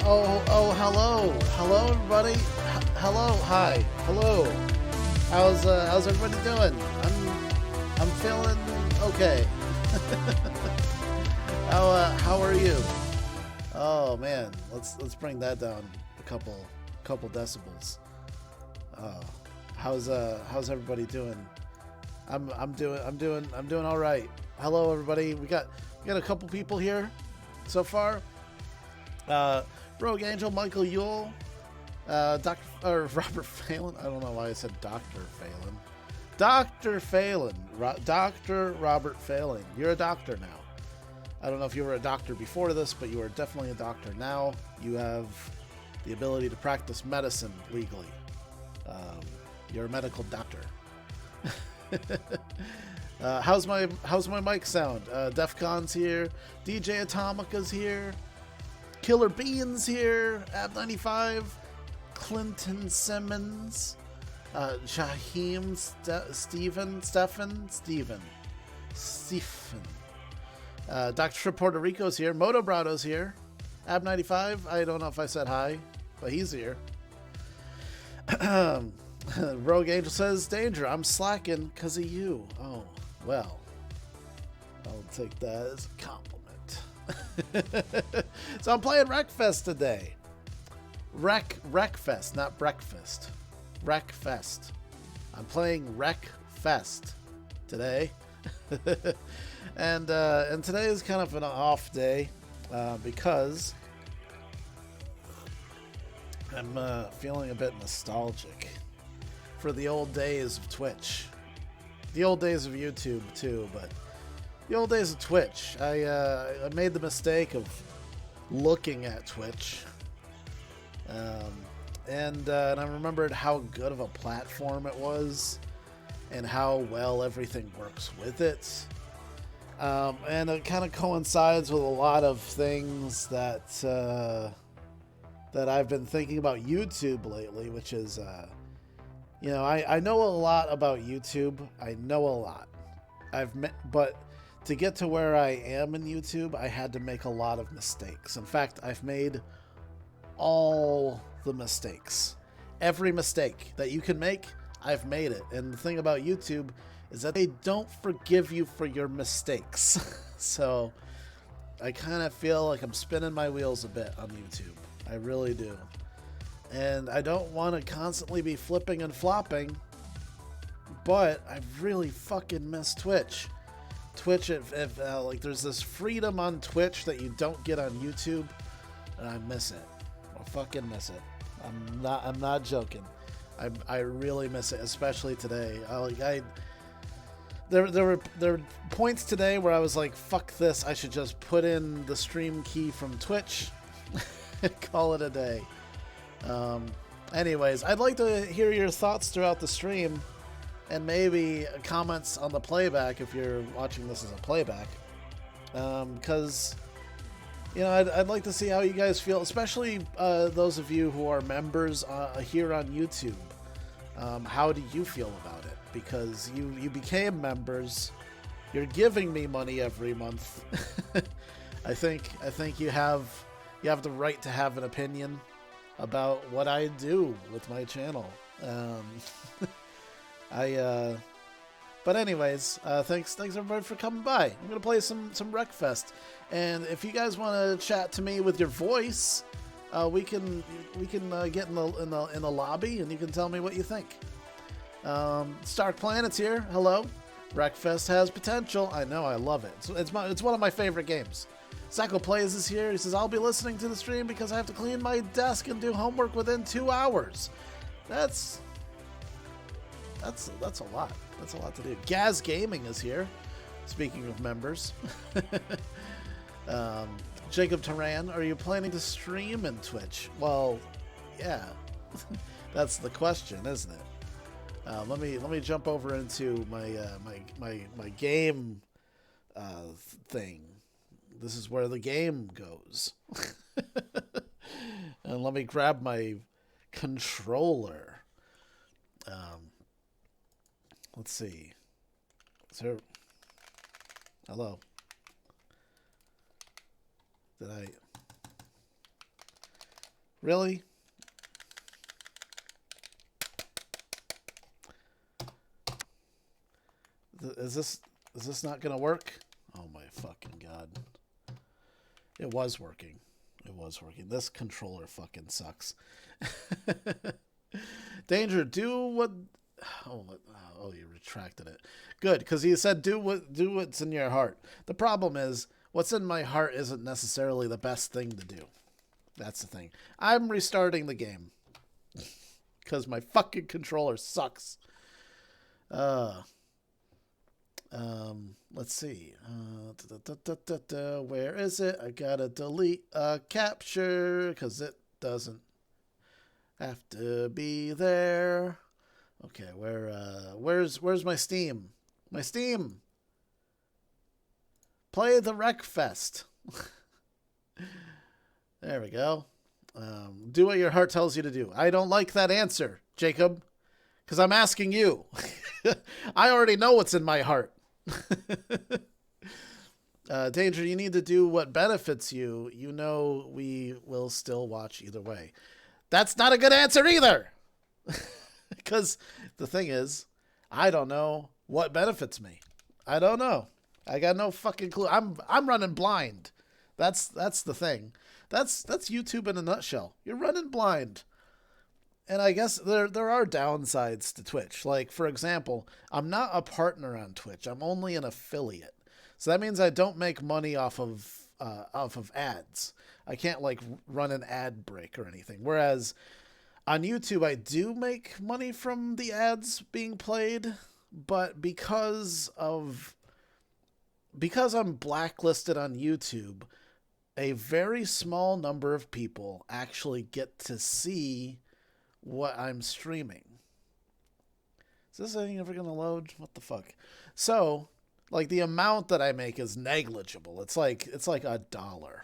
Hello. Hello, everybody. Hello. Hi. Hello. How's everybody doing? I'm feeling okay. How are you? Oh man, let's bring that down a couple decibels. How's everybody doing? I'm doing all right. Hello, everybody. We got a couple people here so far. Rogue Angel, Michael Yule, Robert Phelan. I don't know why I said Dr. Phelan. Dr. Phelan. Dr. Robert Phelan. You're a doctor now. I don't know if you were a doctor before this, but you are definitely a doctor now. You have the ability to practice medicine legally. You're a medical doctor. How's my mic sound? Defcon's here. DJ Atomica's here. Killer Beans here. Ab95. Clinton Simmons. Shaheem. Stephen. Dr. Trip Puerto Rico's here. Moto Brado's here. Ab95. I don't know if I said hi, but he's here. Rogue Angel says, Danger, I'm slacking because of you. Oh, well. I'll take that as a compliment. So I'm playing WRECKFEST today. WRECKFEST, not breakfast. WRECKFEST. I'm playing WRECKFEST today. And today is kind of an off day because I'm feeling a bit nostalgic for the old days of Twitch. The old days of YouTube too, but the old days of Twitch. I made the mistake of looking at Twitch. And I remembered how good of a platform it was and how well everything works with it. And it kind of coincides with a lot of things that I've been thinking about YouTube lately, which is, I know a lot about YouTube. I know a lot. But to get to where I am in YouTube, I had to make a lot of mistakes. In fact, I've made all the mistakes. Every mistake that you can make, I've made it. And the thing about YouTube is that they don't forgive you for your mistakes. So I kind of feel like I'm spinning my wheels a bit on YouTube. I really do. And I don't want to constantly be flipping and flopping, but I really fucking miss Twitch. Twitch, like there's this freedom on Twitch that you don't get on YouTube, and I miss it. I fucking miss it. I'm not joking. I really miss it, especially today. There were points today where I was like, fuck this, I should just put in the stream key from Twitch and call it a day. Anyways, I'd like to hear your thoughts throughout the stream and maybe comments on the playback if you're watching this as a playback. Because, I'd like to see how you guys feel, especially those of you who are members here on YouTube. How do you feel about it? Because you became members. You're giving me money every month. I think you have the right to have an opinion about what I do with my channel. But anyways, thanks everybody for coming by. I'm gonna play some WRECKFEST, and if you guys want to chat to me with your voice, we can get in the lobby, and you can tell me what you think. Stark Planet's here. Hello. WRECKFEST has potential. I know, I love it. It's one of my favorite games. Sacco Plays is here. He says, I'll be listening to the stream because I have to clean my desk and do homework within 2 hours. That's a lot. That's a lot to do. Gaz Gaming is here. Speaking of members. Jacob Turan, are you planning to stream in Twitch? Well, yeah. That's the question, isn't it? Let me jump over into my game thing. This is where the game goes. And let me grab my controller. Let's see. So, hello. Did I? Really? Is this not gonna work? Oh my fucking god. It was working. It was working. This controller fucking sucks. Danger, do what... Oh, you retracted it. Good, because he said do what's in your heart. The problem is, what's in my heart isn't necessarily the best thing to do. That's the thing. I'm restarting the game. Because my fucking controller sucks. Let's see. Where is it? I gotta delete a capture because it doesn't have to be there. Okay, where's my Steam? My Steam. Play the WRECKFEST. There we go. Do what your heart tells you to do. I don't like that answer, Jacob, because I'm asking you. I already know what's in my heart. Danger, you need to do what benefits you. You know we will still watch either way. That's not a good answer either. Because the thing is, I don't know what benefits me. I don't know. I got no fucking clue. I'm running blind. That's the thing. That's YouTube in a nutshell. You're running blind. And I guess there are downsides to Twitch. Like, for example, I'm not a partner on Twitch. I'm only an affiliate. So that means I don't make money off of ads. I can't, like, run an ad break or anything. Whereas on YouTube, I do make money from the ads being played. But because I'm blacklisted on YouTube, a very small number of people actually get to see what I'm streaming. Is this thing ever gonna load? What the fuck? So, like, the amount that I make is negligible. It's like $1.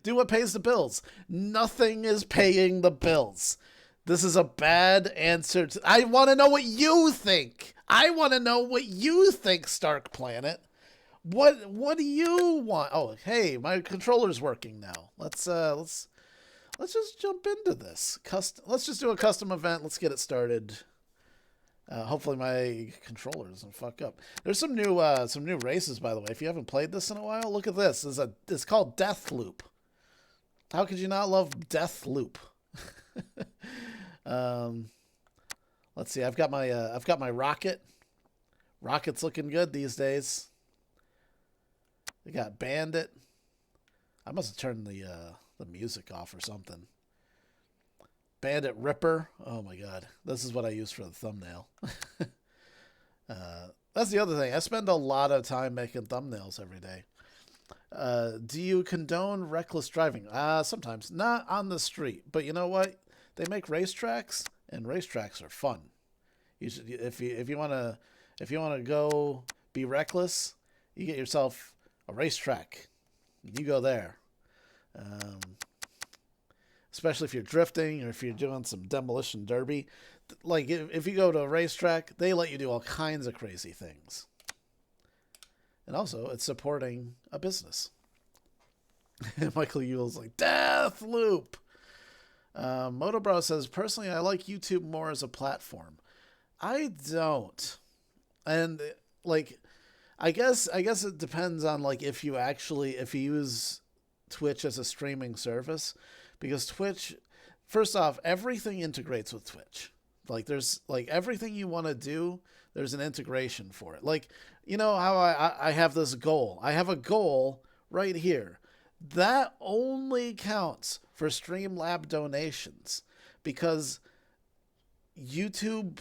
Do what pays the bills. Nothing is paying the bills. This is a bad answer. I want to know what you think. I want to know what you think, Stark Planet. What do you want? Oh, hey, my controller's working now. Let's just jump into this. Let's just do a custom event. Let's get it started. Hopefully my controller doesn't fuck up. There's some new races, by the way. If you haven't played this in a while, look at this. It's called Death Loop. How could you not love Death Loop? Let's see. I've got my rocket. Rocket's looking good these days. We got Bandit. I must have turned the music off or something. Bandit Ripper. Oh my god. This is what I use for the thumbnail. That's the other thing. I spend a lot of time making thumbnails every day. Do you condone reckless driving? Sometimes. Not on the street. But you know what? They make racetracks, and racetracks are fun. You should, if you wanna go be reckless, you get yourself a racetrack. You go there. Especially if you're drifting or if you're doing some demolition derby. Like, if you go to a racetrack, they let you do all kinds of crazy things. And also, it's supporting a business. Michael Yule's like, Death Loop! Motobro says, personally, I like YouTube more as a platform. I don't. And, like, I guess it depends on, like, if you use Twitch as a streaming service, because Twitch, first off, everything integrates with Twitch. Like, there's, like, everything you want to do, there's an integration for it. Like, you know how I have this goal. I have a goal right here. That only counts for Streamlab donations, because YouTube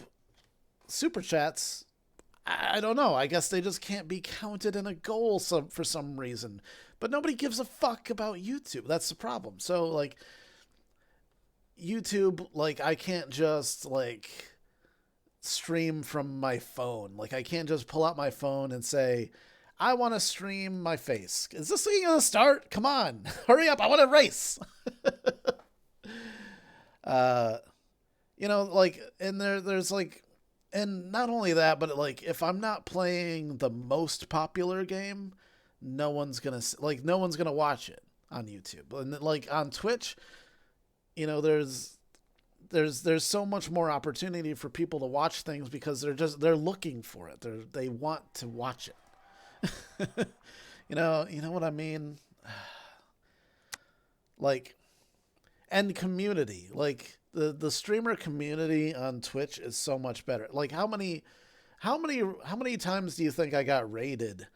Super Chats, I don't know. I guess they just can't be counted in a goal for some reason. But nobody gives a fuck about YouTube. That's the problem. So, like, YouTube, like, I can't just, like, stream from my phone. Like, I can't just pull out my phone and say, I want to stream my face. Is this thing going to start? Come on. Hurry up. I want to race. You know, like, and there's, like, and not only that, but, like, if I'm not playing the most popular game, no one's gonna watch it on YouTube. And, like, on Twitch, you know, there's so much more opportunity for people to watch things because they're looking for it. They want to watch it. You know what I mean? Like, and community. Like the streamer community on Twitch is so much better. Like how many times do you think I got raided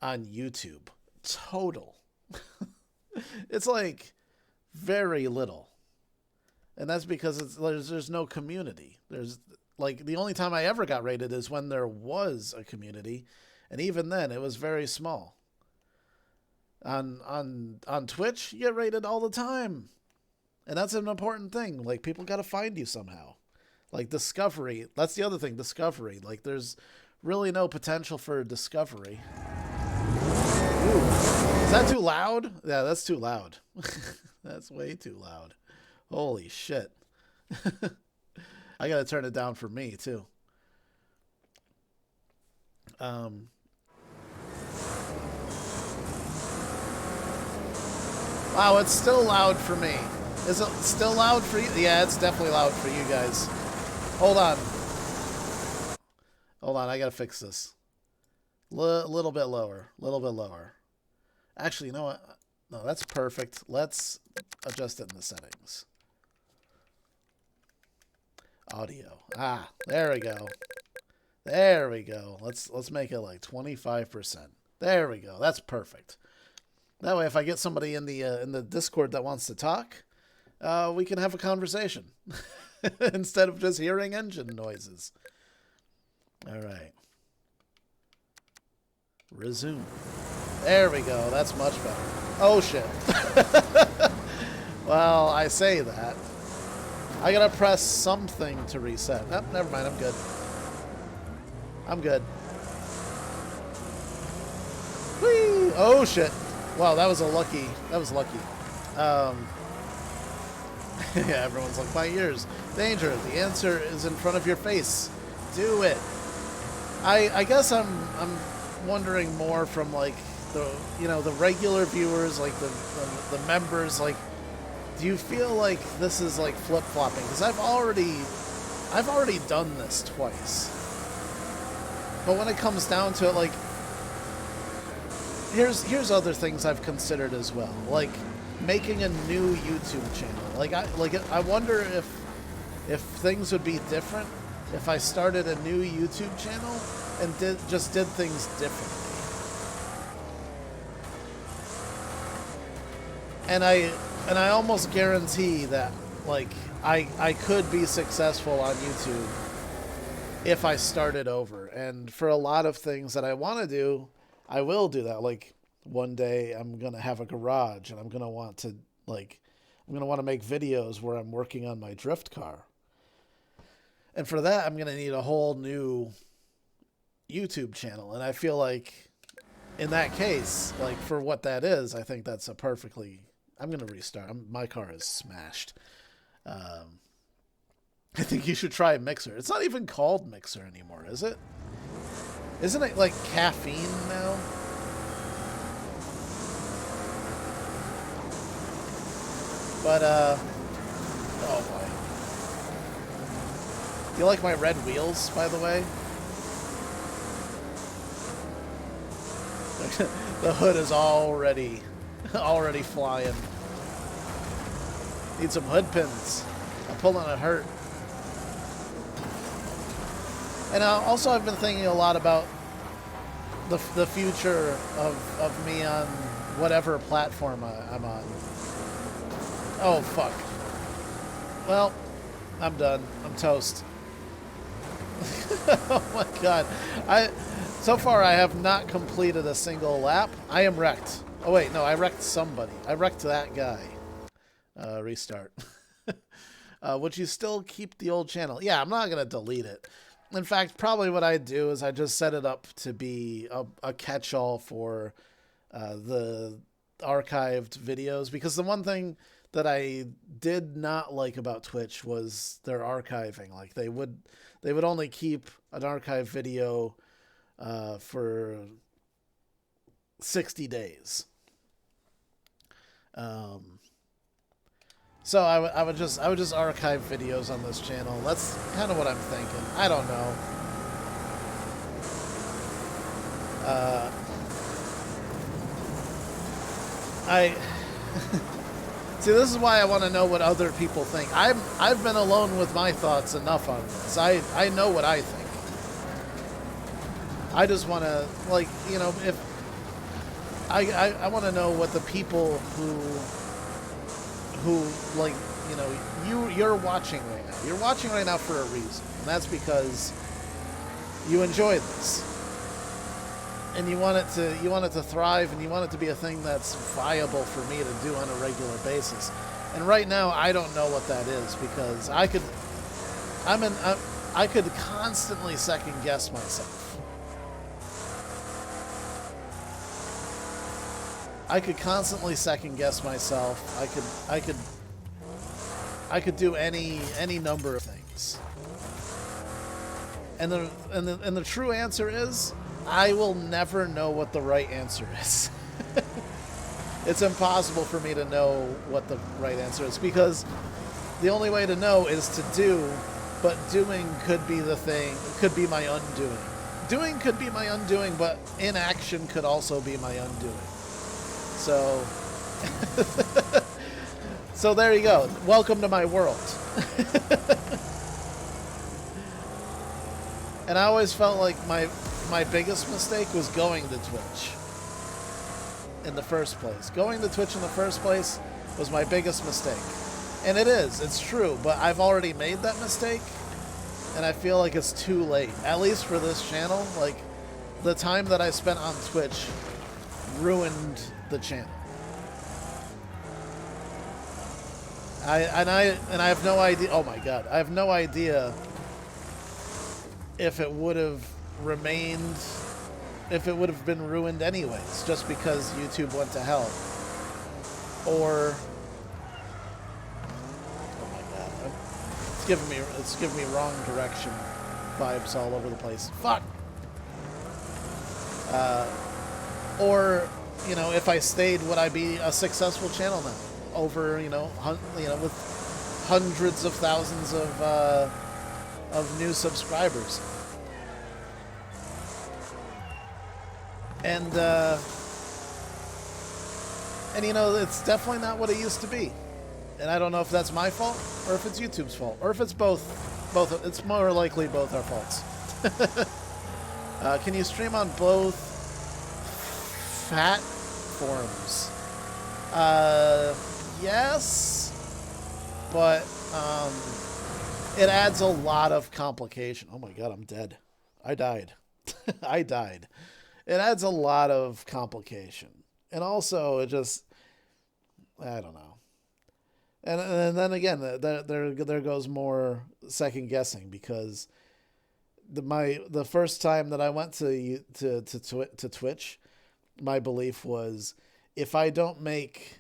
on YouTube? Total. It's like very little. And that's because there's no community. There's like the only time I ever got rated is when there was a community, and even then it was very small. On Twitch, you get rated all the time. And that's an important thing. Like people got to find you somehow. Like discovery, that's the other thing, discovery. Like there's really no potential for discovery. Ooh. Is that too loud? Yeah, that's too loud. That's way too loud. Holy shit. I gotta turn it down for me, too. Wow, it's still loud for me. Is it still loud for you? Yeah, it's definitely loud for you guys. Hold on. Hold on, I gotta fix this. Little bit lower. Little bit lower. Actually, you know what? No, that's perfect. Let's adjust it in the settings. Audio. Ah, there we go. There we go. Let's make it like 25%. There we go. That's perfect. That way, if I get somebody in the Discord that wants to talk, we can have a conversation instead of just hearing engine noises. All right. Resume. There we go. That's much better. Oh, shit. Well, I say that. I gotta press something to reset. Nope, never mind. I'm good. I'm good. Whee! Oh, shit. Wow, that was lucky. Yeah, everyone's like, my ears. Danger. The answer is in front of your face. Do it. I guess I'm wondering more from like the regular viewers, like the members, like, do you feel like this is like flip-flopping? Because I've already done this twice. But when it comes down to it, like, here's other things I've considered as well, like making a new YouTube channel. I wonder if things would be different if I started a new YouTube channel and did things differently. And I almost guarantee that, like, I could be successful on YouTube if I started over. And for a lot of things that I want to do, I will do that. Like, one day I'm going to have a garage and I'm going to want to make videos where I'm working on my drift car. And for that, I'm going to need a whole new YouTube channel. And I feel like in that case, like, for what that is, I think that's I'm going to restart. My car is smashed. I think you should try Mixer. It's not even called Mixer anymore, is it? Isn't it like Caffeine now? But, oh boy. You like my red wheels, by the way? The hood is already flying. Need some hood pins. I'm pulling a hurt. And also, I've been thinking a lot about the future of me on whatever platform I'm on. Oh, fuck. Well, I'm done. I'm toast. Oh my god. So far, I have not completed a single lap. I am wrecked. Oh, wait, no, I wrecked somebody. I wrecked that guy. Restart. Would you still keep the old channel? Yeah, I'm not going to delete it. In fact, probably what I'd do is I just set it up to be a catch-all for the archived videos. Because the one thing that I did not like about Twitch was their archiving. Like, they would only keep an archive video for 60 days. So I would just archive videos on this channel. That's kind of what I'm thinking. I don't know. I see. This is why I want to know what other people think. I've been alone with my thoughts enough on this. I know what I think. I just want to, like, you know, if I want to know what the people who like, you know, you're watching right now. You're watching right now for a reason, and that's because you enjoy this, and you want it to thrive, and you want it to be a thing that's viable for me to do on a regular basis. And right now, I don't know what that is, because I could constantly second guess myself. I could constantly second guess myself. I could do any number of things. And the true answer is, I will never know what the right answer is. It's impossible for me to know what the right answer is, because the only way to know is to do, but doing could be the thing, could be my undoing. Doing could be my undoing, but inaction could also be my undoing. So, so there you go. Welcome to my world. And I always felt like my biggest mistake was going to Twitch in the first place. Going to Twitch in the first place was my biggest mistake. And it is. It's true. But I've already made that mistake, and I feel like it's too late. At least for this channel. Like, the time that I spent on Twitch ruined the channel. I have no idea. Oh my god, I have no idea if it would have remained, if it would have been ruined anyways, just because YouTube went to hell. Or, oh my god, it's giving me wrong direction vibes all over the place. Fuck. Or, you know, if I stayed, would I be a successful channel now? Over, you know, with hundreds of thousands of new subscribers. And you know, it's definitely not what it used to be. And I don't know if that's my fault or if it's YouTube's fault, or if it's both. It's more likely both our faults. Can you stream on both platforms? Yes, but it adds a lot of complication. Oh my god, I'm dead. I died. I died. It adds a lot of complication, and also it just, I don't know. And then again, there goes more second guessing, because the first time that I went to Twitch, my belief was, if I don't make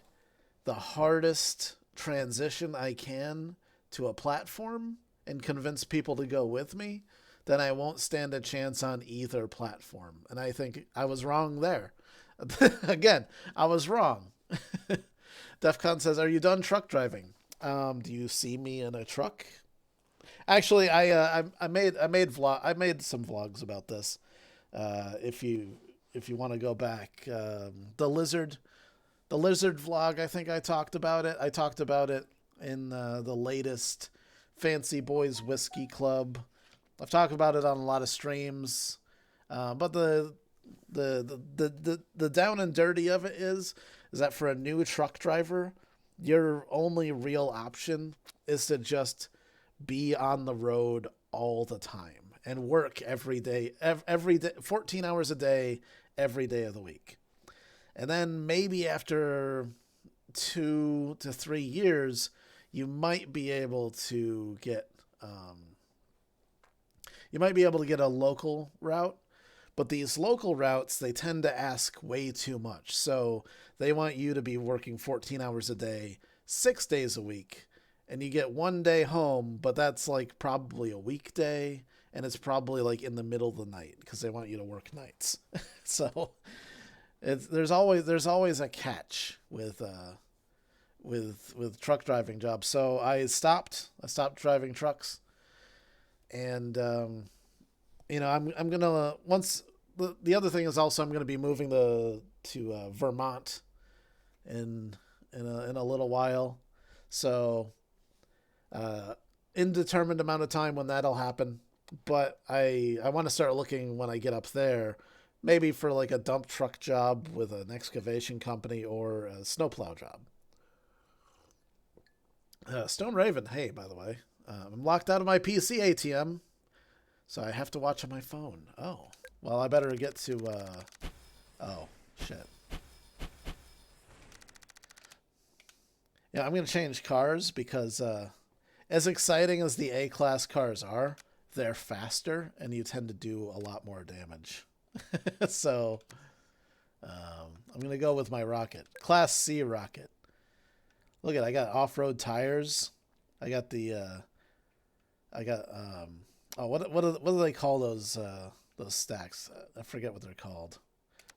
the hardest transition I can to a platform and convince people to go with me, then I won't stand a chance on either platform. And I think I was wrong there. Again, I was wrong. Defcon says, "Are you done truck driving? Do you see me in a truck?" Actually, I made some vlogs about this. If you want to go back, the lizard vlog, I think I talked about it. I talked about it in the latest Fancy Boys Whiskey Club. I've talked about it on a lot of streams, but the down and dirty of it is that for a new truck driver, your only real option is to just be on the road all the time and work every day, 14 hours a day, every day of the week. And then maybe after 2 to 3 years, you might be able to get a local route. But these local routes, they tend to ask way too much. So they want you to be working 14 hours a day, 6 days a week, and you get 1 day home, but that's like probably a weekday, and it's probably like in the middle of the night because they want you to work nights. So there's always a catch with with truck driving jobs. So I stopped driving trucks, and I'm gonna once the other thing is also I'm gonna be moving to Vermont in a little while, so indeterminate amount of time when that'll happen. But I want to start looking when I get up there, maybe for like a dump truck job with an excavation company or a snowplow job. Stone Raven, hey, by the way, I'm locked out of my PC ATM, so I have to watch on my phone. Oh, well, I better get to, oh, shit. Yeah, I'm going to change cars because as exciting as the A-class cars are, they're faster and you tend to do a lot more damage. So I'm going to go with my rocket. Class C rocket. Look at, I got off-road tires. I got the, oh, what do they call those stacks? I forget what they're called.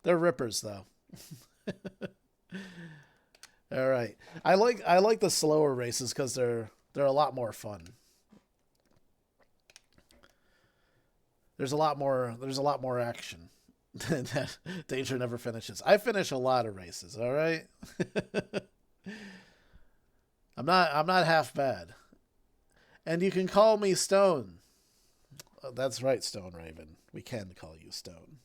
They're rippers, though. All right. I like the slower races because they're a lot more fun. There's a lot more action. Danger never finishes. I finish a lot of races, all right? I'm not half bad. And you can call me Stone. Oh, that's right, Stone Raven. We can call you Stone.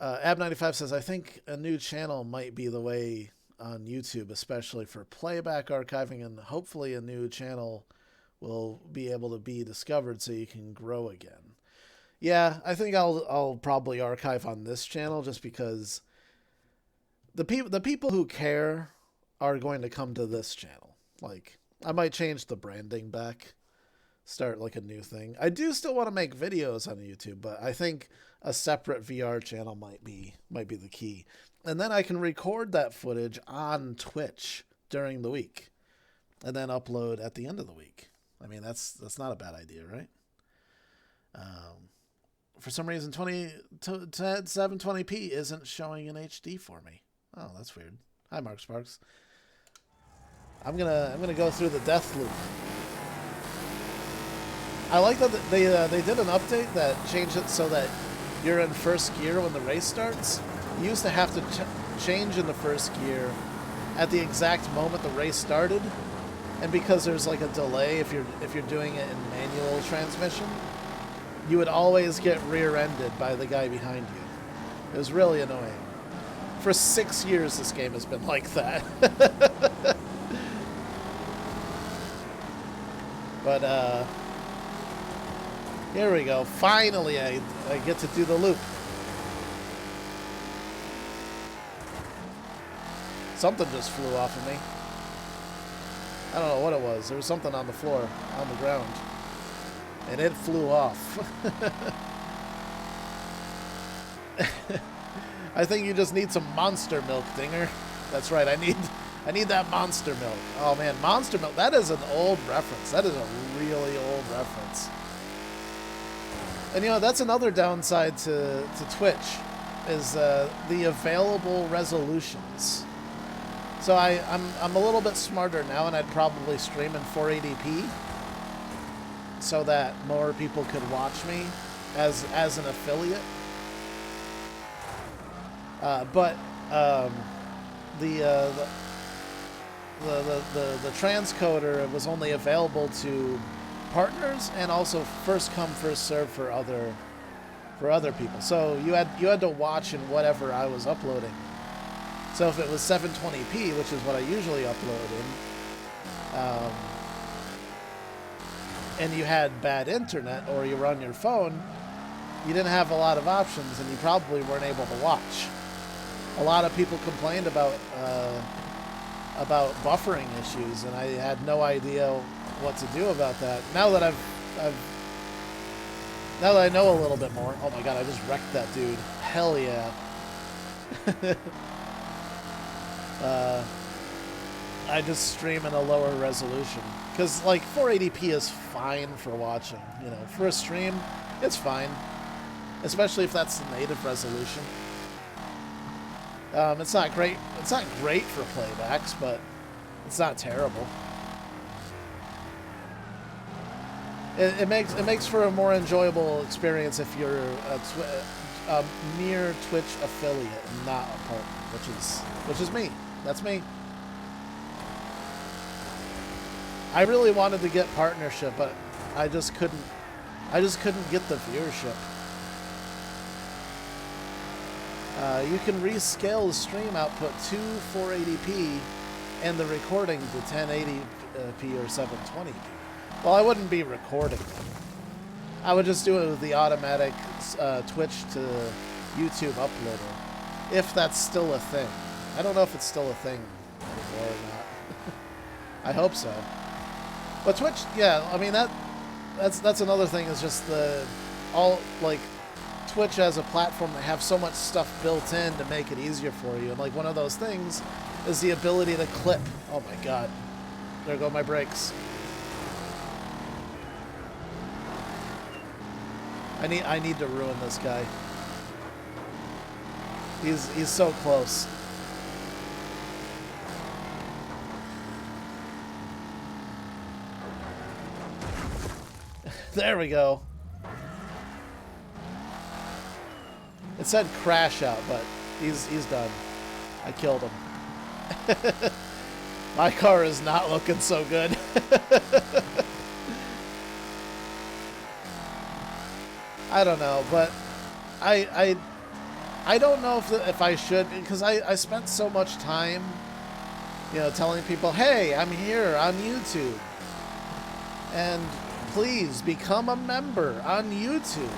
Ab95 says, I think a new channel might be the way on YouTube, especially for playback archiving, and hopefully a new channel will be able to be discovered so you can grow again. Yeah, I think I'll probably archive on this channel just because the people who care are going to come to this channel. Like, I might change the branding back, start like a new thing. I do still want to make videos on YouTube, but I think a separate VR channel might be the key. And then I can record that footage on Twitch during the week and then upload at the end of the week. I mean, that's not a bad idea, right? For some reason, 720p isn't showing in HD for me. Oh, that's weird. Hi, Mark Sparks. I'm gonna go through the death loop. I like that they did an update that changed it so that you're in first gear when the race starts. You used to have to change in the first gear at the exact moment the race started, and because there's like a delay if you're doing it in manual transmission, you would always get rear-ended by the guy behind you. It was really annoying. For 6 years, this game has been like that. But here we go. Finally, I get to do the loop. Something just flew off of me. I don't know what it was. There was something on the floor, on the ground. And it flew off. I think you just need some monster milk, Dinger. That's right, I need that monster milk. Oh man, monster milk, that is an old reference. That is a really old reference. And you know, that's another downside to Twitch, is the available resolutions. So I'm a little bit smarter now, and I'd probably stream in 480p so that more people could watch me as an affiliate. But the transcoder was only available to partners and also first come first serve for other people. So you had to watch in whatever I was uploading. So if it was 720p, which is what I usually upload in, and you had bad internet or you were on your phone, you didn't have a lot of options and you probably weren't able to watch. A lot of people complained about buffering issues, and I had no idea what to do about that. Now that now that I know a little bit more. Oh my god, I just wrecked that dude. Hell yeah. I just stream in a lower resolution because like 480p is fine for watching. You know, for a stream, it's fine, especially if that's the native resolution. It's not great. It's not great for playbacks, but it's not terrible. It makes for a more enjoyable experience if you're a mere Twitch affiliate and not a partner, which is me. That's me. I really wanted to get partnership, but I just couldn't get the viewership. You can rescale the stream output to 480p and the recording to 1080p or 720p. Well, I wouldn't be recording them. I would just do it with the automatic Twitch to YouTube uploader, if that's still a thing. I don't know if it's still a thing anymore or not. I hope so. But Twitch, yeah, I mean that's another thing, is just Twitch as a platform, they have so much stuff built in to make it easier for you. And like one of those things is the ability to clip. Oh my god. There go my brakes. I need to ruin this guy. He's so close. There we go. It said crash out, but he's done. I killed him. My car is not looking so good. I don't know, but I don't know if I should, because I spent so much time, you know, telling people, hey, I'm here on YouTube, and please become a member on YouTube.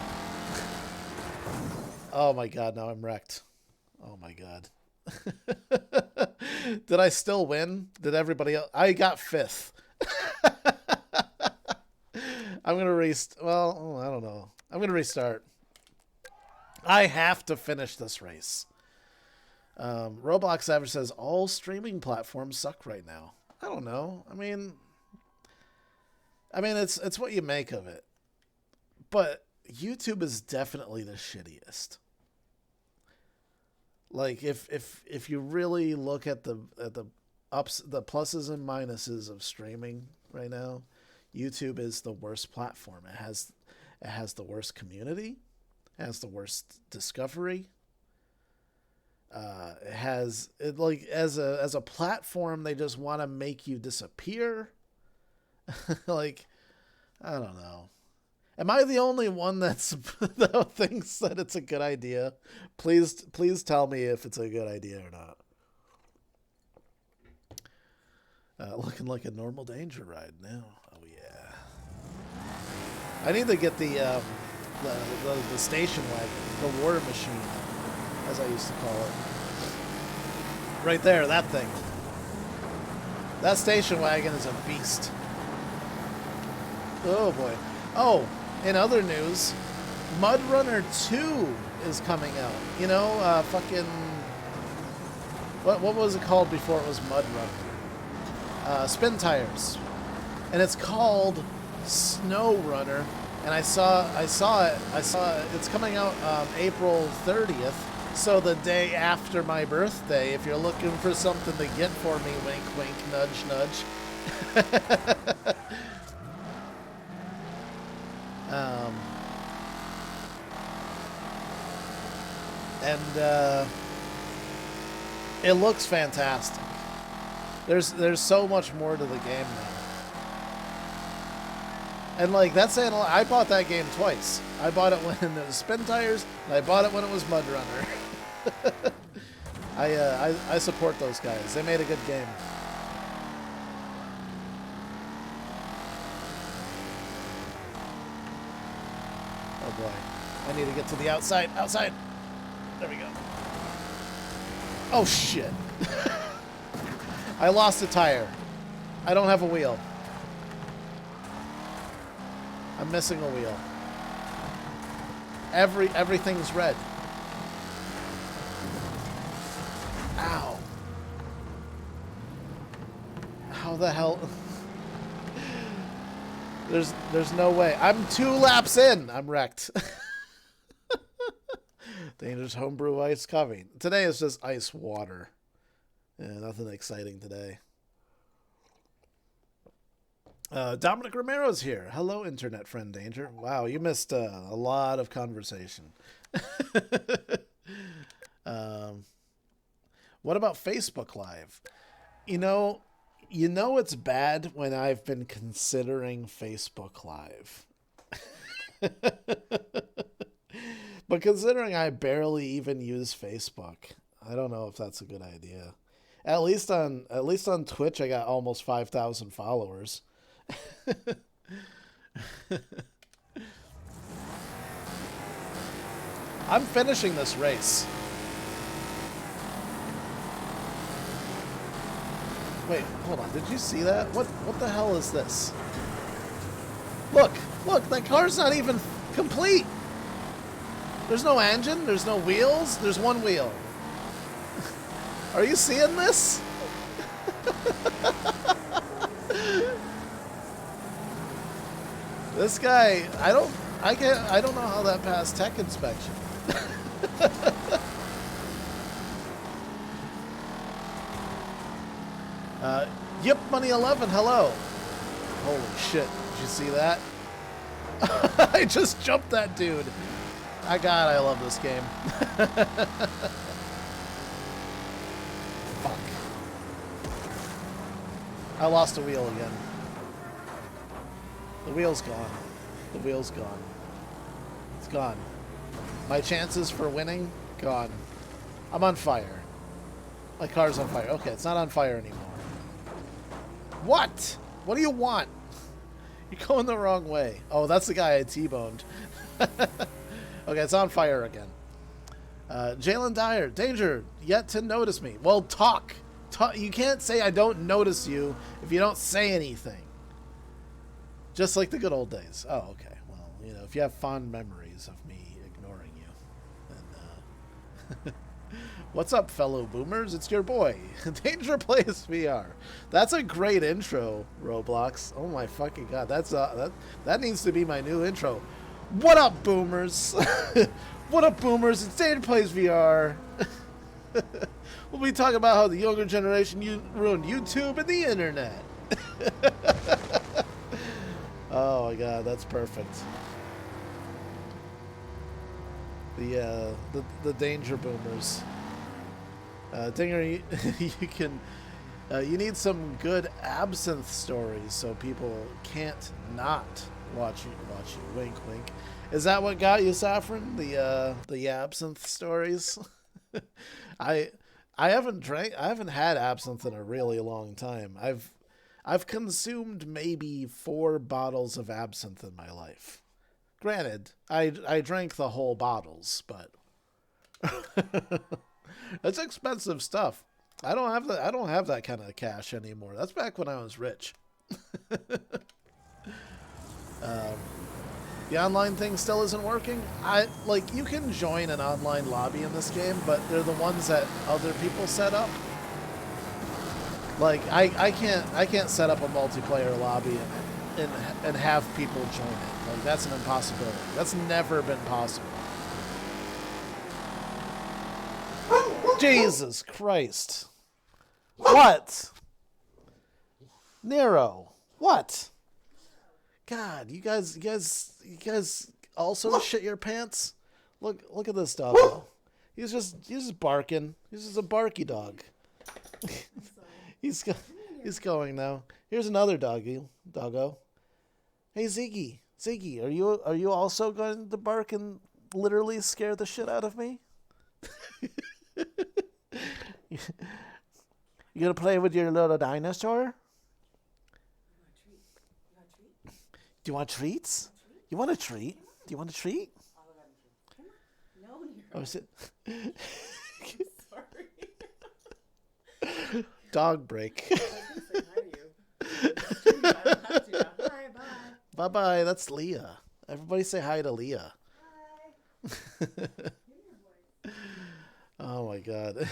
Oh my god, now I'm wrecked. Oh my god. Did I still win? Did everybody else? I got 5th. I'm gonna I don't know. I'm gonna restart. I have to finish this race. Roblox Average says all streaming platforms suck right now. I don't know. I mean it's what you make of it. But YouTube is definitely the shittiest. Like if you really look at the pluses and minuses of streaming right now, YouTube is the worst platform. It has the worst community, it has the worst discovery. As a platform, they just want to make you disappear. Like, I don't know. Am I the only one that thinks that it's a good idea? Please tell me if it's a good idea or not. Looking like a normal danger ride now. Oh yeah. I need to get the station wagon, the war machine, as I used to call it. Right there, that thing. That station wagon is a beast. Oh boy. Oh, in other news, Mud Runner 2 is coming out. You know, fucking... What was it called before it was Mud Runner? Spin Tires. And it's called Snow Runner. And I saw it. It's coming out April 30th. So the day after my birthday, if you're looking for something to get for me, wink, wink, nudge, nudge. It looks fantastic. There's so much more to the game now. And like, that's saying a lot. I bought that game twice. I bought it when it was Spin Tires, and I bought it when it was Mud Runner. I support those guys. They made a good game. Oh boy. I need to get to the outside. Outside! There we go. Oh shit. I lost a tire. I don't have a wheel. I'm missing a wheel. Everything's red. Ow. How the hell? There's no way. I'm 2 laps in. I'm wrecked. Dangerous homebrew ice coffee. Today is just ice water. Yeah, nothing exciting today. Dominic Romero's here. Hello, internet friend Danger. Wow, you missed a lot of conversation. What about Facebook Live? You know it's bad when I've been considering Facebook Live. But considering I barely even use Facebook, I don't know if that's a good idea. At least on Twitch, I got almost 5,000 followers. I'm finishing this race. Wait, hold on. Did you see that? What the hell is this? Look, that car's not even complete. There's no engine, there's no wheels, there's one wheel. Are you seeing this? This guy, I don't know how that passed tech inspection. Yip Money 11, hello. Holy shit, did you see that? I just jumped that dude. God, I love this game. Fuck. I lost a wheel again. The wheel's gone. The wheel's gone. It's gone. My chances for winning, gone. I'm on fire. My car's on fire. Okay, it's not on fire anymore. What? What do you want? You're going the wrong way. Oh, that's the guy I T-boned. Okay, it's on fire again. Jalen Dyer, Danger, yet to notice me. Well, talk. You can't say I don't notice you if you don't say anything. Just like the good old days. Oh, okay. Well, you know, if you have fond memories of me ignoring you, then what's up, fellow boomers? It's your boy, Danger Plays VR. That's a great intro, Roblox. Oh my fucking god, that needs to be my new intro. What up, boomers? What up, boomers? It's Danger Plays VR. We'll be talking about how the younger generation ruined YouTube and the internet. Oh my god, that's perfect. The danger boomers. Dinger, you can you need some good absinthe stories so people can't not watch you. Wink, wink. Is that what got you, Saffron? The absinthe stories? I haven't had absinthe in a really long time. I've consumed maybe 4 bottles of absinthe in my life. Granted, I drank the whole bottles, but it's expensive stuff. I don't have that kind of cash anymore. That's back when I was rich. The online thing still isn't working. You can join an online lobby in this game, but they're the ones that other people set up. Like I can't set up a multiplayer lobby and have people join it. Like that's an impossibility. That's never been possible. Jesus Christ. What? Nero. What? God, you guys also shit your pants? Look at this dog. He's just barking. He's just a barky dog. He's going now. Here's another doggo. Hey Ziggy, are you also going to bark and literally scare the shit out of me? You gonna play with your little dinosaur? Do you want treats? You want a treat? Do you want a treat? No, oh, is it? Sorry. Dog break. I was gonna say hi to you. Hi, bye. Bye-bye. That's Leah. Everybody say hi to Leah. Hi. Oh my god.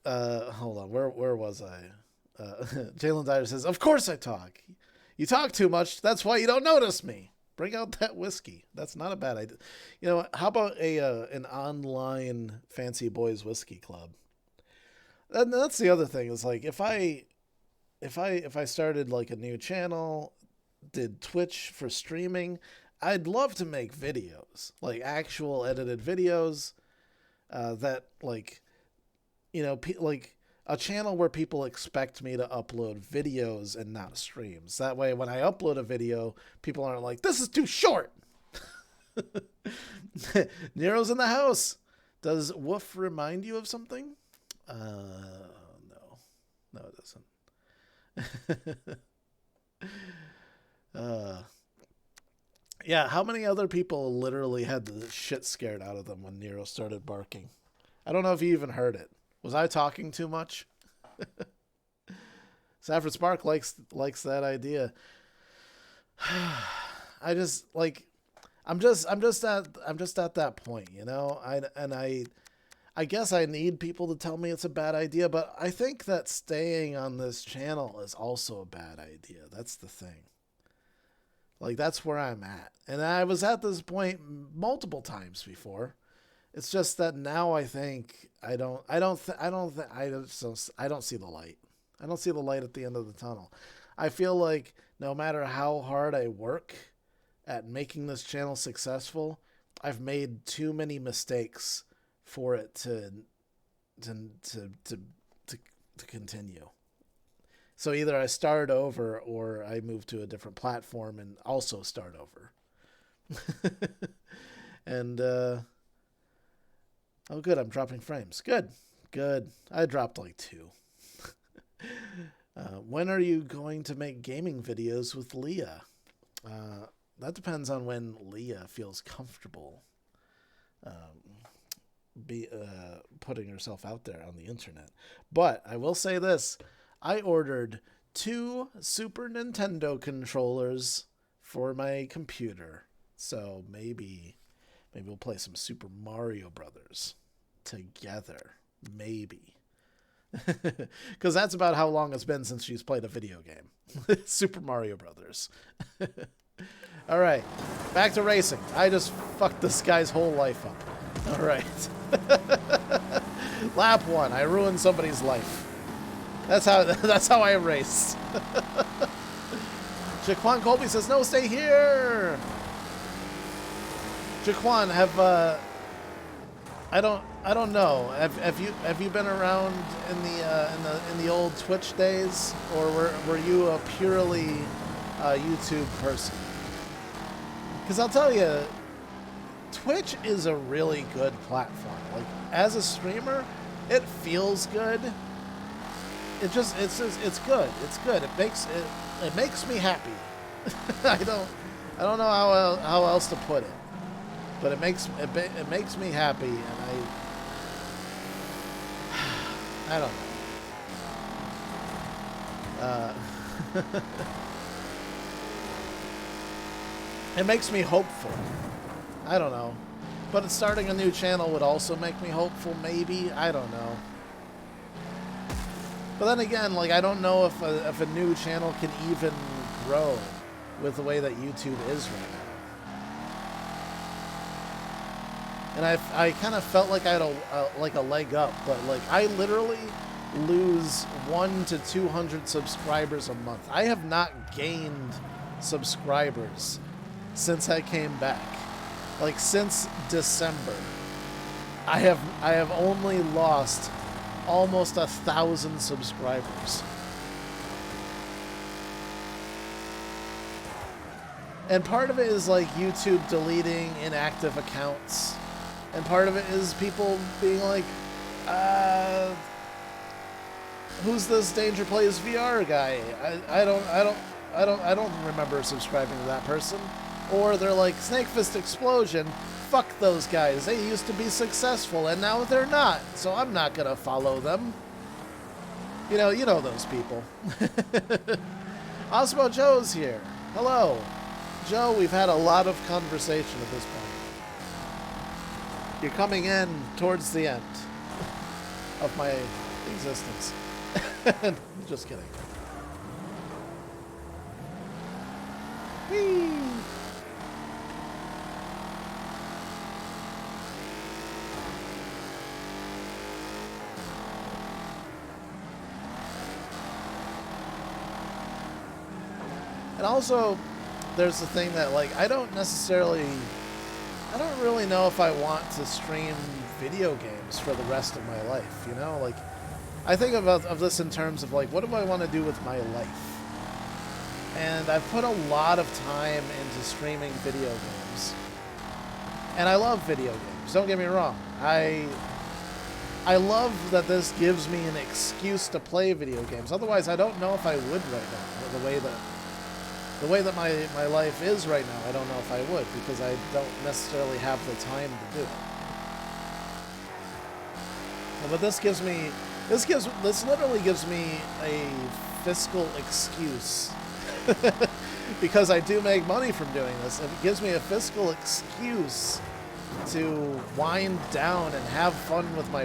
Hold on. Where was I? Jalen Dyer says, "Of course I talk. You talk too much. That's why you don't notice me. Bring out that whiskey. That's not a bad idea. You know, how about an online fancy boys whiskey club? And that's the other thing is like if I started like a new channel, did Twitch for streaming, I'd love to make videos, like actual edited videos that like, you know, like a channel where people expect me to upload videos and not streams. That way, when I upload a video, people aren't like, this is too short. Nero's in the house. Does Woof remind you of something? No. No, it doesn't. Yeah, how many other people literally had the shit scared out of them when Nero started barking? I don't know if you even heard it. Was I talking too much? Saffron Spark likes that idea. I just like I'm just at that point, you know? I guess I need people to tell me it's a bad idea, but I think that staying on this channel is also a bad idea. That's the thing. Like, that's where I'm at. And I was at this point multiple times before. It's just that now I think I don't see the light. I don't see the light at the end of the tunnel. I feel like no matter how hard I work at making this channel successful, I've made too many mistakes for it to continue. So either I start over or I move to a different platform and also start over. And oh good, I'm dropping frames. Good. I dropped like 2. When are you going to make gaming videos with Leah? That depends on when Leah feels comfortable putting herself out there on the internet. But I will say this. I ordered 2 Super Nintendo controllers for my computer. So maybe we'll play some Super Mario Brothers together. Maybe. Because that's about how long it's been since she's played a video game. Super Mario Brothers. All right. Back to racing. I just fucked this guy's whole life up. All right. Lap 1. I ruined somebody's life. That's how I race. Jaquan Colby says, no, stay here. Jaquan, I don't know. Have you been around in the old Twitch days, or were you a purely YouTube person? Because I'll tell you, Twitch is a really good platform. Like, as a streamer, it feels good. It's good. It's good. It makes me happy. I don't know how else to put it, but it makes me happy, and I don't know. It makes me hopeful. I don't know, but starting a new channel would also make me hopeful. Maybe, I don't know. But then again, like, I don't know if a new channel can even grow with the way that YouTube is right now. And I kind of felt like I had a leg up, but like I literally lose 100 to 200 subscribers a month. I have not gained subscribers since I came back. Like, since December, I have only lost almost 1,000 subscribers. And part of it is like YouTube deleting inactive accounts, and part of it is people being like, who's this Danger Plays VR guy? I don't remember subscribing to that person. Or they're like, Snakefist Explosion, fuck those guys. They used to be successful and now they're not, so I'm not gonna follow them. You know those people. Osmo Joe's here. Hello. Joe, we've had a lot of conversation at this point. You're coming in towards the end of my existence. Just kidding. Whee! And also, there's the thing that, like, I don't really know if I want to stream video games for the rest of my life, you know? Like, I think of this in terms of, like, what do I want to do with my life? And I've put a lot of time into streaming video games. And I love video games, don't get me wrong. I love that this gives me an excuse to play video games. Otherwise, I don't know if I would right now, the way that my life is right now. I don't know if I would, because I don't necessarily have the time to do it. But this literally gives me a fiscal excuse. Because I do make money from doing this. It gives me a fiscal excuse to wind down and have fun with my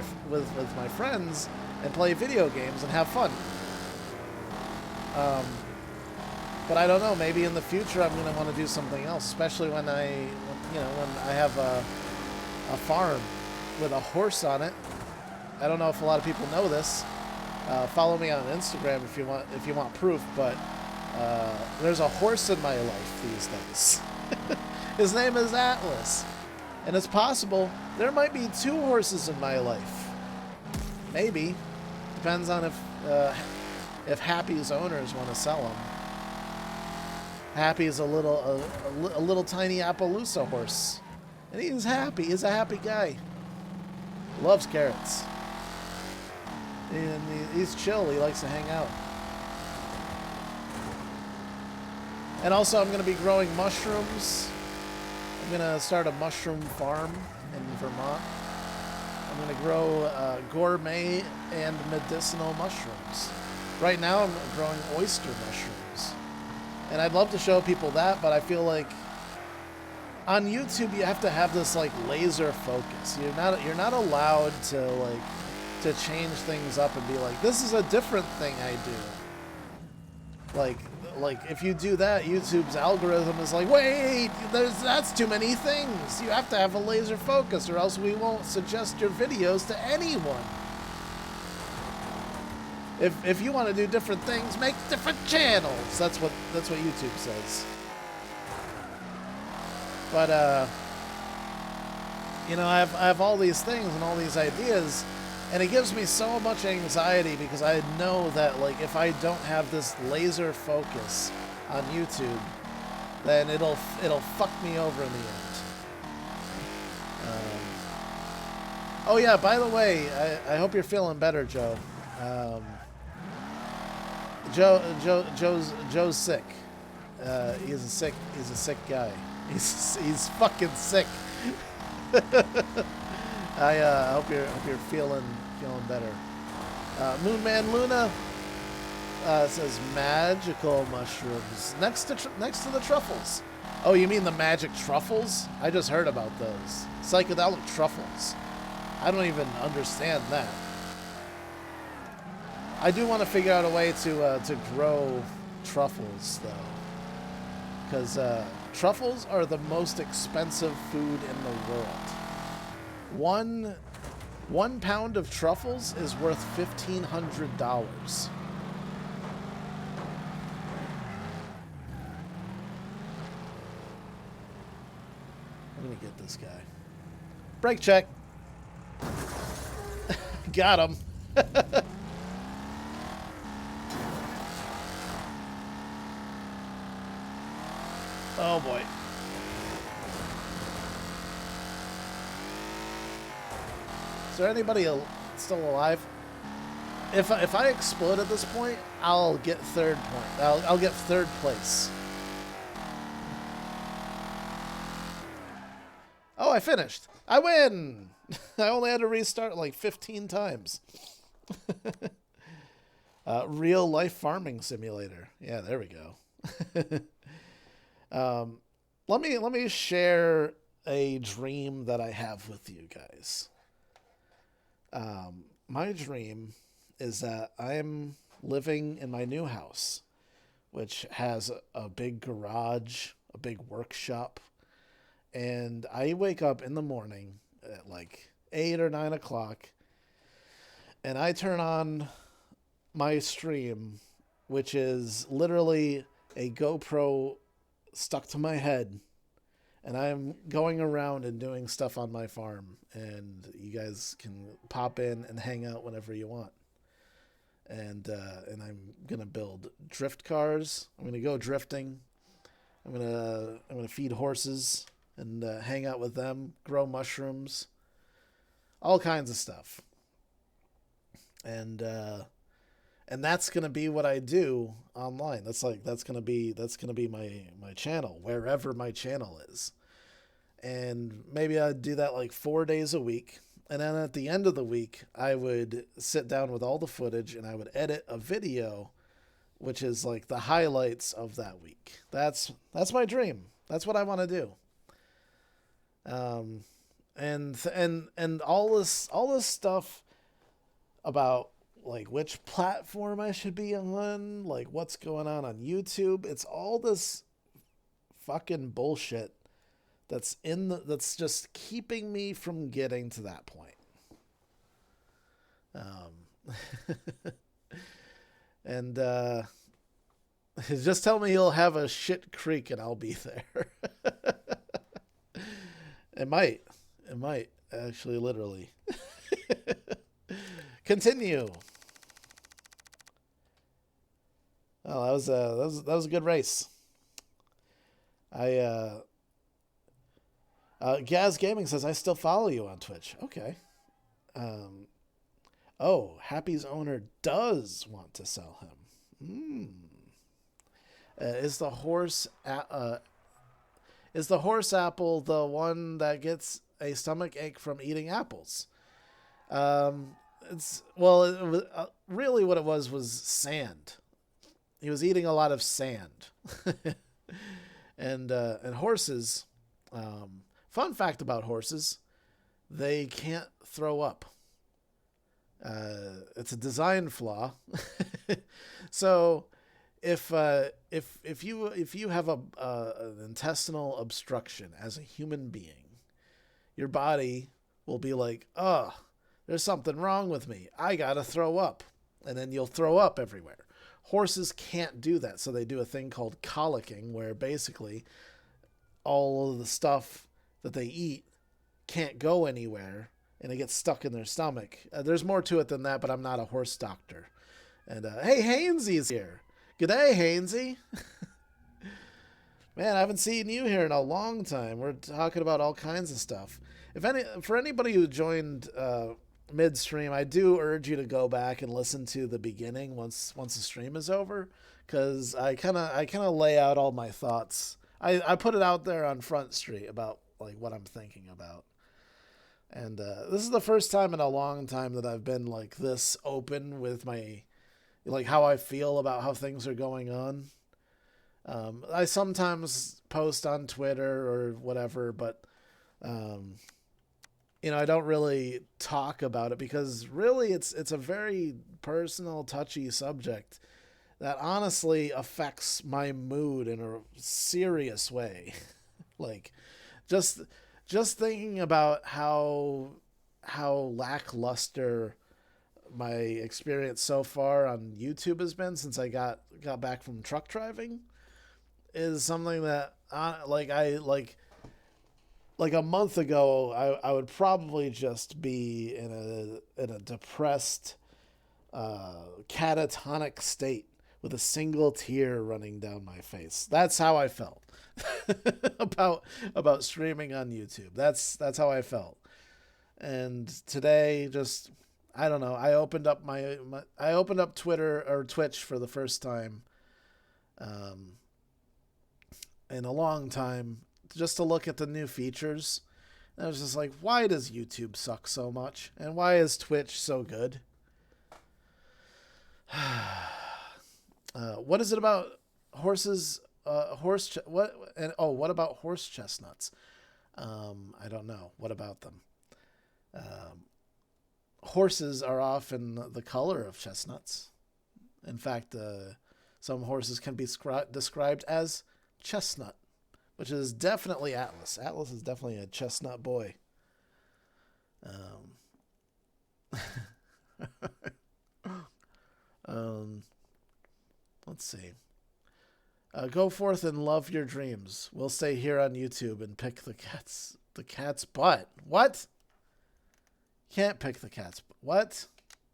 friends and play video games and have fun. But I don't know. Maybe in the future I'm going to want to do something else, especially when I have a farm with a horse on it. I don't know if a lot of people know this. Follow me on Instagram if you want proof. But there's a horse in my life these days. His name is Atlas. And it's possible there might be 2 horses in my life. Maybe. Depends on if Happy's owners want to sell them. Happy is a little tiny Appaloosa horse. And he's happy. He's a happy guy. Loves carrots. And he's chill. He likes to hang out. And also I'm going to be growing mushrooms. I'm going to start a mushroom farm in Vermont. I'm going to grow gourmet and medicinal mushrooms. Right now I'm growing oyster mushrooms. And I'd love to show people that, but I feel like on YouTube you have to have this like laser focus. You're not allowed to change things up and be like, this is a different thing I do. Like if you do that, YouTube's algorithm is like, wait, that's too many things. You have to have a laser focus, or else we won't suggest your videos to anyone. If you want to do different things, make different channels. That's what YouTube says. But I have all these things and all these ideas, and it gives me so much anxiety because I know that like if I don't have this laser focus on YouTube, then it'll fuck me over in the end. Oh yeah, by the way, I hope you're feeling better, Joe. Joe's sick. He's a sick guy. He's fucking sick. I hope you're feeling better. Moonman Luna says magical mushrooms next to the truffles. Oh, you mean the magic truffles? I just heard about those psychedelic truffles. I don't even understand that. I do want to figure out a way to grow truffles though, because truffles are the most expensive food in the world. One pound of truffles is worth $1,500. I'm gonna get this guy. Brake check. Got him. Oh boy. Is there anybody still alive? If I explode at this point, I'll get third point. I'll get third place. Oh, I finished. I win. I only had to restart like 15 times. Real life farming simulator. Yeah, there we go. Let me share a dream that I have with you guys. My dream is that I'm living in my new house, which has a big garage, a big workshop, and I wake up in the morning at like 8 or 9 o'clock, and I turn on my stream, which is literally a GoPro stuck to my head, and I'm going around and doing stuff on my farm, and you guys can pop in and hang out whenever you want. And I'm gonna build drift cars. I'm gonna go drifting. I'm gonna feed horses and hang out with them, grow mushrooms, all kinds of stuff. And and that's gonna be what I do online. That's gonna be my channel, wherever my channel is. And maybe I'd do that like 4 days a week. And then at the end of the week, I would sit down with all the footage and I would edit a video, which is like the highlights of that week. That's my dream. That's what I want to do. And all this stuff about like which platform I should be on, like what's going on YouTube. It's all this fucking bullshit that's just keeping me from getting to that point. And just tell me he'll have a shit creek and I'll be there. It might. It might actually, literally. Continue. Oh, that was a good race. Gaz Gaming says I still follow you on Twitch. Okay. Oh, Happy's owner does want to sell him. Is the horse apple the one that gets a stomach ache from eating apples? Really what it was sand. He was eating a lot of sand. And horses, fun fact about horses, they can't throw up. It's a design flaw. So if you have an intestinal obstruction as a human being, your body will be like, oh, there's something wrong with me. I gotta throw up. And then you'll throw up everywhere. Horses can't do that, so they do a thing called colicking, where basically all of the stuff that they eat can't go anywhere, and it gets stuck in their stomach. There's more to it than that, but I'm not a horse doctor. And hey, Hainsey's here. G'day, Hainsey. Man, I haven't seen you here in a long time. We're talking about all kinds of stuff. For anybody who joined midstream, I do urge you to go back and listen to the beginning once the stream is over, because I kind of lay out all my thoughts. I put it out there on Front Street about like what I'm thinking about. And this is the first time in a long time that I've been like this open with my, like, how I feel about how things are going on. I sometimes post on Twitter or whatever, but I don't really talk about it because really it's a very personal, touchy subject that honestly affects my mood in a serious way. Like, just thinking about how lackluster my experience so far on YouTube has been since I got back from truck driving is something that like a month ago I would probably just be in a depressed catatonic state with a single tear running down my face. That's how I felt about streaming on YouTube. That's how I felt. And today, just, I don't know, I opened up I opened up Twitter or Twitch for the first time in a long time, just to look at the new features. And I was just like, why does YouTube suck so much? And why is Twitch so good? What is it about horses? What about horse chestnuts? I don't know. What about them? Horses are often the color of chestnuts. In fact, some horses can be described as chestnut, which is definitely Atlas. Atlas is definitely a chestnut boy. Let's see. Go forth and love your dreams. We'll stay here on YouTube and pick the cat's butt. What? Can't pick the cat's butt. What?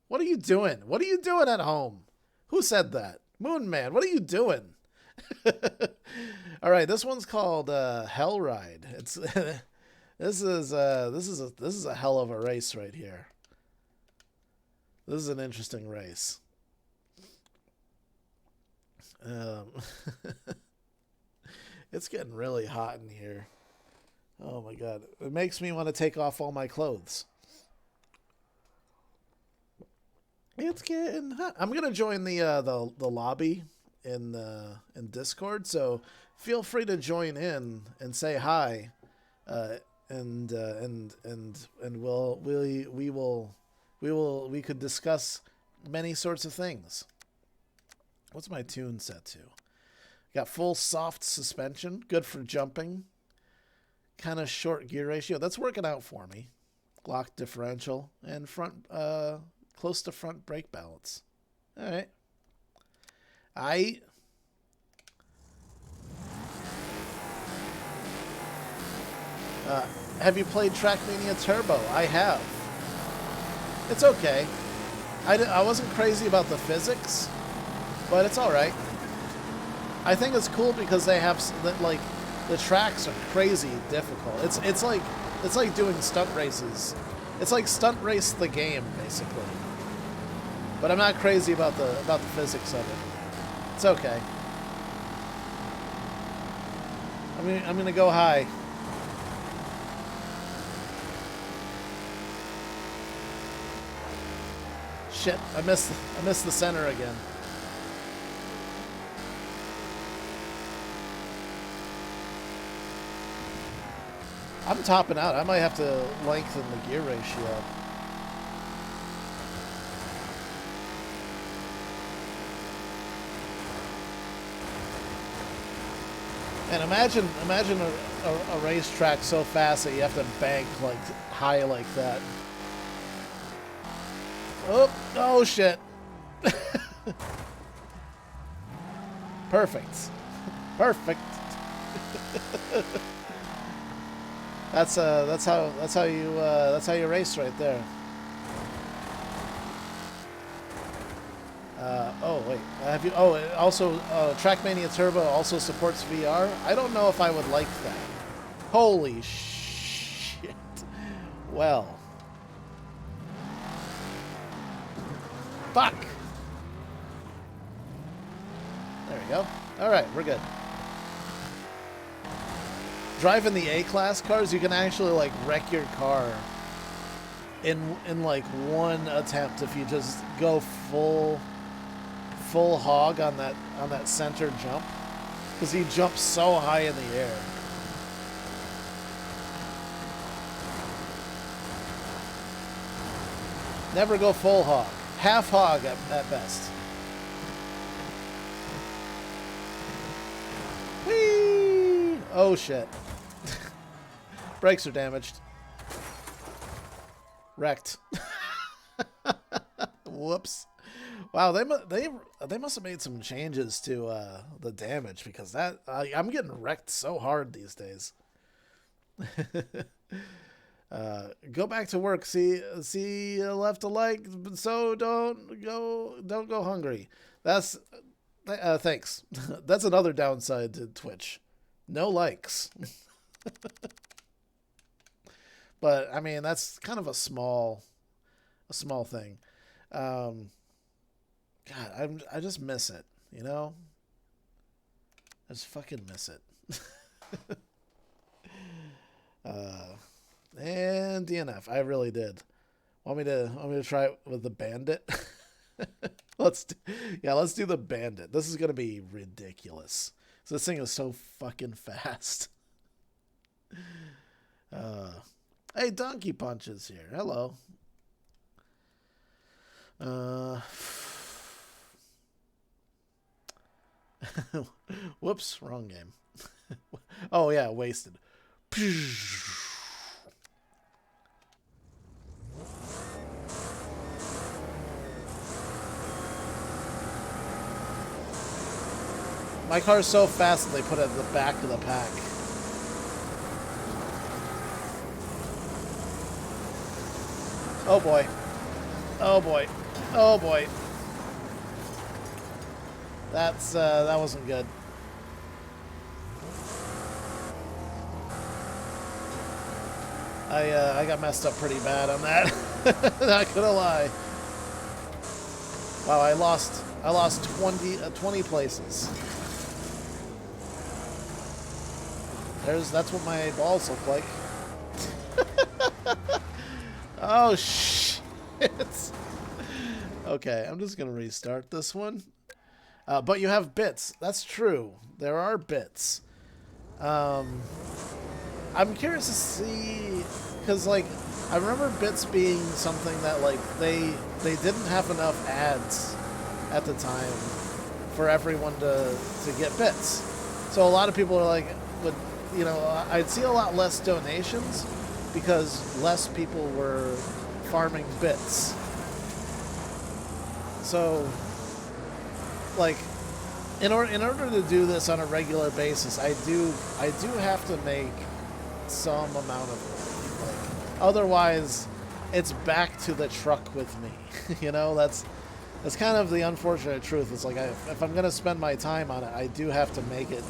What are you doing? What are you doing at home? Who said that? Moon Man, what are you doing? All right, this one's called Hell Ride. It's this is a hell of a race right here. This is an interesting race. It's getting really hot in here. Oh my god. It makes me want to take off all my clothes. It's getting hot. I'm going to join the lobby in Discord, so feel free to join in and say hi. And we could discuss many sorts of things. What's my tune set to? Got full soft suspension, good for jumping. Kind of short gear ratio. That's working out for me. Lock differential and front close to front brake balance. All right. Have you played Trackmania Turbo? I have. It's okay. I wasn't crazy about the physics, but it's all right. I think it's cool because they have like the tracks are crazy difficult. It's like doing stunt races. It's like stunt race the game basically. But I'm not crazy about the physics of it. It's okay. I'm gonna go high. Shit, I missed the center again. I'm topping out. I might have to lengthen the gear ratio. And imagine a racetrack so fast that you have to bank like high like that. Oh shit. Perfect. Perfect. That's how you race right there. Oh wait, have you? Oh, it also Trackmania Turbo also supports VR. I don't know if I would like that. Holy shit! Well, fuck. There we go. All right, we're good. Driving the A-class cars, you can actually like wreck your car in like one attempt if you just go full hog on that center jump, because he jumps so high in the air. Never go full hog. Half hog at best. Whee! Oh shit. Brakes are damaged. Wrecked. Whoops. Wow, they must have made some changes to the damage, because that I'm getting wrecked so hard these days. Go back to work. See left a like, so don't go hungry. That's thanks. That's another downside to Twitch. No likes. But I mean, that's kind of a small thing. God, I just miss it, you know? I just fucking miss it. And DNF. I really did. Want me to try it with the bandit? Let's do the bandit. This is gonna be ridiculous. So this thing is so fucking fast. Hey, Donkey Punch is here. Hello. Whoops, wrong game. Oh yeah, wasted. my car's so fast that they put it at the back of the pack. Oh boy. Oh boy. Oh boy. That's that wasn't good. I got messed up pretty bad on that. Not gonna lie. Wow, I lost 20 places. That's what my balls look like. Oh shit. Okay, I'm just gonna restart this one. But you have bits. That's true. There are bits. I'm curious to see, because like I remember bits being something that like they didn't have enough ads at the time for everyone to get bits. So a lot of people are like, would, you know, I'd see a lot less donations because less people were farming bits. So like in order to do this on a regular basis, I do have to make some amount of money. Like, otherwise it's back to the truck with me. You know, that's kind of the unfortunate truth. It's like if I'm gonna spend my time on it, I do have to make it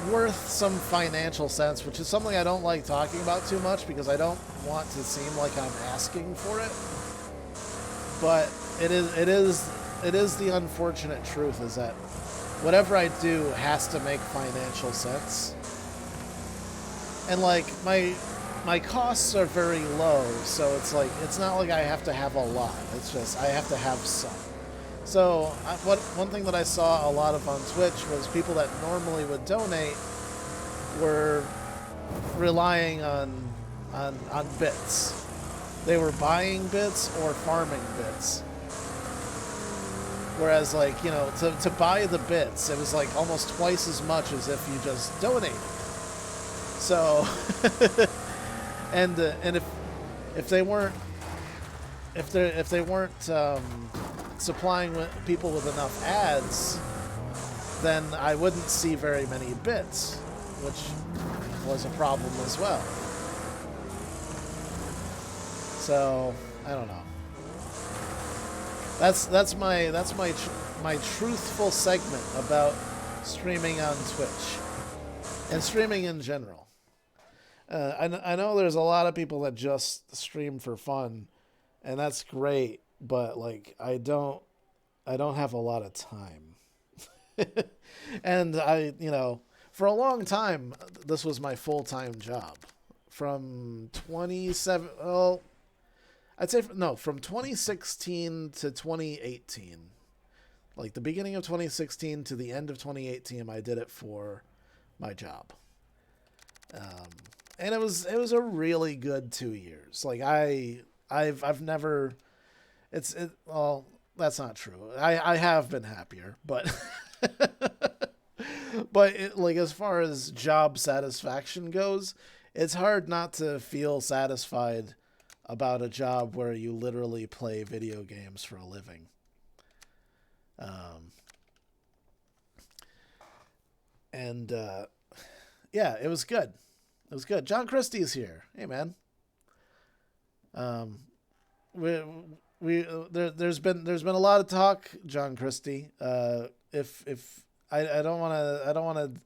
worth some financial sense, which is something I don't like talking about too much because I don't want to seem like I'm asking for it. But it is the unfortunate truth is that whatever I do has to make financial sense. And like my costs are very low, so it's like it's not like I have to have a lot. It's just I have to have some. So one thing that I saw a lot of on Twitch was people that normally would donate were relying on bits. They were buying bits or farming bits. Whereas, like, you know, to buy the bits, it was like almost twice as much as if you just donated. So, and if they weren't supplying people with enough ads, then I wouldn't see very many bits, which was a problem as well. So I don't know. That's my truthful segment about streaming on Twitch and streaming in general. I know there's a lot of people that just stream for fun, and that's great. But like I don't have a lot of time. And you know, for a long time this was my full-time job. From 2016 to 2018. Like the beginning of 2016 to the end of 2018 I did it for my job. And it was a really good 2 years. Like I've never well, that's not true. I have been happier, but but like as far as job satisfaction goes, it's hard not to feel satisfied about a job where you literally play video games for a living. Yeah, it was good. It was good. John Christie's here. Hey, man. There's been a lot of talk, John Christie. If I don't want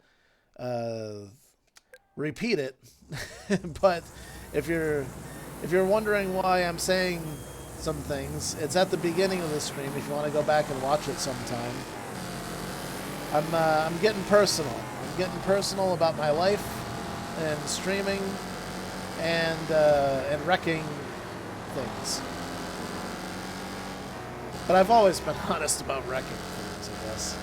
to repeat it, but if you're wondering why I'm saying some things, it's at the beginning of the stream. If you want to go back and watch it sometime, I'm getting personal. I'm getting personal about my life and streaming and wrecking things. But I've always been honest about wrecking things, I guess.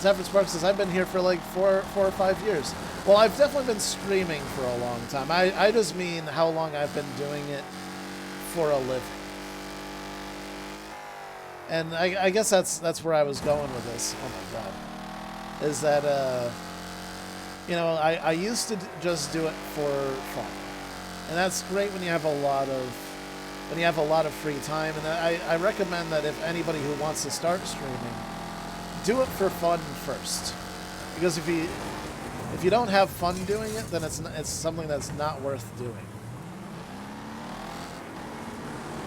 Zephyr Sparks says, I've been here for like four or 5 years. Well, I've definitely been streaming for a long time. I just mean how long I've been doing it for a living. And I guess that's where I was going with this. Oh my god. Is that, you know, I used to just do it for fun. And that's great when you have a lot of when you have a lot of free time. And I recommend that if anybody who wants to start streaming, do it for fun first. Because if you don't have fun doing it, then it's something that's not worth doing.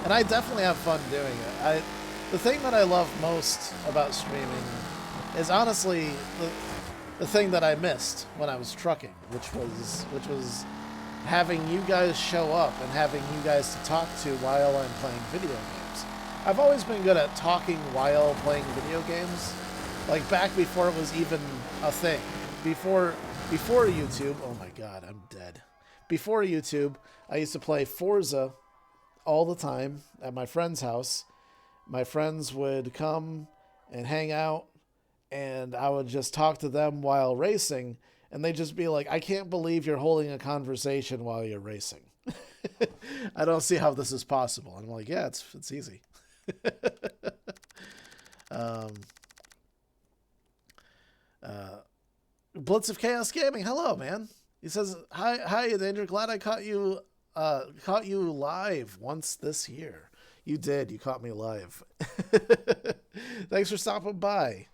And I definitely have fun doing it. The thing that I love most about streaming is honestly the thing that I missed when I was trucking, which was having you guys show up and having you guys to talk to while I'm playing video games. I've always been good at talking while playing video games, like back before it was even a thing. Before YouTube, oh my god, I'm dead. Before YouTube, I used to play Forza all the time at my friend's house. My friends would come and hang out, and I would just talk to them while racing, and they'd just be like, I can't believe you're holding a conversation while you're racing. I don't see how this is possible. And I'm like, yeah, it's easy. Blitz of Chaos Gaming, hello, man. He says, hi, Danger. Glad I caught you live once this year. You did. You caught me live. Thanks for stopping by.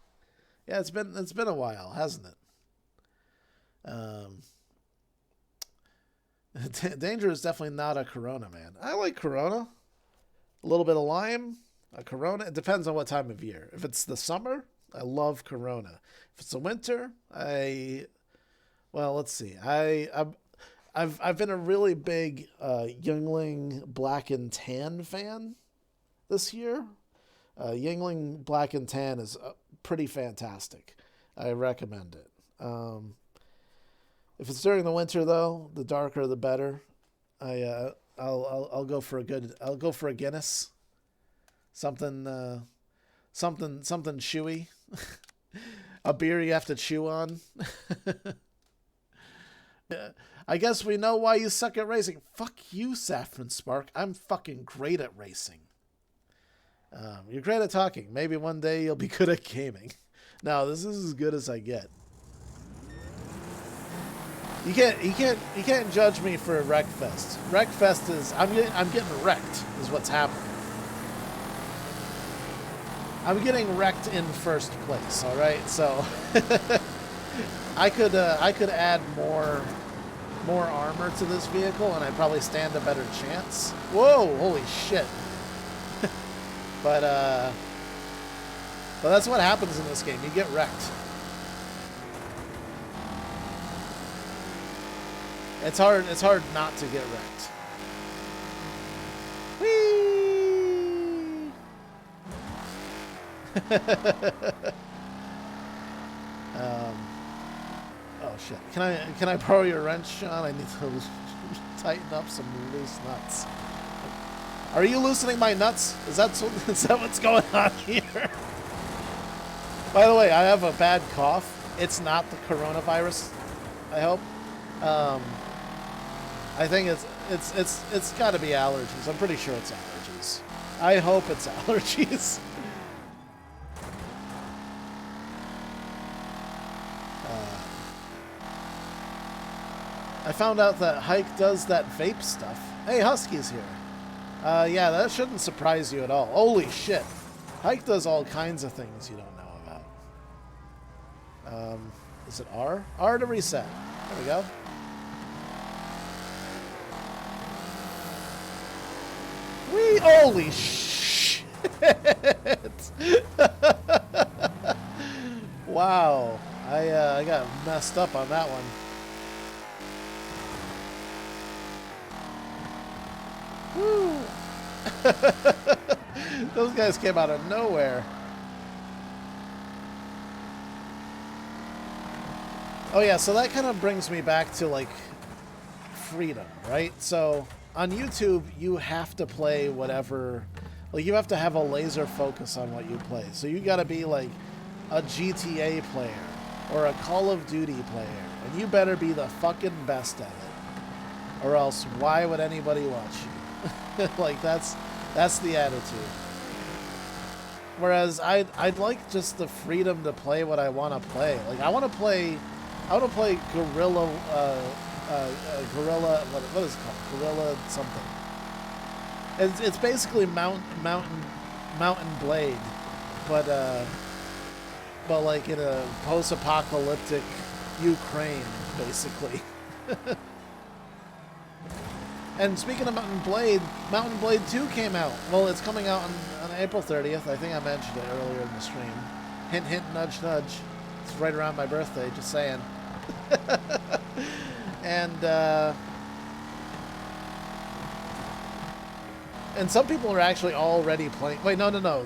Yeah, it's been a while, hasn't it? Danger is definitely not a Corona, man. I like Corona. A little bit of lime, a Corona. It depends on what time of year. If it's the summer, I love Corona. If it's the winter, let's see. I've been a really big Yuengling Black and Tan fan this year. Yuengling Black and Tan is pretty fantastic. I recommend it. If it's during the winter, though, the darker the better. I'll go for a Guinness. Something chewy. A beer you have to chew on. Yeah. I guess we know why you suck at racing. Fuck you, Saffron Spark. I'm fucking great at racing. You're great at talking. Maybe one day you'll be good at gaming. No, this is as good as I get. You can't judge me for WRECKFEST. WRECKFEST is I'm getting wrecked is what's happening. I'm getting wrecked in first place. All right, so I could add more armor to this vehicle, and I'd probably stand a better chance. Whoa, holy shit. But that's what happens in this game. You get wrecked. It's hard not to get wrecked. Whee! Oh shit! Can I borrow your wrench, Sean? I need to tighten up some loose nuts. Are you loosening my nuts? Is that what's going on here? By the way, I have a bad cough. It's not the coronavirus, I hope. I think it's got to be allergies. I'm pretty sure it's allergies. I hope it's allergies. I found out that Hike does that vape stuff. Hey, Husky's here. Yeah, that shouldn't surprise you at all. Holy shit. Hike does all kinds of things you don't know about. Is it R? R to reset. There we go. Whee! Holy shit! Wow. I got messed up on that one. Woo! Those guys came out of nowhere. Oh yeah, so that kind of brings me back to like freedom, right? So on YouTube, you have to play whatever, like you have to have a laser focus on what you play. So you got to be like a GTA player or a Call of Duty player, and you better be the fucking best at it, or else why would anybody watch you? Like that's the attitude. Whereas I'd like just the freedom to play what I want to play. Like I want to play Guerrilla, Guerrilla, what is it called? Guerrilla something. It's basically Mountain Blade, but like in a post-apocalyptic Ukraine, basically. And speaking of Mountain Blade 2 came out. Well, it's coming out on April 30th. I think I mentioned it earlier in the stream. Hint, hint, nudge, nudge. It's right around my birthday, just saying. And some people are actually already playing. Wait, no. No,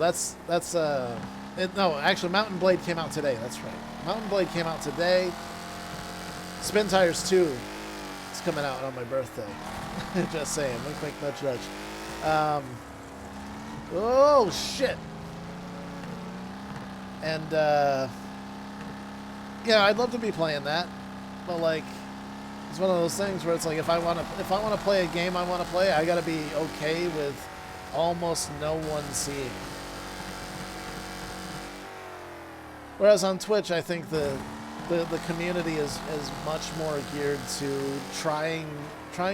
actually, Mountain Blade came out today. That's right. Mountain Blade came out today. Spin Tires 2 is coming out on my birthday. Just saying. Wink, wink, nudge, nudge. Oh, shit. And, yeah, I'd love to be playing that. But, like, it's one of those things where it's like, if I want to play a game I want to play, I got to be okay with almost no one seeing. Whereas on Twitch, I think the community is much more geared to trying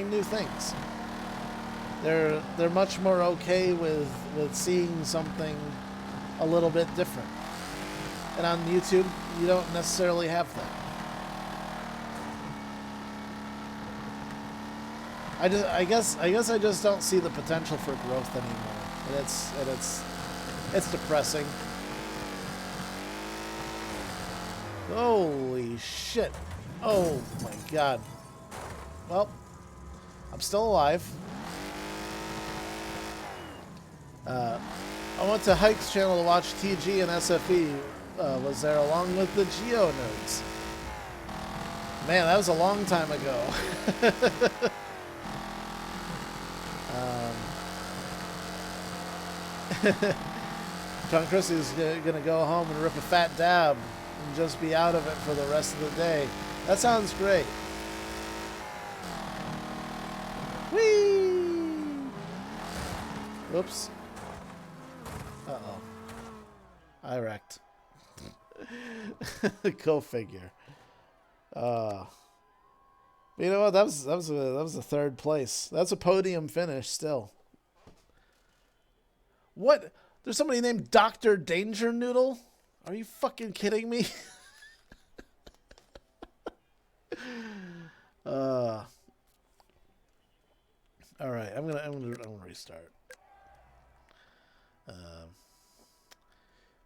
new things. They're much more okay with seeing something a little bit different. And on YouTube, you don't necessarily have that. I guess I just don't see the potential for growth anymore. And it's depressing. Holy shit. Oh my god. Well, I'm still alive. I went to Hike's channel to watch TG and SFE was there along with the Geo Nerds. Man, that was a long time ago. John Christie's gonna go home and rip a fat dab and just be out of it for the rest of the day. That sounds great. Whee! Whoops. Uh-oh. I wrecked. Go figure. But you know what? That was a third place. That's a podium finish still. What? There's somebody named Dr. Danger Noodle? Are you fucking kidding me? All right, I'm gonna restart.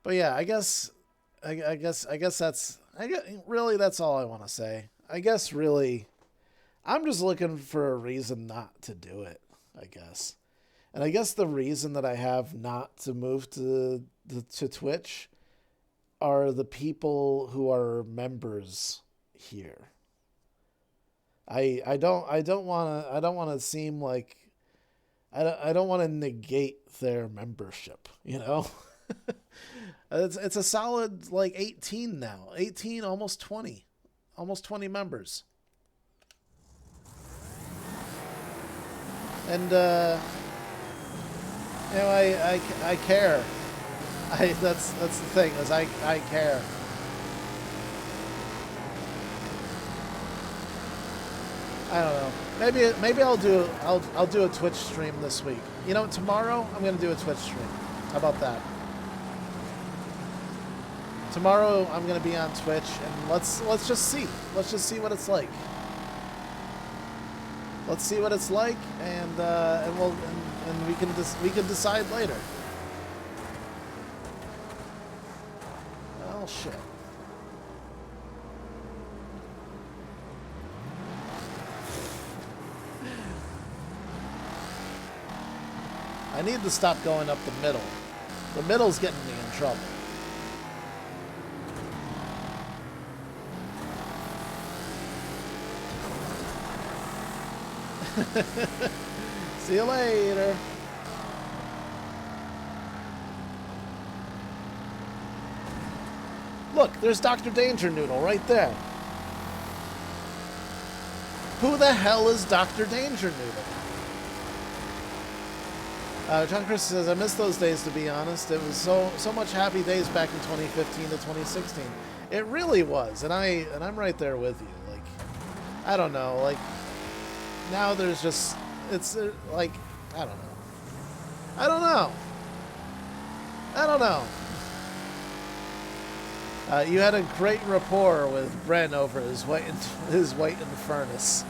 But yeah, I guess really that's all I want to say. I guess really, I'm just looking for a reason not to do it, I guess. And I guess the reason that I have not to move to Twitch are the people who are members here. I don't want to seem like I don't want to negate their membership, you know? It's a solid like 18 now. 18, almost 20. Almost 20 members. And you know, I care. That's the thing, is I care. I don't know. Maybe I'll do a Twitch stream this week. You know, tomorrow I'm gonna do a Twitch stream. How about that? Tomorrow I'm gonna be on Twitch, and let's just see. Let's just see what it's like. Let's see what it's like, and we can decide later. Oh shit. I need to stop going up the middle. The middle's getting me in trouble. See you later. Look, there's Dr. Danger Noodle right there. Who the hell is Dr. Danger Noodle? John Chris says, I miss those days, to be honest. It was so much happy days back in 2015 to 2016. It really was, and I'm right there with you. Like, I don't know, like, now there's just, it's like, I don't know. don't know. You had a great rapport with Bren over his white in the furnace.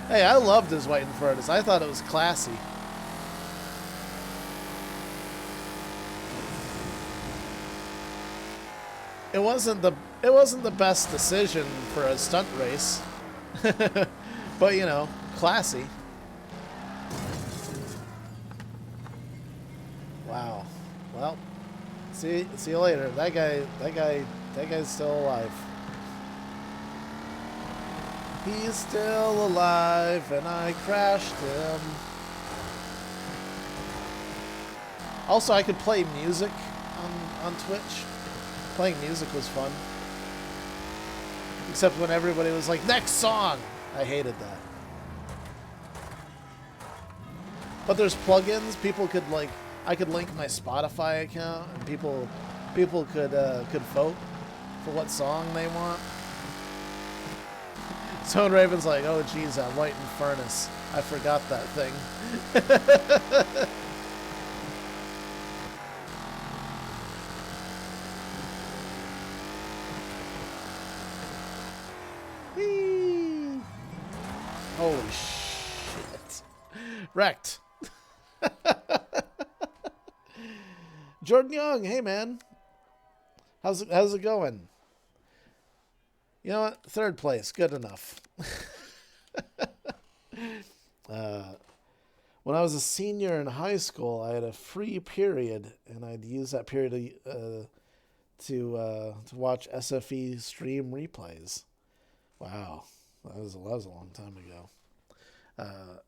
Hey, I loved his white in the furnace. I thought it was classy. It wasn't the best decision for a stunt race, but you know, classy. Wow. Well, see you later. That guy's still alive. He's still alive, and I crashed him. Also, I could play music on Twitch. Playing music was fun. Except when everybody was like, next song! I hated that. But there's plugins. People could like, I could link my Spotify account, and people could vote for what song they want. Zone Raven's like, oh geez, that White and Furnace. I forgot that thing. Holy shit. Wrecked. Jordan Young, hey man. How's it going? You know what? 3rd place, good enough. When I was a senior in high school, I had a free period, and I'd use that period to watch SFE stream replays. Wow, that was a long time ago.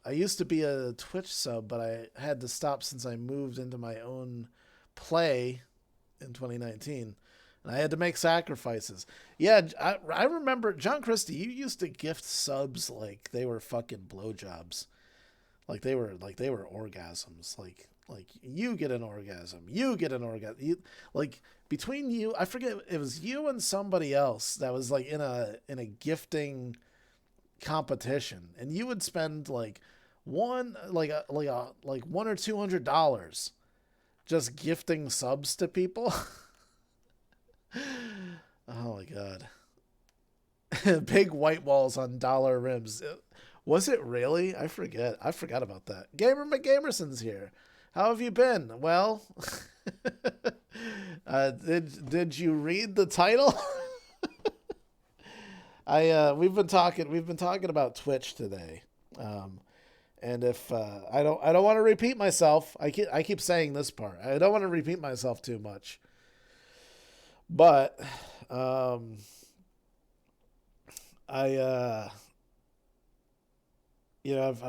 I used to be a Twitch sub, but I had to stop since I moved into my own play in 2019. And I had to make sacrifices. Yeah, I remember, John Christie, you used to gift subs like they were fucking blowjobs. Like they were orgasms. Like you get an orgasm. You get an orgasm. Like between you, I forget, it was you and somebody else that was like in a gifting competition, and you would spend like $100 or $200 just gifting subs to people. Oh my god. Big white walls on dollar rims. Was it really? I forgot about that. Gamer McGamerson's here. How have you been? Well, did you read the title? We've been talking about Twitch today. And if I don't want to repeat myself. I keep saying this part. I don't want to repeat myself too much. But I've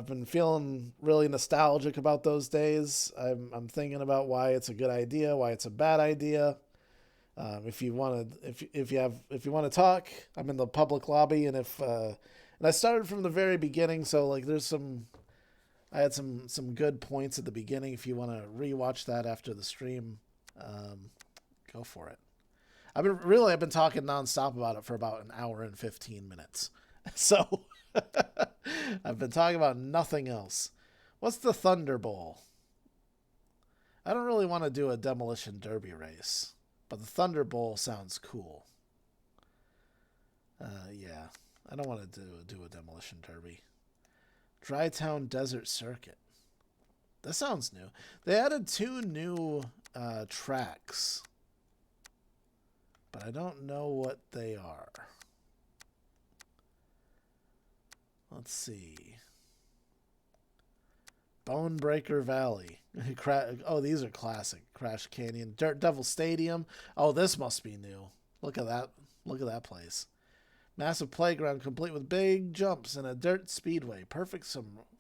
been feeling really nostalgic about those days. I'm thinking about why it's a good idea, why it's a bad idea. If you want to talk, I'm in the public lobby, and and I started from the very beginning, so like I had some good points at the beginning. If you want to rewatch that after the stream, go for it. I've been talking nonstop about it for about an hour and 15 minutes. So I've been talking about nothing else. What's the Thunder Bowl? I don't really want to do a demolition derby race, but the Thunder Bowl sounds cool. Yeah, I don't want to do a demolition derby. Dry Town Desert Circuit. That sounds new. They added 2 new tracks, but I don't know what they are. Let's see. Bonebreaker Valley. Oh, these are classic. Crash Canyon. Dirt Devil Stadium. Oh, this must be new. Look at that. Look at that place. Massive playground complete with big jumps and a dirt speedway. Perfect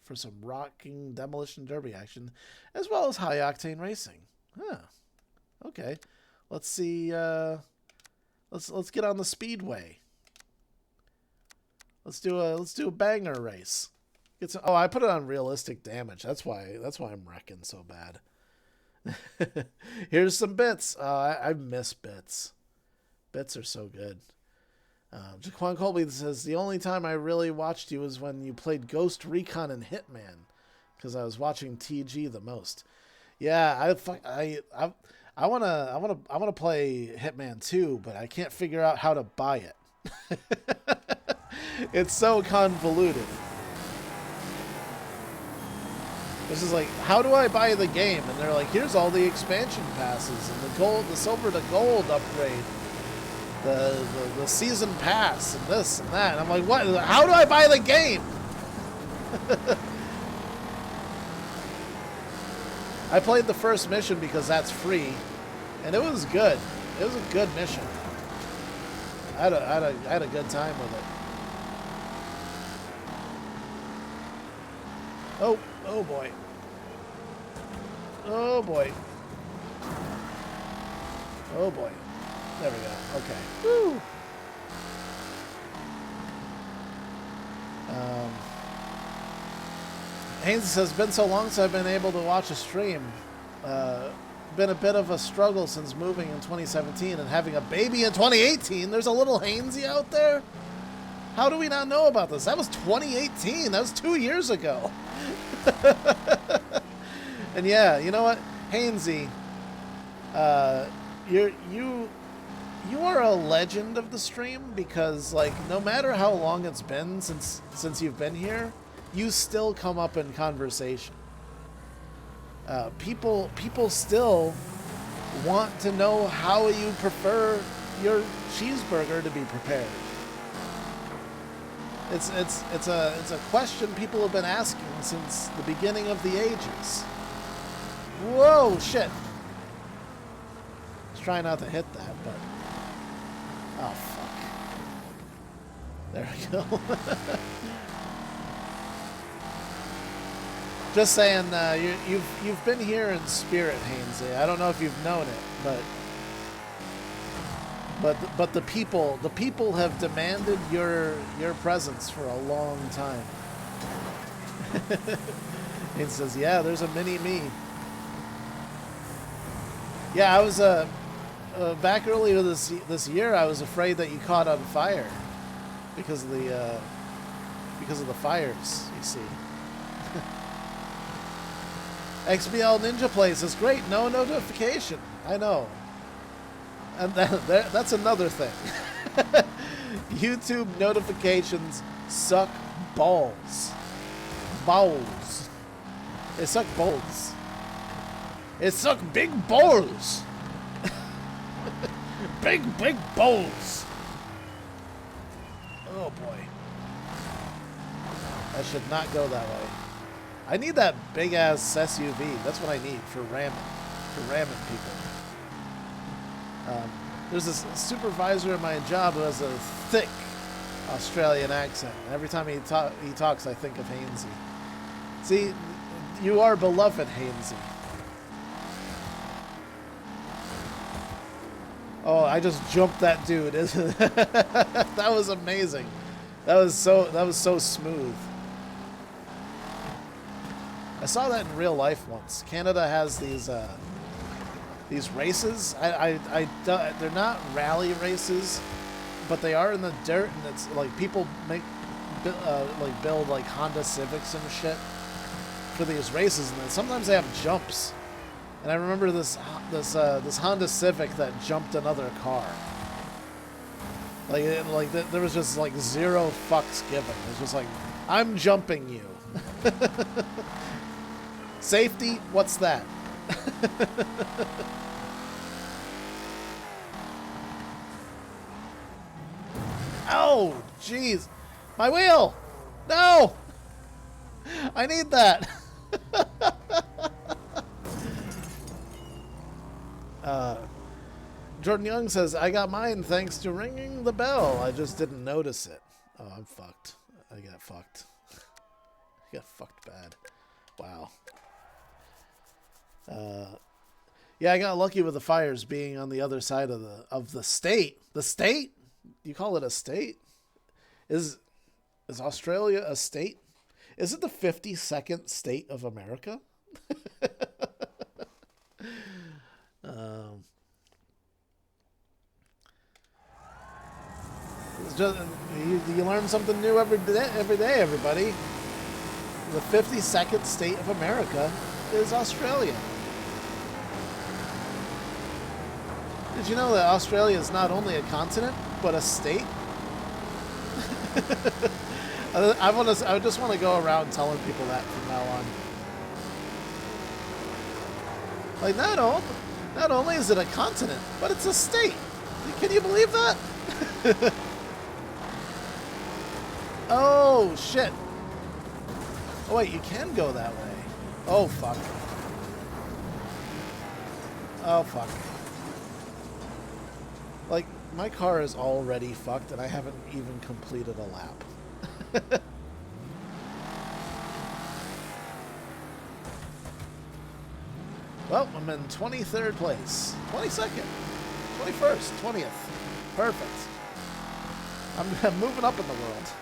for some rocking demolition derby action, as well as high octane racing. Huh. Okay. Let's see. Let's get on the speedway. Let's do a banger race. I put it on realistic damage. That's why I'm wrecking so bad. Here's some bits. I miss bits. Bits are so good. Jaquan Colby says, the only time I really watched you was when you played Ghost Recon and Hitman, because I was watching TG the most. Yeah, I wanna play Hitman 2, but I can't figure out how to buy it. It's so convoluted. This is like, how do I buy the game? And they're like, here's all the expansion passes and the silver to gold upgrade, the season pass and this and that. And I'm like, what? How do I buy the game? I played the first mission because that's free, and it was good. It was a good mission. I had a good time with it. Oh boy. Oh boy. Oh boy. There we go. Okay. Woo. Haynes says, been so long since I've been able to watch a stream. Been a bit of a struggle since moving in 2017 and having a baby in 2018. There's a little Hainsey out there. How do we not know about this? That was 2018. That was 2 years ago. And yeah, you know what, Hainsey, you are a legend of the stream, because like no matter how long it's been since you've been here, you still come up in conversation. People still want to know how you prefer your cheeseburger to be prepared. It's a question people have been asking since the beginning of the ages. Whoa, shit! Let's try not to hit that, but oh fuck! There we go. Just saying, you've been here in spirit, Hainsey. I don't know if you've known it, but the people have demanded your presence for a long time. He says, "Yeah, there's a mini me." Yeah, I was back earlier this year. I was afraid that you caught on fire because of the fires. You see. XBL Ninja Plays is great. No notification. I know. And that's another thing. YouTube notifications suck balls. Balls. They suck balls. It suck big balls. Big balls. Oh boy. I should not go that way. I need that big ass SUV. That's what I need for ramming people. There's this supervisor in my job who has a thick Australian accent. Every time he talks, I think of Hainsey. See, you are beloved, Hainsey. Oh, I just jumped that dude. That was amazing. That was so smooth. I saw that in real life once. Canada has these races. They're not rally races, but they are in the dirt, and it's like people build like Honda Civics and shit for these races, and then sometimes they have jumps. And I remember this Honda Civic that jumped another car. There was just like zero fucks given. It was just like, I'm jumping you. Safety? What's that? Oh, jeez. My wheel! No! I need that. Jordan Young says, I got mine thanks to ringing the bell. I just didn't notice it. Oh, I'm fucked. I got fucked. I got fucked bad. Wow. Yeah, I got lucky with the fires being on the other side of the state. The state? You call it a state? Is Australia a state? Is it the 52nd state of America? It's just, you learn something new every day, everybody. The 52nd state of America is Australia. Did you know that Australia is not only a continent, but a state? I just want to go around telling people that from now on. Like, not only is it a continent, but it's a state. Can you believe that? Oh, shit. Oh, wait, you can go that way. Oh, fuck. Oh, fuck. Like, my car is already fucked, and I haven't even completed a lap. Well, I'm in 23rd place. 22nd. 21st. 20th. Perfect. I'm moving up in the world.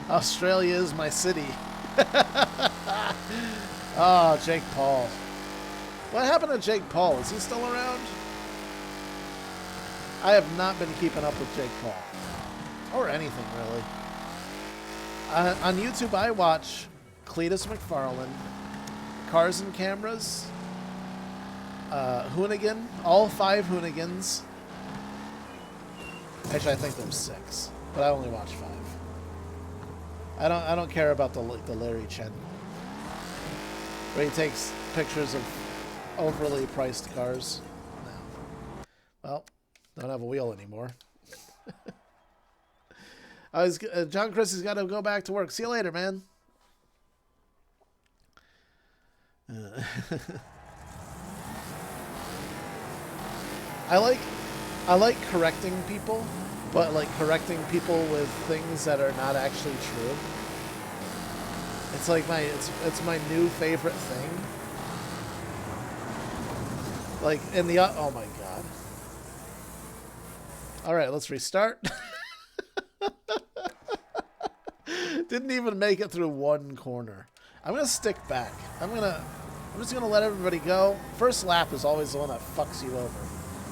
Australia is my city. Oh, Jake Paul. What happened to Jake Paul? Is he still around? I have not been keeping up with Jake Paul. Or anything, really. On YouTube, I watch Cletus McFarlane, Cars and Cameras, Hoonigan, all 5 Hoonigans. Actually, I think there's 6, but I only watch 5. I don't care about the Larry Chen, where he takes pictures of overly priced cars. No. Well, don't have a wheel anymore. John Christie's got to go back to work. See you later, man. I like correcting people, but like correcting people with things that are not actually true. It's like it's my new favorite thing. Like in the oh my god. All right, let's restart. Didn't even make it through one corner. I'm gonna stick back. I'm just gonna let everybody go. First lap is always the one that fucks you over.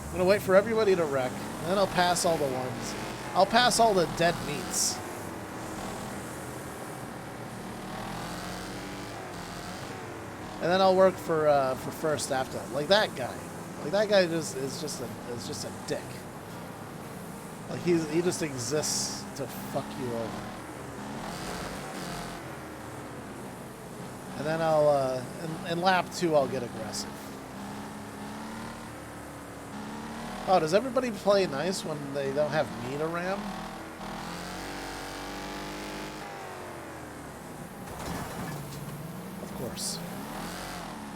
I'm gonna wait for everybody to wreck, and then I'll pass all the ones. I'll pass all the dead meats. And then I'll work for first after. Like that guy. Like that guy is just a dick. Like he just exists to fuck you over. And then I'll in lap 2 I'll get aggressive. Oh, does everybody play nice when they don't have me to ram? Of course.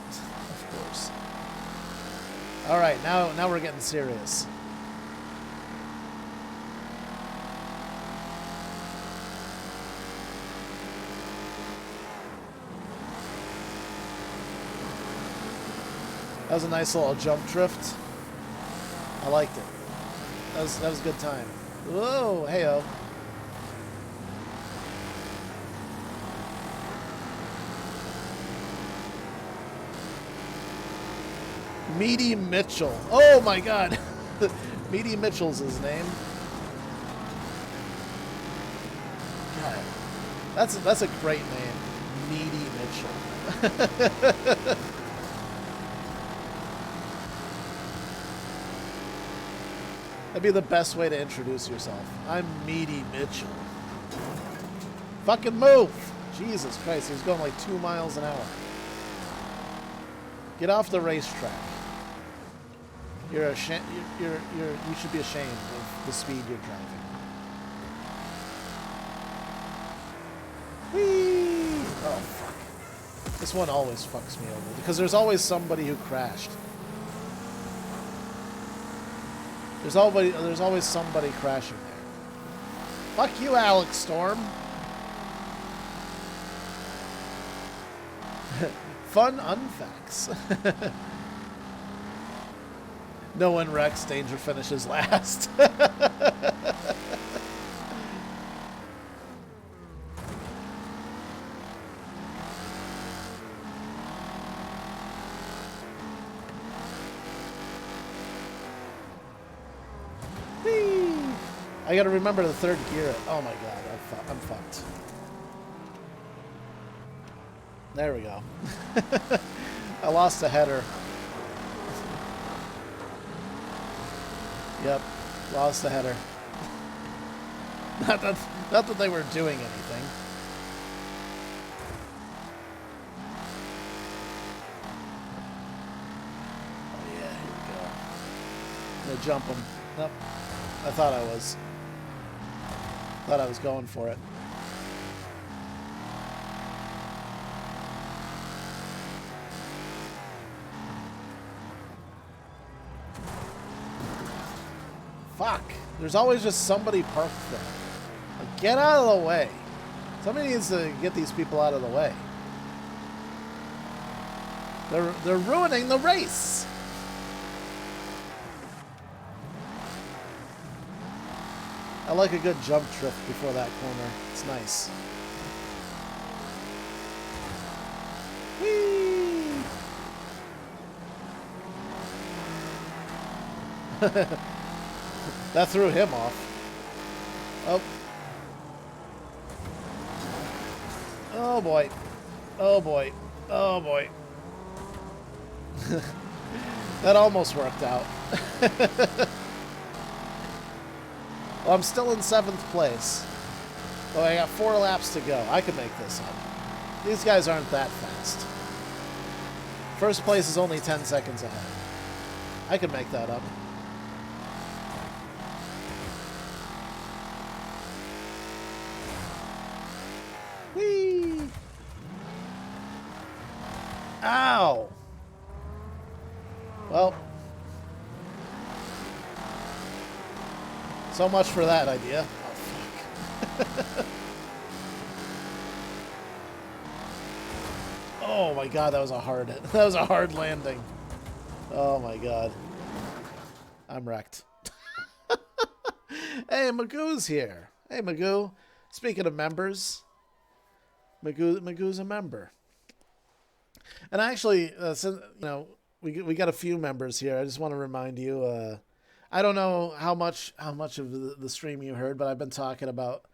Of course. All right, now we're getting serious. That was a nice little jump drift. I liked it. That was a good time. Whoa, hey-oh. Meaty Mitchell. Oh my god. Meaty Mitchell's his name. God. That's a great name. Meaty Mitchell. That'd be the best way to introduce yourself. I'm Meaty Mitchell. Fucking move! Jesus Christ, he's going like 2 miles an hour. Get off the racetrack. You should be ashamed of the speed you're driving. Whee! Oh fuck. This one always fucks me over because there's always somebody who crashed. There's always somebody crashing there. Fuck you, Alex Storm. Fun unfacts. No one wrecks, danger finishes last. I gotta remember the 3rd gear. Oh my god, I'm fucked. There we go. I lost a header. Yep. Lost the header. Not that they were doing anything. Oh yeah, here we go. I'm gonna jump him. Nope. I thought I was. Thought I was going for it. Fuck. There's always just somebody parked there. Like, get out of the way. Somebody needs to get these people out of the way. They're ruining the race. I like a good jump trip before that corner. It's nice. Whee! That threw him off. Oh. Oh boy. Oh boy. Oh boy. That almost worked out. Well, I'm still in 7th place. Oh, I got 4 laps to go. I could make this up. These guys aren't that fast. First place is only 10 seconds ahead. I could make that up. Whee! Ow! Well, so much for that idea. Oh, fuck. Oh my god, that was a hard landing. Oh my god. I'm wrecked. Hey, Magoo's here. Hey, Magoo. Speaking of members, Magoo's a member. And actually, since, you know, we got a few members here. I just want to remind you. I don't know how much of the stream you heard, but I've been talking about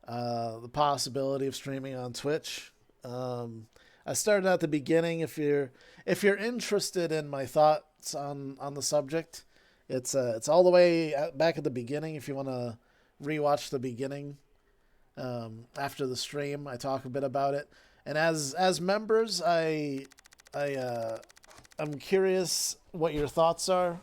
the possibility of streaming on Twitch. I started at the beginning. If you're interested in my thoughts on the subject, it's all the way back at the beginning. If you want to rewatch the beginning after the stream, I talk a bit about it. And as members, I'm curious what your thoughts are.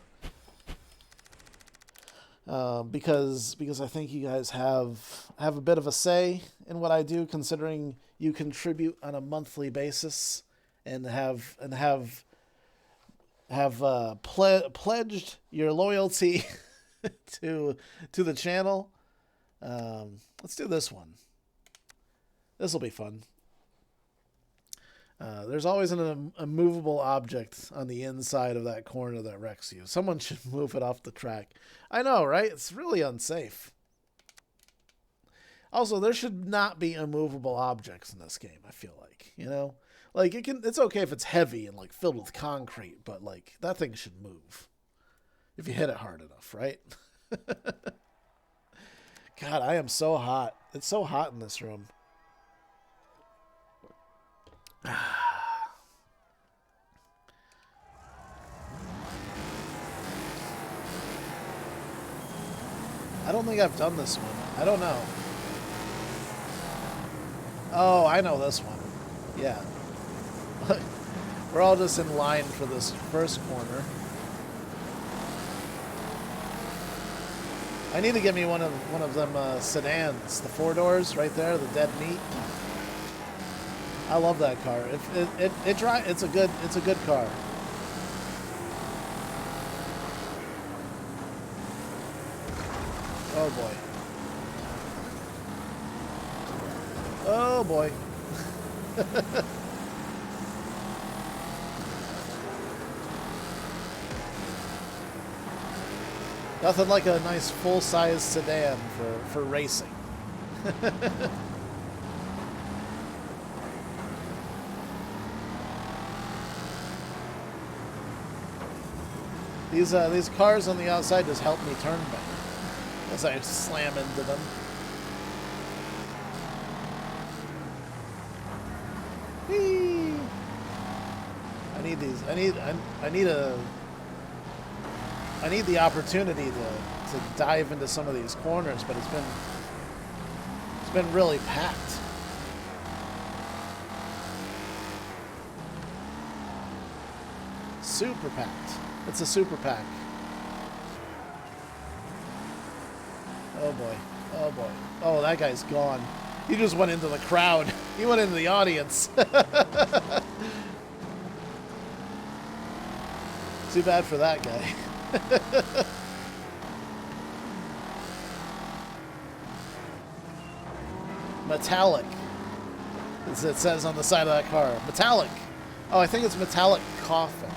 Because I think you guys have a bit of a say in what I do, considering you contribute on a monthly basis and have pledged your loyalty to the channel. Let's do this one. This will be fun. There's always an immovable object on the inside of that corner that wrecks you. Someone should move it off the track. I know, right? It's really unsafe. Also, there should not be immovable objects in this game, I feel like. You know? Like, it's okay if it's heavy and, like, filled with concrete, but, like, that thing should move. If you hit it hard enough, right? God, I am so hot. It's so hot in this room. I don't think I've done this one. I don't know. Oh, I know this one. Yeah. We're all just in line for this first corner. I need to get me one of them sedans, the 4 doors right there, the dead meat. I love that car. It's a good car. Oh boy. Oh boy. Nothing like a nice full-size sedan for racing. These cars on the outside just help me turn better as I slam into them. Whee! I need these. I need I need the opportunity to dive into some of these corners, but it's been really packed. Super packed. It's a super pack. Oh boy. Oh boy. Oh, that guy's gone. He just went into the crowd. He went into the audience. Too bad for that guy. Metallic. As it says on the side of that car. Metallic. Oh, I think it's metallic coffin.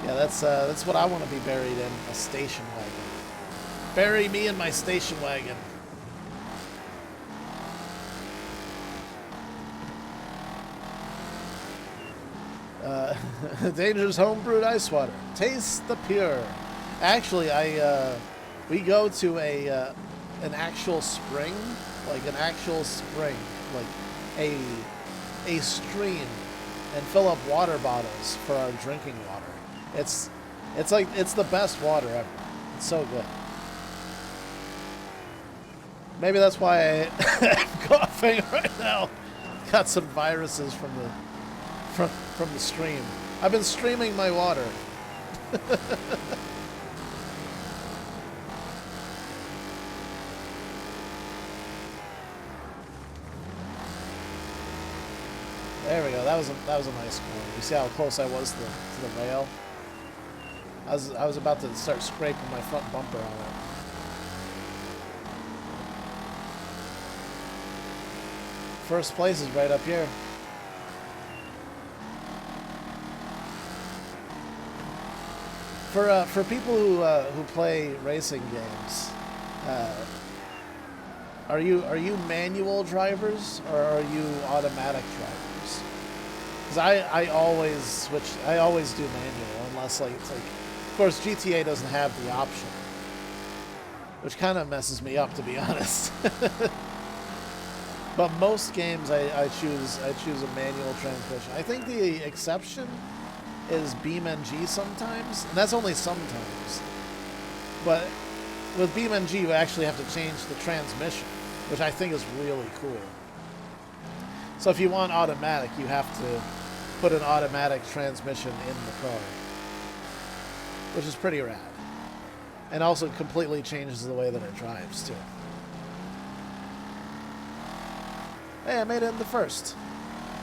Yeah, that's what I want to be buried in, a station wagon. Bury me in my station wagon. Dangerous homebrewed ice water. Taste the pure. Actually, we go to an actual spring, like a stream, and fill up water bottles for our drinking water. It's the best water ever. It's so good. Maybe that's why I'm coughing right now. Got some viruses from the stream. I've been streaming my water. There we go. That was a nice corner. You see how close I was to the rail? I was about to start scraping my front bumper on it. First place is right up here. For people who play racing games, are you manual drivers or are you automatic drivers? Because I always do manual unless it's like, of course GTA doesn't have the option, which kind of messes me up, to be honest. But most games I choose a manual transmission. I think the exception is BeamNG sometimes, and that's only sometimes. But with BeamNG, you actually have to change the transmission, which I think is really cool. So if you want automatic, you have to put an automatic transmission in the car, which is pretty rad. And also completely changes the way that it drives, too. Hey, I made it in the first.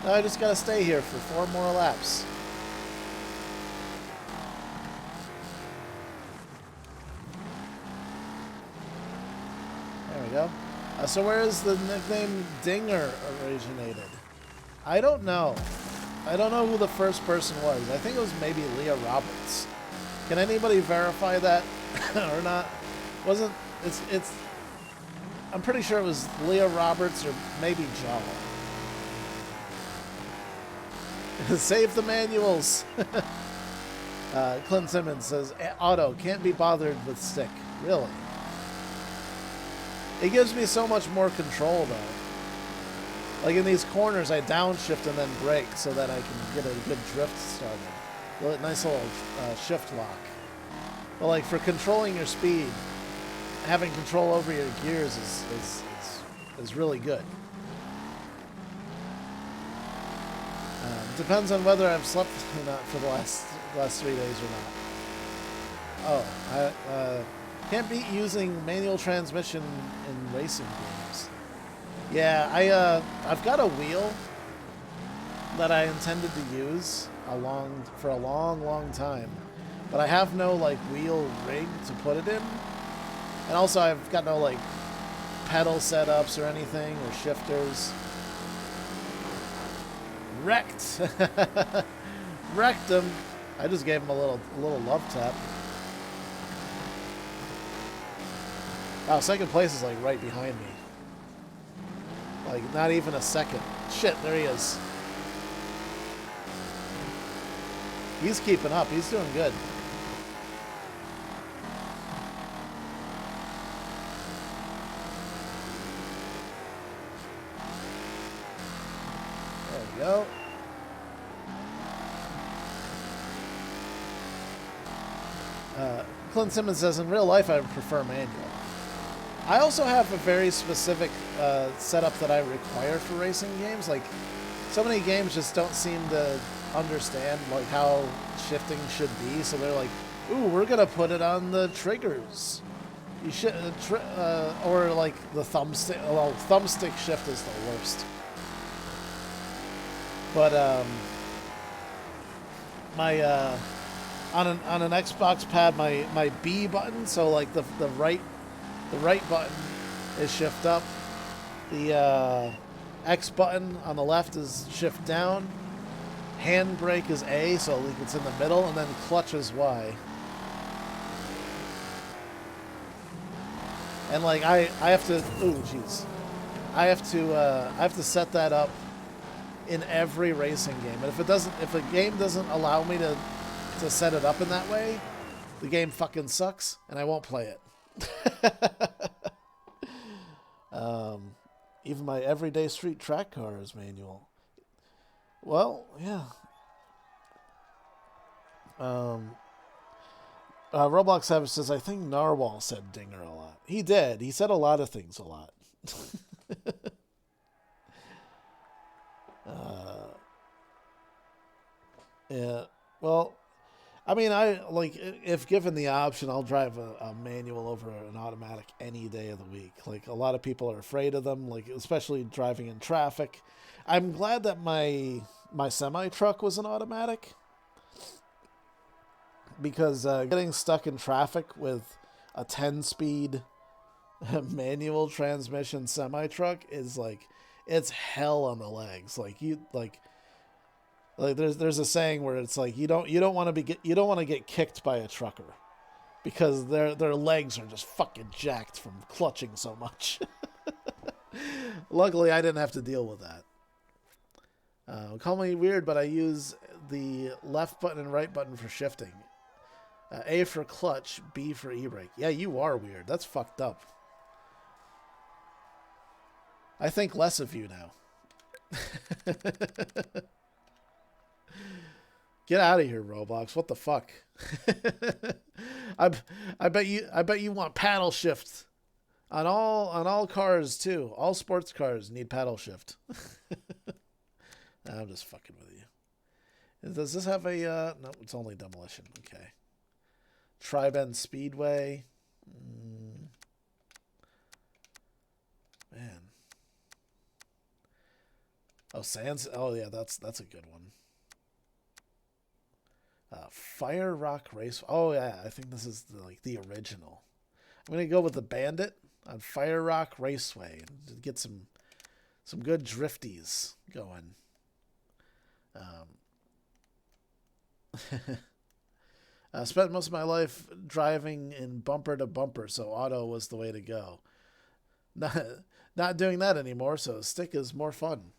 Now I just gotta stay here for 4 more laps. There we go. So where is the nickname Dinger originated? I don't know. I don't know who the first person was. I think it was maybe Leah Roberts. Can anybody verify that or not? It's I'm pretty sure it was Leah Roberts or maybe Jaw. Save the manuals. Clint Simmons says, Auto, can't be bothered with stick. Really? It gives me so much more control, though. Like in these corners, I downshift and then brake so that I can get a good drift started. Nice little shift lock. But like for controlling your speed, having control over your gears is really good. Depends on whether I've slept or not for the last 3 days or not. Oh, can't beat using manual transmission in racing games. Yeah, I've got a wheel that I intended to use for a long time, but I have no like wheel rig to put it in. And also, I've got no, like, pedal setups or anything, or shifters. Wrecked! Wrecked him! I just gave him a little love tap. Wow, second place is, like, right behind me. Like, not even a second. Shit, there he is. He's keeping up. He's doing good. Go. Clint Simmons says, in real life, I would prefer manual. I also have a very specific setup that I require for racing games. Like, so many games just don't seem to understand like how shifting should be. So they're like, "Ooh, we're gonna put it on the triggers." You should, or like the thumbstick. Well, thumbstick shift is the worst. But my on an Xbox pad, my B button. So like the right button is shift up. The X button on the left is shift down. Handbrake is A, so like it's in the middle, and then clutch is Y. And like I have to, ooh jeez, I have to set that up in every racing game. And if a game doesn't allow me to set it up in that way, the game fucking sucks, and I won't play it. Even my everyday street track car is manual. Well, yeah. Roblox Savage says, I think Narwhal said dinger a lot. He did. He said a lot of things a lot. Yeah. Well, I mean, if given the option, I'll drive a manual over an automatic any day of the week. Like, a lot of people are afraid of them, like, especially driving in traffic. I'm glad that my semi-truck was an automatic, because getting stuck in traffic with a 10-speed manual transmission semi-truck is like, it's hell on the legs. Like, there's a saying where it's like you don't want to get kicked by a trucker because their legs are just fucking jacked from clutching so much. Luckily, I didn't have to deal with that. Call me weird, but I use the left button and right button for shifting. A for clutch, B for e-brake. Yeah, you are weird. That's fucked up. I think less of you now. Get out of here, Roblox. What the fuck? I bet you want paddle shift on all cars too. All sports cars need paddle shift. I'm just fucking with you. Does this have a no, it's only demolition. Okay. Tri-Bend Speedway. Man. Oh, Sands. Oh yeah, that's a good one. Fire Rock Race. Oh yeah, I think this is the original. I'm gonna go with the Bandit on Fire Rock Raceway and get some good drifties going. I spent most of my life driving in bumper to bumper, so auto was the way to go. Not doing that anymore, so stick is more fun.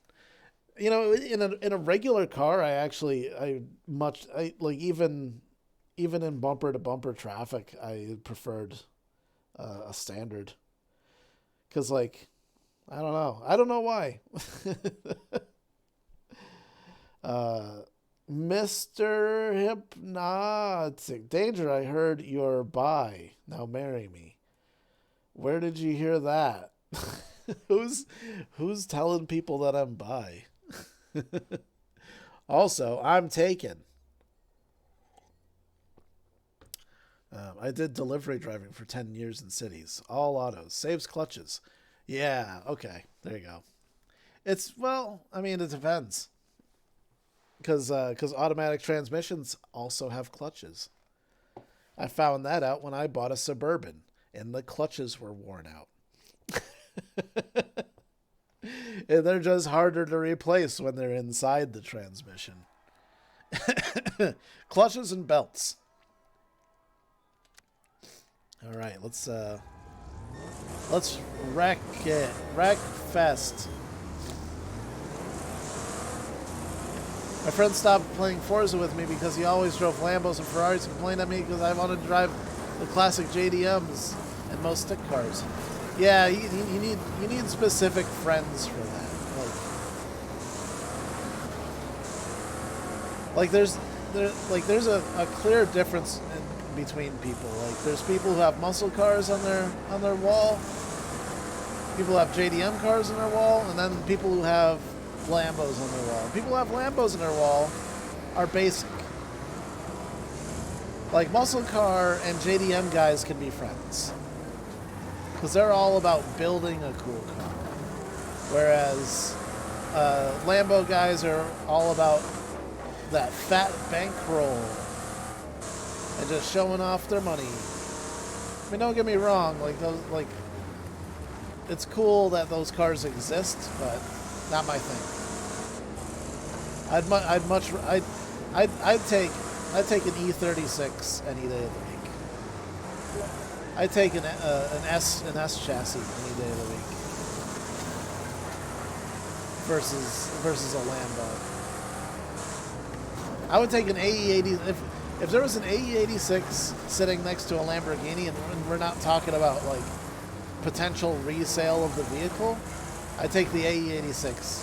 You know, in a regular car, even in bumper to bumper traffic, I preferred a standard. 'Cause like, I don't know why. Mr. Hypnotic Danger, I heard you're bi. Now marry me. Where did you hear that? Who's telling people that I'm bi? Also, I'm taken. I did delivery driving for 10 years in cities. All autos. Saves clutches. Yeah, okay. There you go. I mean, it depends. Because automatic transmissions also have clutches. I found that out when I bought a Suburban, and the clutches were worn out. And they're just harder to replace when they're inside the transmission. Clutches and belts. All right, let's wreck it. WRECKFEST. My friend stopped playing Forza with me because he always drove Lambos and Ferraris and complained at me because I wanted to drive the classic JDMs and most stick cars. Yeah, you need specific friends for that. Like there's a clear difference between people. Like there's people who have muscle cars on their wall. People who have JDM cars on their wall, and then people who have Lambos on their wall. People who have Lambos on their wall are basic. Like muscle car and JDM guys can be friends because they're all about building a cool car, whereas Lambo guys are all about that fat bankroll and just showing off their money. I mean, don't get me wrong, like those, like it's cool that those cars exist, but not my thing. I'd take an E36 any day of the week. I'd take an S chassis any day of the week versus a Lambo. I would take an AE80 if there was an AE86 sitting next to a Lamborghini, and we're not talking about like potential resale of the vehicle. I'd take the AE86.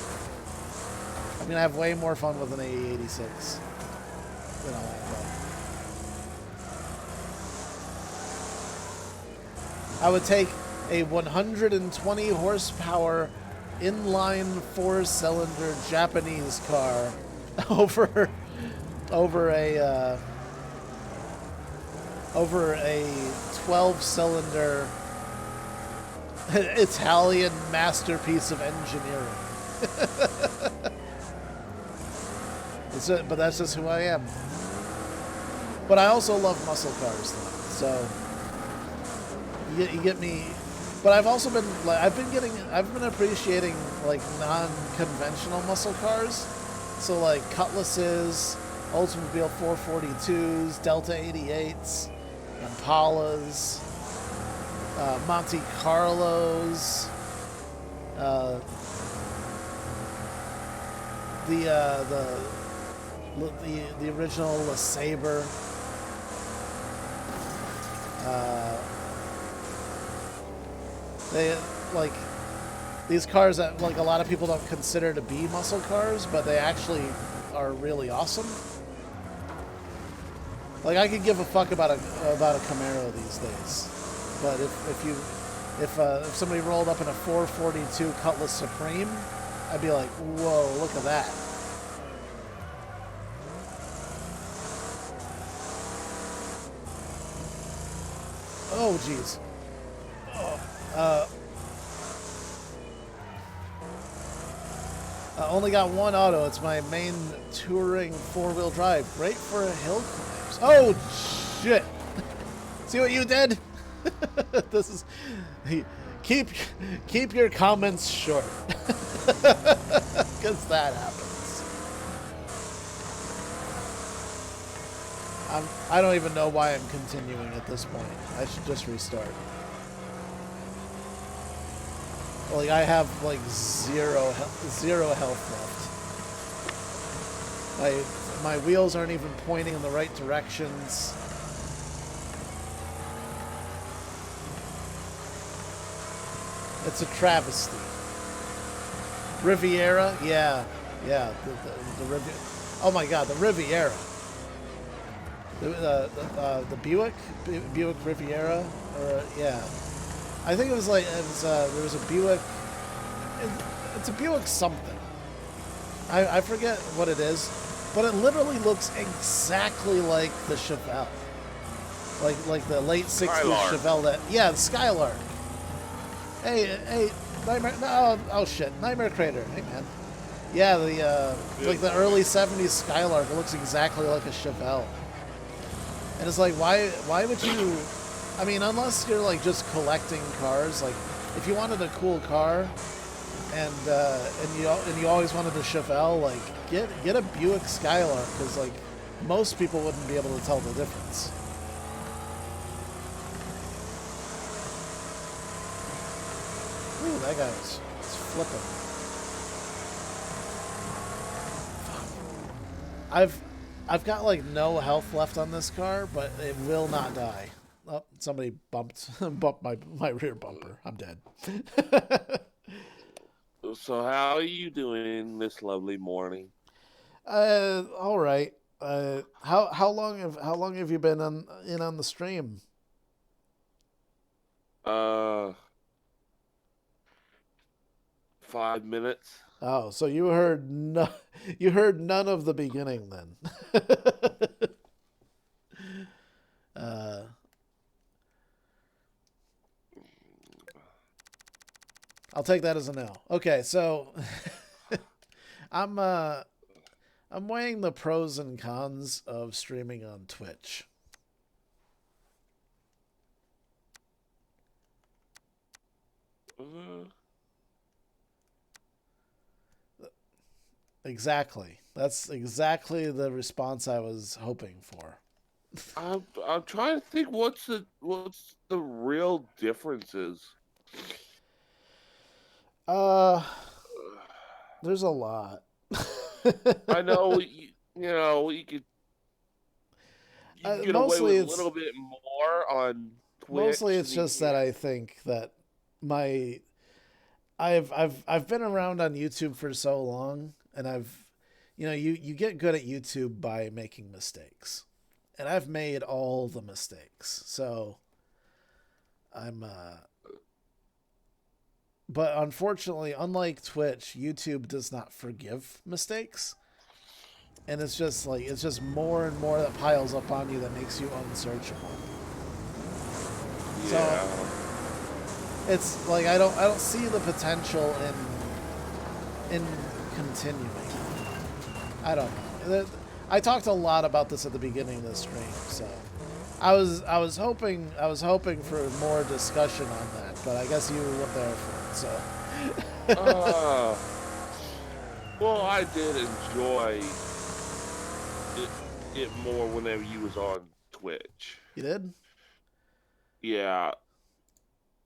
I'm gonna have way more fun with an AE86 than a Lambo. I would take a 120 horsepower inline 4-cylinder Japanese car over a 12-cylinder Italian masterpiece of engineering. But that's just who I am. But I also love muscle cars, though. So you get me. But I've also been like I've been appreciating like non-conventional muscle cars. So like Cutlasses, Oldsmobile 442s, Delta 88s, Impalas, Monte Carlos, the original LeSabre. They like these cars that like a lot of people don't consider to be muscle cars, but they actually are really awesome. Like I could give a fuck about a Camaro these days, but if somebody rolled up in a 442 Cutlass Supreme, I'd be like, whoa, look at that. Oh, jeez. I only got one auto. It's my main touring 4-wheel drive. Great for hill climbs. Oh, shit. See what you did? This is... Keep your comments short. Because that happens. I don't even know why I'm continuing at this point. I should just restart. Like I have like zero health left. My wheels aren't even pointing in the right directions. It's a travesty. Riviera, yeah. The Riviera. Oh my God, the Riviera. The Buick Riviera, or yeah. I think there was a Buick. It's a Buick something. I forget what it is, but it literally looks exactly like the Chevelle, like the late '60s Chevelle. The Skylark. Hey, Nightmare. No, oh shit, Nightmare Crater. Hey man. Yeah, like the early '70s Skylark. It looks exactly like a Chevelle. And it's like, why would you? I mean, unless you're like just collecting cars, like if you wanted a cool car, and you always wanted a Chevelle, like get a Buick Skylark, because like most people wouldn't be able to tell the difference. Ooh, that guy was flipping. I've got like no health left on this car, but it will not die. Oh, somebody bumped my rear bumper. I'm dead. So how are you doing this lovely morning? All right. how long have you been on the stream? Uh, 5 minutes. Oh, so you heard none of the beginning then. uh, I'll take that as a no. Okay, so I'm uh I'm weighing the pros and cons of streaming on Twitch. Uh, Exactly. That's exactly the response I was hoping for. I'm trying to think what's the real differences. Uh, there's a lot. I know you could get away Mostly with a it's little bit more on mostly Twitch it's than you just that can. I think that my I've been around on YouTube for so long, and you get good at YouTube by making mistakes, and I've made all the mistakes. So I'm but unfortunately, unlike Twitch, YouTube does not forgive mistakes. And it's just more and more that piles up on you that makes you unsearchable. So Yeah. it's like I don't see the potential in continuing. I don't know. I talked a lot about this at the beginning of the stream, so I was hoping for more discussion on that, but I guess you weren't there for it. So Uh, well, I did enjoy it, it more whenever you was on Twitch. you did. Yeah.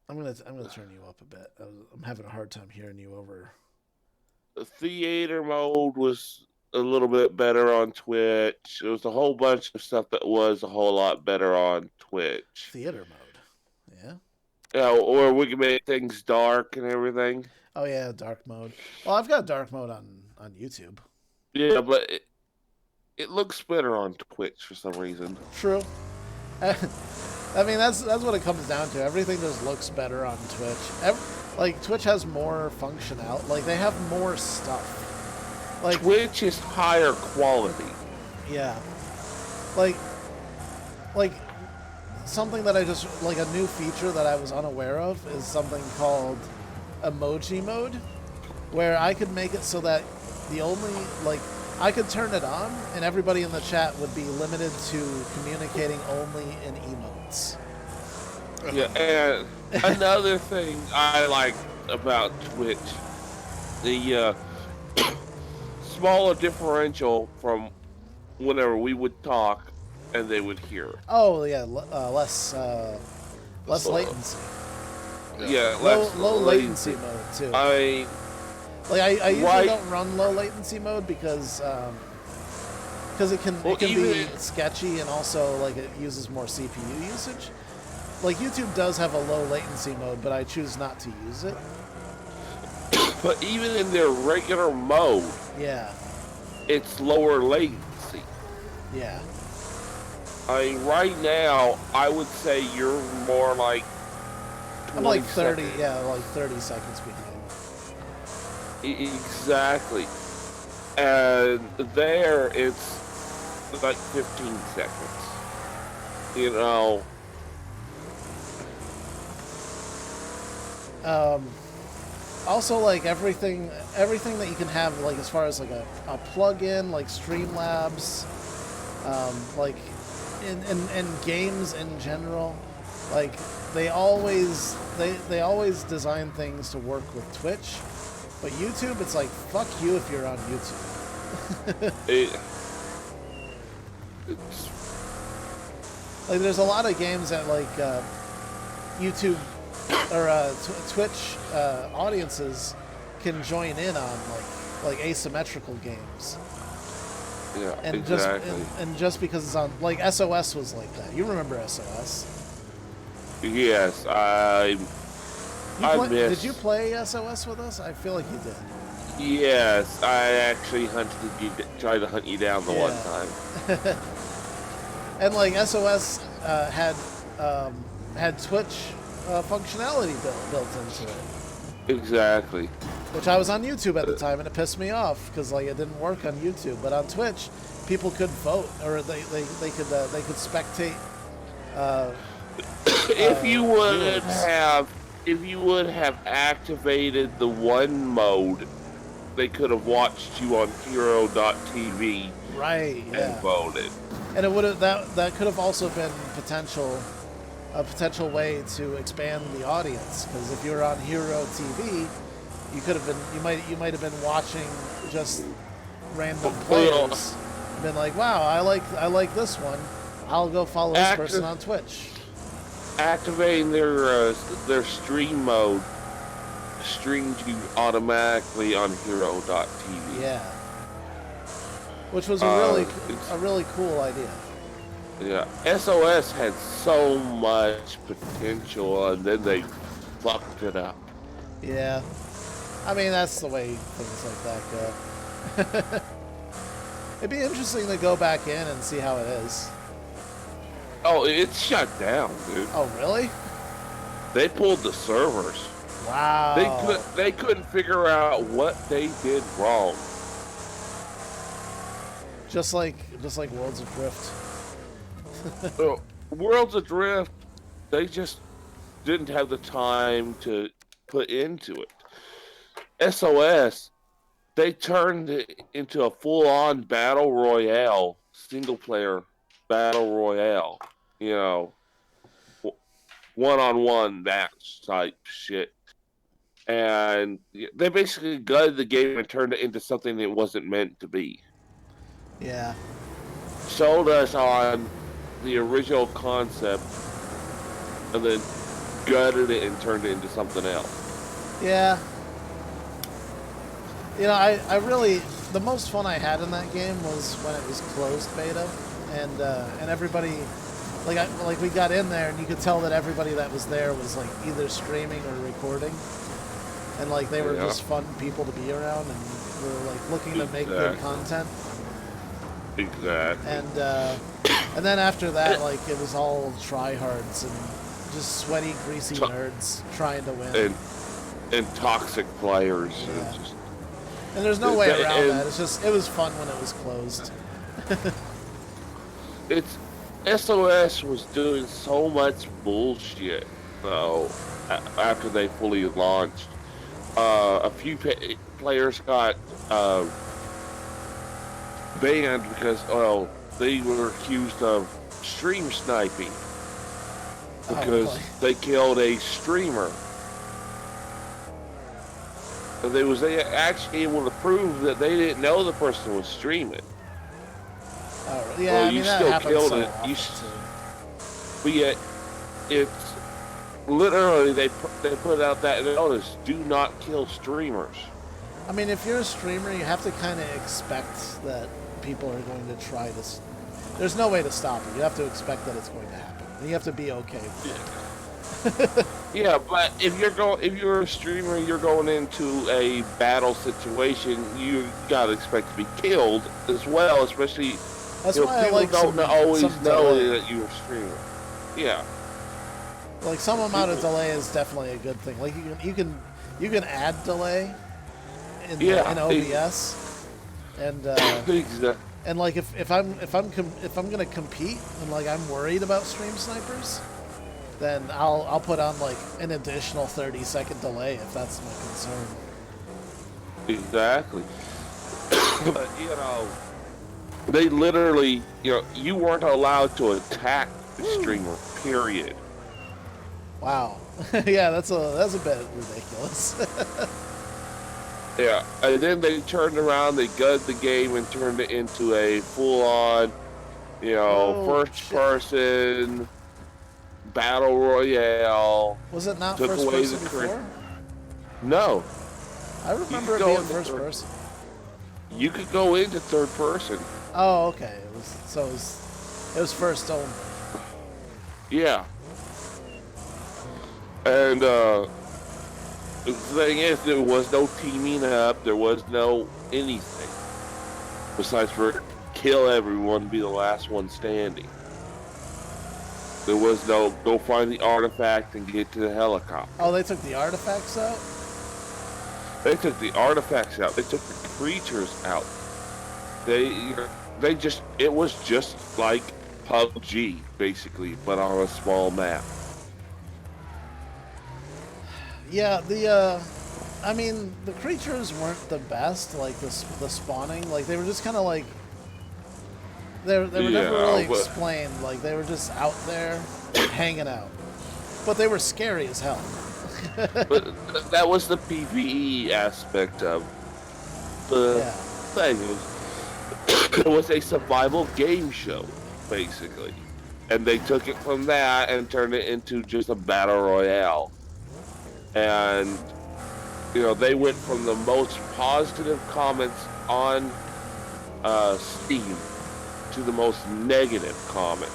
I'm gonna turn you up a bit. I'm having a hard time hearing you over. The theater mode was a little bit better on Twitch. There was a whole bunch of stuff that was a whole lot better on Twitch. Theater mode. Yeah. Yeah, or we can make things dark and everything. Oh yeah, dark mode. Well, I've got dark mode on YouTube. Yeah, but it looks better on Twitch for some reason. True. I mean, that's what it comes down to. Everything just looks better on Twitch. Like Twitch has more functionality. Like they have more stuff. Like Twitch is higher quality. yeah. Like like something that I just like a new feature that I was unaware of is something called emoji mode, where I could make it so that the only like I could turn it on and everybody in the chat would be limited to communicating only in emotes. Yeah, and another thing I like about Twitch, the smaller differential from whenever we would talk and they would hear. Oh yeah, less So, latency. yeah, Low latency mode too. Like I usually don't run low latency mode because it can be sketchy and also like it uses more CPU usage. Like YouTube does have a low latency mode, but I choose not to use it. But even in their regular mode, Yeah, it's lower latency. yeah. I mean, right now, I would say you're more like 20 I'm like 30, seconds. yeah, like 30 seconds behind. Exactly. And there, it's like 15 seconds. You know, Also, like everything that you can have, like as far as like a plug-in, like Streamlabs, like in games in general, like they always design things to work with Twitch, but YouTube, it's like fuck you if you're on YouTube. it's Like there's a lot of games that like YouTube or Twitch audiences can join in on, like asymmetrical games. yeah, And exactly. just because it's on, like SOS was like that. You remember SOS? Yes, I Did miss. you play SOS with us? I feel like you did. Yes, I actually tried to hunt you down the one Yeah. time. And like SOS had Twitch functionality built into it, Exactly. which I was on YouTube at the time, and it pissed me off because like it didn't work on YouTube, but on Twitch, people could vote or they could spectate. If you would viewers. if you would have activated the one mode, they could have watched you on hero.tv Right, and yeah. voted. And it would have that could have also been a potential way to expand the audience, because if you were on Hero TV, you could have been you might have been watching just random players, been like, wow, I like this one, I'll go follow this person on Twitch. Activating their stream mode streamed you automatically on hero.tv. Yeah, which was a really cool idea. Yeah, SOS had so much potential, and then they fucked it up. Yeah, I mean that's the way things like that go. It'd be interesting to go back in and see how it is. Oh, it's shut down, dude. Oh, really? They pulled the servers. Wow. They couldn't figure out what they did wrong. Just like Worlds of Drift. Worlds Adrift, they just didn't have the time to put into it. SOS, they turned it into a full-on battle royale, single-player battle royale. You know, one-on-one match type shit. And they basically gutted the game and turned it into something it wasn't meant to be. Yeah. Sold us on the original concept and then gutted it and turned it into something else. Yeah. You know, I really, the most fun I had in that game was when it was closed beta, and everybody, like we got in there and you could tell that everybody that was there was like either streaming or recording, and like they were just fun people to be around, and were like looking to make good content. Exactly. And then after that, like it was all tryhards and just sweaty, greasy nerds trying to win. And toxic players. Yeah. And there's no way around that. It's just, it was fun when it was closed. SOS was doing so much bullshit though after they fully launched. A few players got banned because they were accused of stream sniping because they killed a streamer. And they was actually able to prove that they didn't know the person was streaming. Oh, yeah, I mean, that still happens killed so it. often, But yet, it's literally they put out that notice: do not kill streamers. I mean, if you're a streamer, you have to kind of expect that people are going to try to. There's no way to stop it. You have to expect that it's going to happen. And you have to be okay with it. Yeah, but if you're a streamer, you're going into a battle situation, you gotta expect to be killed as well, especially that's why people I like don't always know delay. that you're a streamer. Yeah. Like some amount of delay is definitely a good thing. Like you can add delay in OBS, and Exactly. and like if I'm gonna compete and like I'm worried about stream snipers, then I'll put on like an additional 30-second delay if that's my concern. Exactly. But they literally, you weren't allowed to attack the streamer. Period. Wow. Yeah, that's a bit ridiculous. Yeah, and then they turned around, they gutted the game and turned it into a full-on, first-person battle royale. Was it not first person before? No. I remember it being first person. You could go into third person. Oh, okay. It was first only. Yeah. And The thing is, there was no teaming up. There was no anything besides for kill everyone, be the last one standing. There was no go find the artifact and get to the helicopter. Oh, they took the artifacts out? They took the artifacts out. They took the creatures out. They just, it was just like PUBG, basically, but on a small map. Yeah, I mean, the creatures weren't the best, like the spawning. Like, they were just kind of like, they were never really explained. Like, they were just out there hanging out. But they were scary as hell. But that was the PvE aspect of the thing. It was a survival game show, basically. And they took it from that and turned it into just a battle royale. And, you know, they went from the most positive comments on Steam to the most negative comments.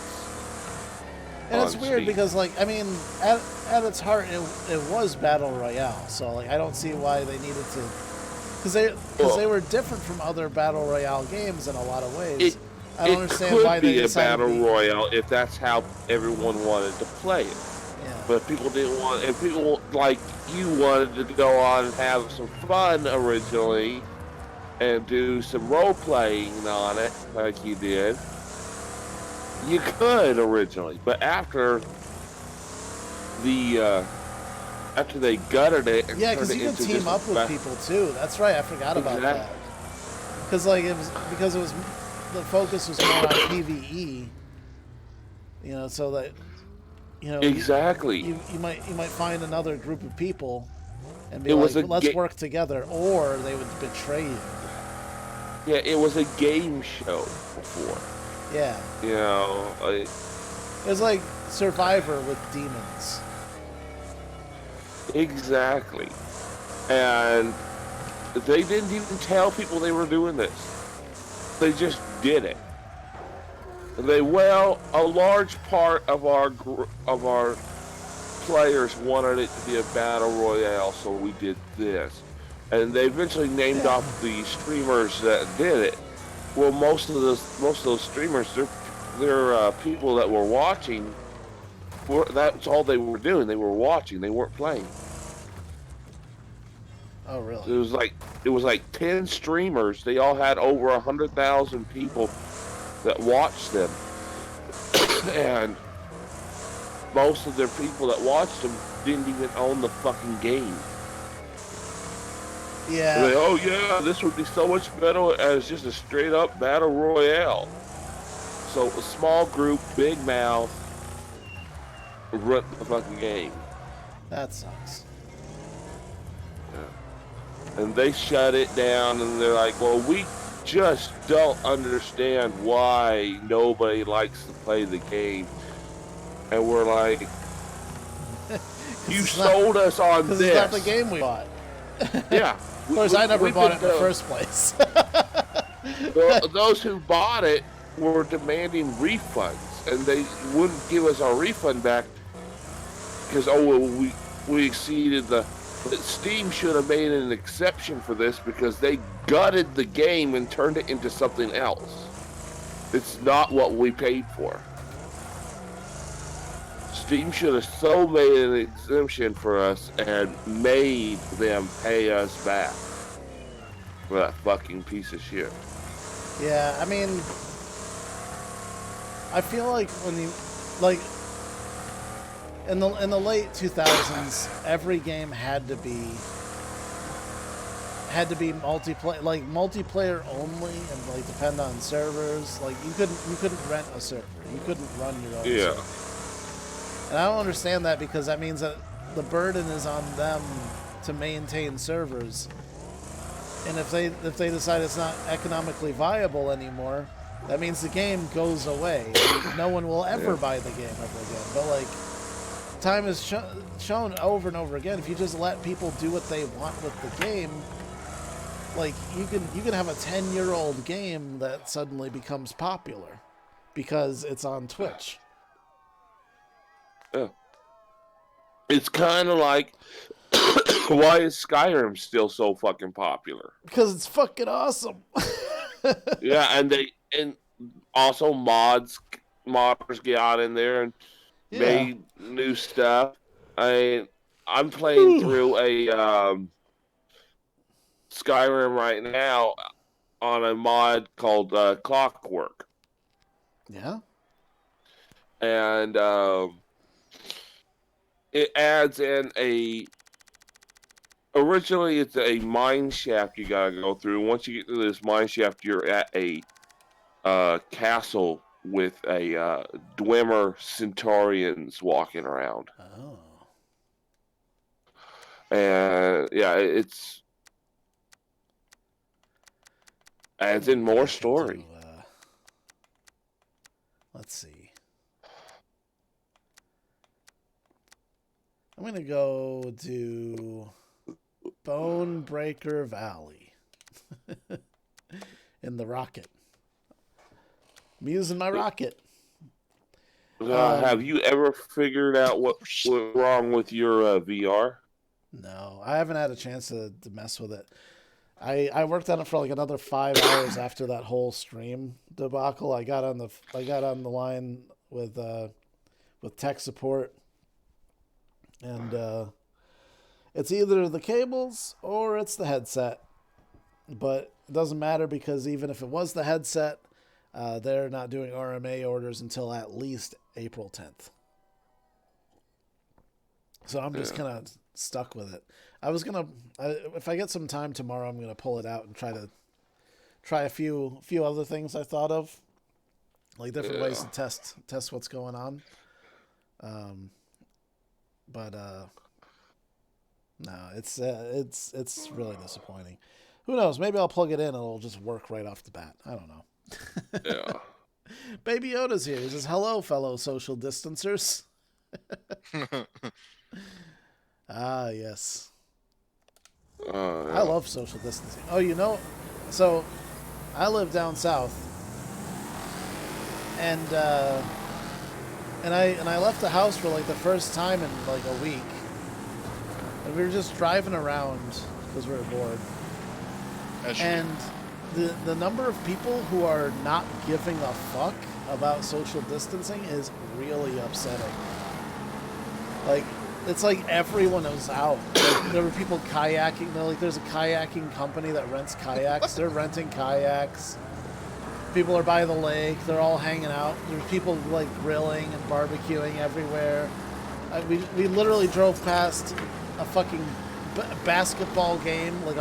And it's weird because, like, I mean, at its heart, it was Battle Royale. So, like, I don't see why they needed to... Because they were different from other Battle Royale games in a lot of ways. I don't understand why they decided to be a Battle Royale if that's how everyone wanted to play it. Yeah. But people didn't want... And people, like, you wanted to go on and have some fun originally and do some role-playing on it, like you did. You could originally, but after they gutted it, and because you could team up with people too. That's right, I forgot about that. Because the focus was more on PvE. You know, so that exactly. You might find another group of people and be let's work together, or they would betray you. Yeah, it was a game show before. Yeah. You know, it was like Survivor with demons. Exactly. And they didn't even tell people they were doing this. They just did it. A large part of our players wanted it to be a battle royale, so we did this. And they eventually named off the streamers that did it. Well, most of those streamers, they're people that were watching. That's all they were doing. They were watching. They weren't playing. Oh, really? It was like 10 streamers. They all had over 100,000 people that watched them, and most of their people that watched them didn't even own the fucking game. Yeah. Like, oh yeah, this would be so much better as just a straight up battle royale. So a small group, big mouth, run the fucking game. That sucks. Yeah. And they shut it down, and they're like, well, we just don't understand why nobody likes to play the game. And we're like, you sold us on this. Because it's not the game we bought. Yeah. Of course, I never bought it in the first place. Those who bought it were demanding refunds, and they wouldn't give us our refund back because, we exceeded the... Steam should have made an exception for this because they gutted the game and turned it into something else. It's not what we paid for. Steam should have so made an exemption for us and made them pay us back for that fucking piece of shit. Yeah, I mean, I feel like when you, like, in the late 2000s, every game had to be multiplayer only, and like depend on servers. Like you couldn't rent a server. You couldn't run your own server. And I don't understand that because that means that the burden is on them to maintain servers. And if they decide it's not economically viable anymore, that means the game goes away. No one will ever buy the game ever again. But like, time has shown over and over again, if you just let people do what they want with the game, like you can have a 10-year-old game that suddenly becomes popular because it's on Twitch. Yeah. It's kind of like Why is Skyrim still so fucking popular? Because it's fucking awesome. Yeah, and also modders get out in there and Yeah. made new stuff. I'm playing through a Skyrim right now on a mod called Clockwork, Yeah. and it adds in a. Originally, it's a mine shaft you gotta go through. Once you get to this mine shaft, you're at a castle with a Dwemer Centaurians walking around. Oh. And yeah, it's adds in more story. Let's see. I'm gonna go do Bonebreaker Valley in the rocket. I'm using my rocket. Have you ever figured out what went wrong with your VR? No, I haven't had a chance to mess with it. I worked on it for like another 5 hours after that whole stream debacle. I got on the line with tech support, and it's either the cables or it's the headset. But it doesn't matter because even if it was the headset, they're not doing RMA orders until at least April 10th. So I'm just kind of stuck with it. I was gonna, if I get some time tomorrow, I'm gonna pull it out and try a few other things I thought of, like different ways to test what's going on. But no, it's really disappointing. Who knows? Maybe I'll plug it in and it'll just work right off the bat. I don't know. Yeah. Baby Yoda's here. He says, "Hello, fellow social distancers." Ah, yes. Yeah. I love social distancing. Oh, so I live down south, and I left the house for like the first time in like a week, and we were just driving around because we were bored. And the number of people who are not giving a fuck about social distancing is really upsetting. Like, it's like everyone was out. Like, there were people kayaking. There's a kayaking company that rents kayaks. They're renting kayaks. People are by the lake. They're all hanging out. There's people like grilling and barbecuing everywhere. We literally drove past a fucking basketball game, like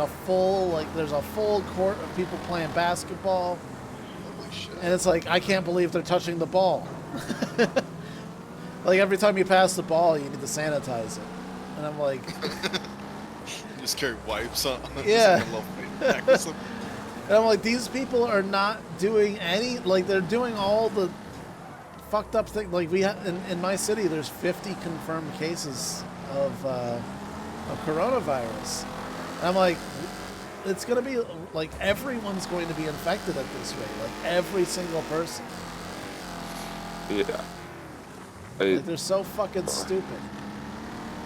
there's a full court of people playing basketball. Holy shit. And it's like, I can't believe they're touching the ball. Like, every time you pass the ball, you need to sanitize it. And I'm like... Just carry wipes on. Yeah. And I'm like, these people are not doing any... Like, they're doing all the fucked up things. Like, we have... In my city, there's 50 confirmed cases of coronavirus. And I'm like, it's going to be... Like, everyone's going to be infected at this rate. Like, every single person. Yeah. Like, they're so fucking stupid.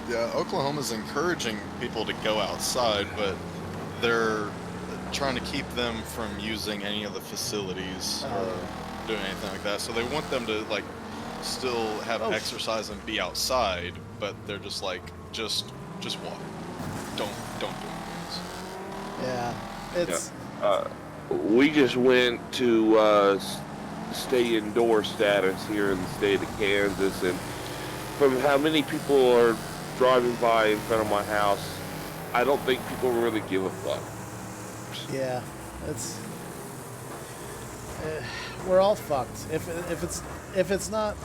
Yeah, Oklahoma's encouraging people to go outside, but they're trying to keep them from using any of the facilities or doing anything like that. So they want them to like still have exercise and be outside, but they're just like just walk. Don't do anything. Yeah, it's. We just went to stay indoor status here in the state of Kansas, and from how many people are driving by in front of my house, I don't think people really give a fuck. Yeah, it's. We're all fucked. If it's not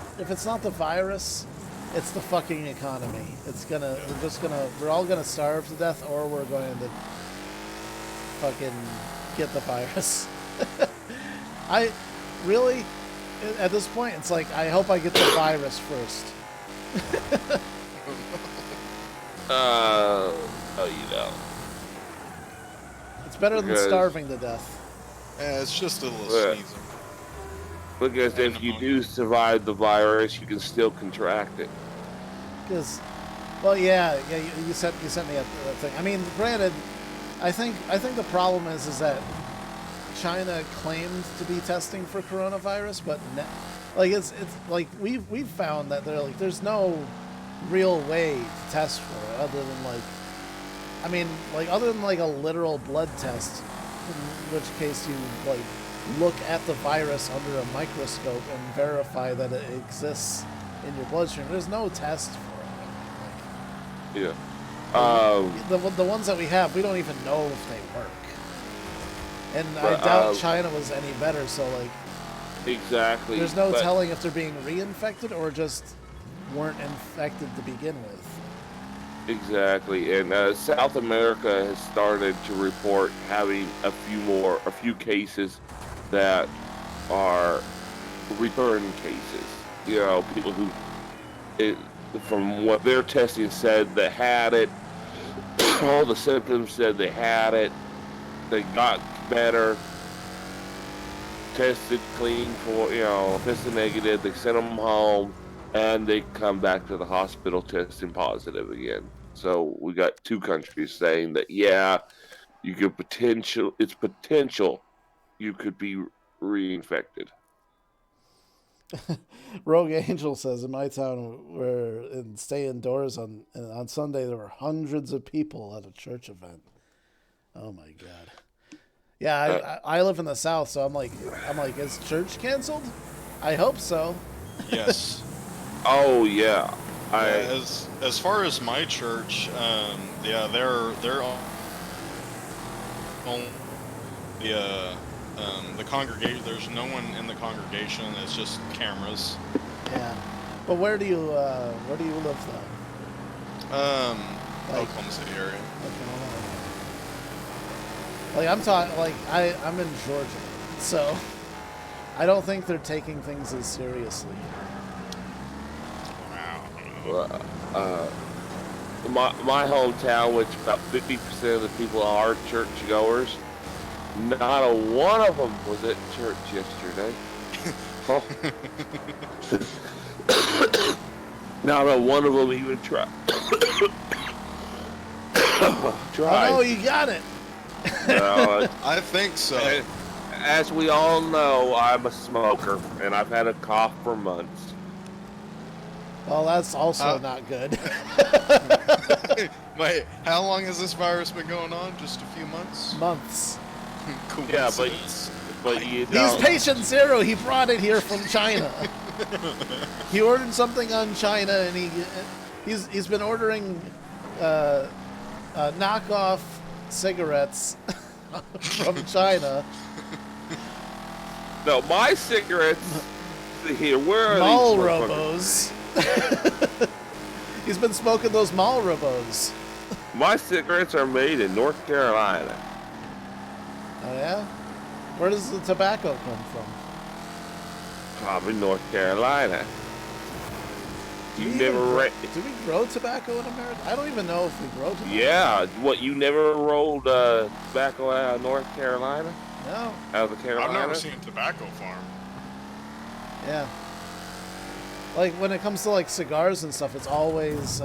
the virus, it's the fucking economy. We're all gonna starve to death, or we're going to fucking get the virus. Really, at this point, it's like, I hope I get the virus first. It's better than starving to death. Yeah, it's just a little sneezing. Because if you do survive the virus, you can still contract it. Because Well, yeah. You sent me a thing. I mean, granted, I think the problem is that China claimed to be testing for coronavirus, but like it's like we've found that there's no real way to test for it other than other than a literal blood test, in which case you look at the virus under a microscope and verify that it exists in your bloodstream. There's no test for it. The ones that we have, we don't even know if they work. And I doubt China was any better, so exactly. There's no telling if they're being reinfected or just weren't infected to begin with. Exactly, and South America has started to report having a few cases that are return cases. You know, people who, from what their testing said, that had it, all the symptoms said they had it, they got better, tested clean for, tested negative, they sent them home, and they come back to the hospital testing positive again. So we got 2 countries saying that, you could it's potential you could be reinfected. Rogue Angel says, in my town, where stay indoors on Sunday, there were hundreds of people at a church event. Oh my God. Yeah, I live in the South, so I'm like, is church canceled? I hope so. Yes. Oh yeah. As far as my church, they're on the congregation. There's no one in the congregation. It's just cameras. Yeah, but where do you live though? Oklahoma City area. I'm in Georgia, so I don't think they're taking things as seriously. My hometown, which about 50% of the people are churchgoers, not a one of them was at church yesterday. Not a one of them even tried. Oh, you got it. No, I think so. As we all know, I'm a smoker, and I've had a cough for months. Well, that's also not good. Wait, how long has this virus been going on? Just a few months? Months. Yeah, but you know. He's patient zero. He brought it here from China. He ordered something on China, and he's been ordering knockoff cigarettes from China. No, my cigarettes here. Where are Marlboros. He's been smoking those Marlboros. My cigarettes are made in North Carolina. Oh yeah? Where does the tobacco come from? Probably North Carolina. Do we grow tobacco in America? I don't even know if we grow tobacco. Yeah. What, you never rolled tobacco out of North Carolina? No. Out of the Carolina? I've never seen a tobacco farm. Yeah. Like, when it comes to, like, cigars and stuff, it's always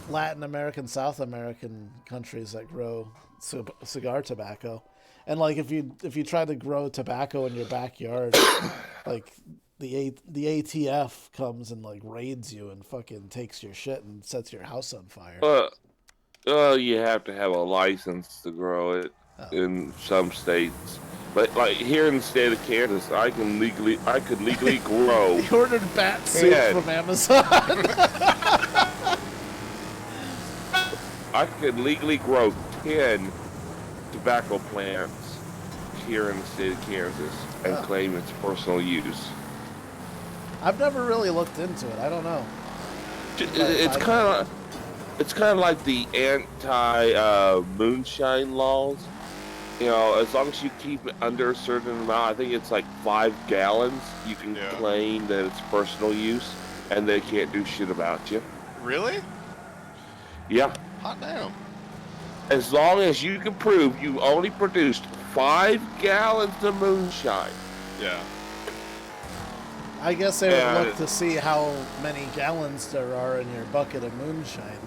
Latin American, South American countries that grow cigar tobacco. And, like, if you try to grow tobacco in your backyard, like, the ATF comes and, like, raids you and fucking takes your shit and sets your house on fire. You have to have a license to grow it in some states. But like here in the state of Kansas, I could legally grow. He ordered bat soup from Amazon. I could legally grow 10 tobacco plants here in the state of Kansas and claim it's personal use. I've never really looked into it. I don't know. It's kind of like the anti moonshine laws. You know, as long as you keep it under a certain amount, I think it's like 5 gallons, you can claim that it's personal use, and they can't do shit about you. Really? Yeah. Hot damn. As long as you can prove you only produced 5 gallons of moonshine. Yeah. I guess they would Yeah. look to see how many gallons there are in your bucket of moonshine.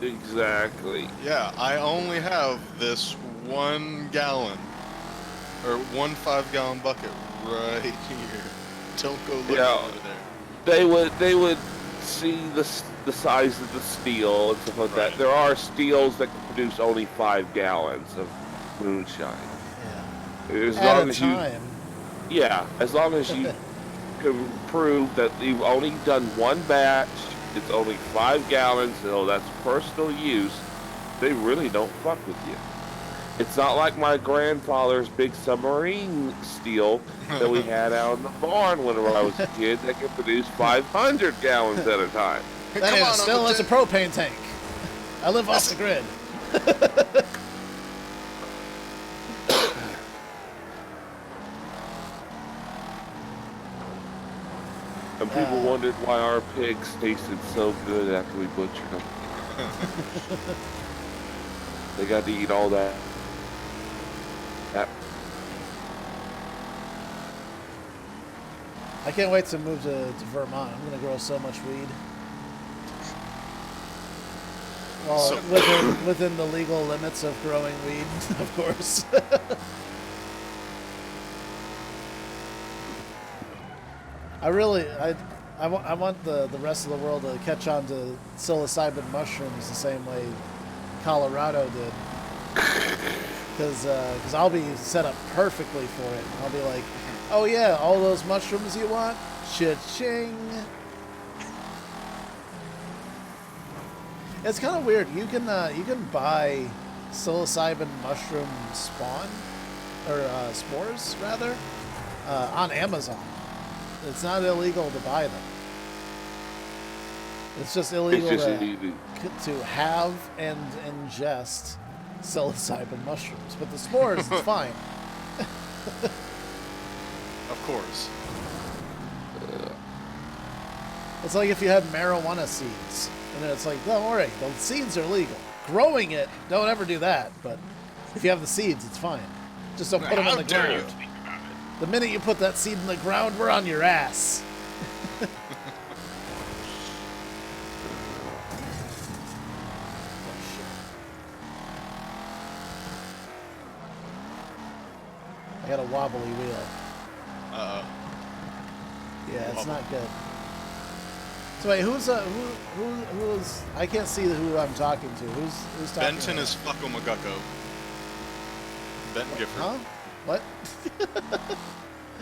Exactly. Yeah, I only have this 1 gallon or 1 5-gallon bucket right here. Don't go looking Yeah. over there. They would see the size of the steel and stuff like that. Right. There are steels that can produce only 5 gallons of moonshine. Yeah. As At long a as you, time. yeah, as long as you can prove that you've only done one batch, it's only 5 gallons, so that's personal use. They really don't fuck with you. It's not like my grandfather's big submarine steel that we had out in the barn whenever I was a kid that could produce 500 gallons at a time. That Come is on, still, Uncle it's a Jim. propane tank. I live off the grid. And people wondered why our pigs tasted so good after we butchered them. They got to eat all that. I can't wait to move to Vermont. I'm going to grow so much weed. Well, So- within the legal limits of growing weed, of course. I want the rest of the world to catch on to psilocybin mushrooms the same way Colorado did. Because I'll be set up perfectly for it. I'll be like, oh yeah, all those mushrooms you want? Cha-ching. It's kind of weird. You can buy psilocybin mushroom spawn, or spores rather, on Amazon. It's not illegal to buy them. It's just illegal It's just to have and ingest psilocybin mushrooms. But the spores, it's fine. Of course. It's like if you had marijuana seeds. And then it's like, don't worry, the seeds are legal. Growing it, don't ever do that. But if you have the seeds, it's fine. Just don't put them in the dare you ground. think about it? The minute you put that seed in the ground, we're on your ass. I got a wobbly wheel. Uh-oh. Yeah, it's Wobble. not good. So wait, who's I can't see who I'm talking to. Who's talking? Benton is Fucko McGucko. Benton Gifford. Huh? What?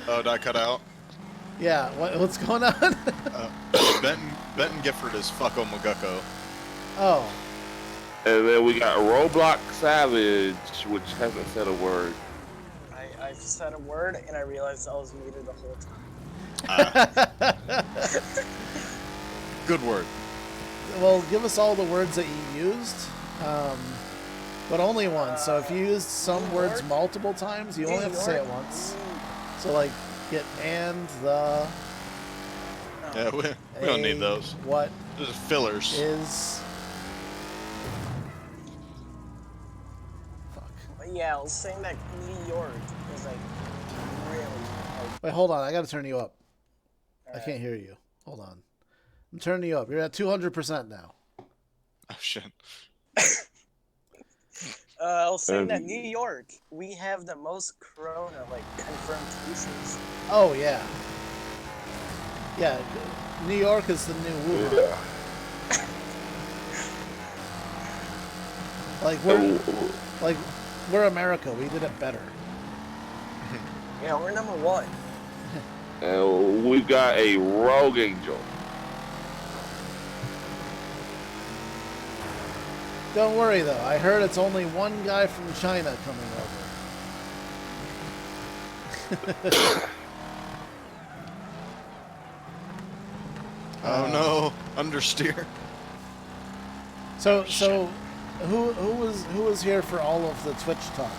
Oh, did I cut out? Yeah. What's going on? Benton Gifford is Fucko McGucko. Oh. And then we got Roblox Savage, which hasn't said a word. I said a word and I realized I was muted the whole time. Good word. Well, give us all the words that you used, but only once. So if you used some New words York? multiple times, you only have to say it once. So like, get and the. Yeah, we don't need a, those. What Those are fillers. is? Fuck. But yeah, I was saying that New York is like really like, Wait, hold on. I gotta turn you up. I Alright. can't hear you. Hold on. I'm turning you up. You're at 200% now. Oh shit. I was saying that Um, New York, we have the most corona like confirmed cases. Oh yeah. Yeah. New York is the new Wuhan. Yeah. Like we're America. We did it better. Yeah, we're number one. We've got a rogue angel. Don't worry though. I heard it's only one guy from China coming over. Oh no. Understeer. So who was here for all of the Twitch talk?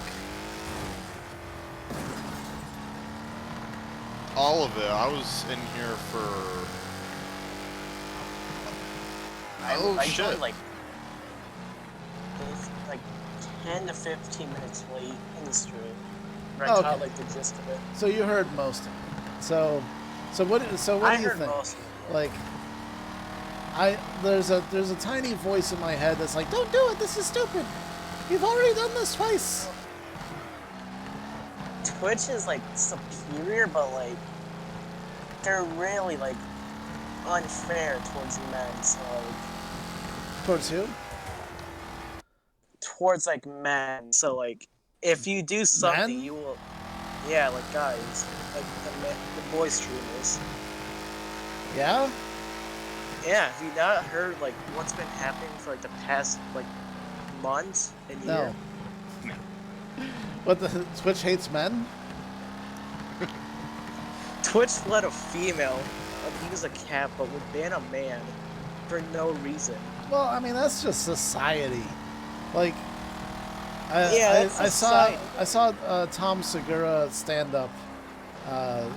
All of it. I was in here for. Oh I shit. joined like 10 to 15 minutes late in the stream. But I Okay. caught like the gist of it. So you heard most of it. So So what I do you heard think? most of it. Like, there's a tiny voice in my head that's like, don't do it. This is stupid. You've already done this twice. Twitch is like superior, but like they're really like unfair towards men. So like Towards who? towards like men. So like if you do something, Men? you will. Yeah, like guys, like the boy streamers. Yeah. Yeah, have you not heard like what's been happening for like the past like months and year? No. What, the Twitch hates men? Twitch let a female abuse a cat, but would ban a man for no reason. Well, I mean, that's just society. Like, Yeah, I that's saw Tom Segura stand up.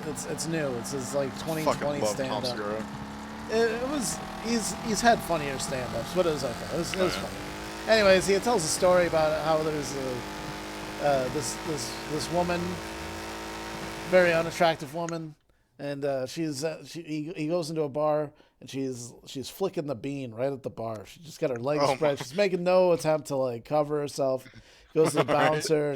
It's new. It's his like Fucking 2020 love stand Tom up. Segura. It was he's had funnier stand-ups, but it was okay. It was yeah. funny. Anyways, he tells a story about how there's this woman, very unattractive woman, and he goes into a bar and she's flicking the bean right at the bar. She just got her legs spread. She's making no attempt to like cover herself. Goes to the bouncer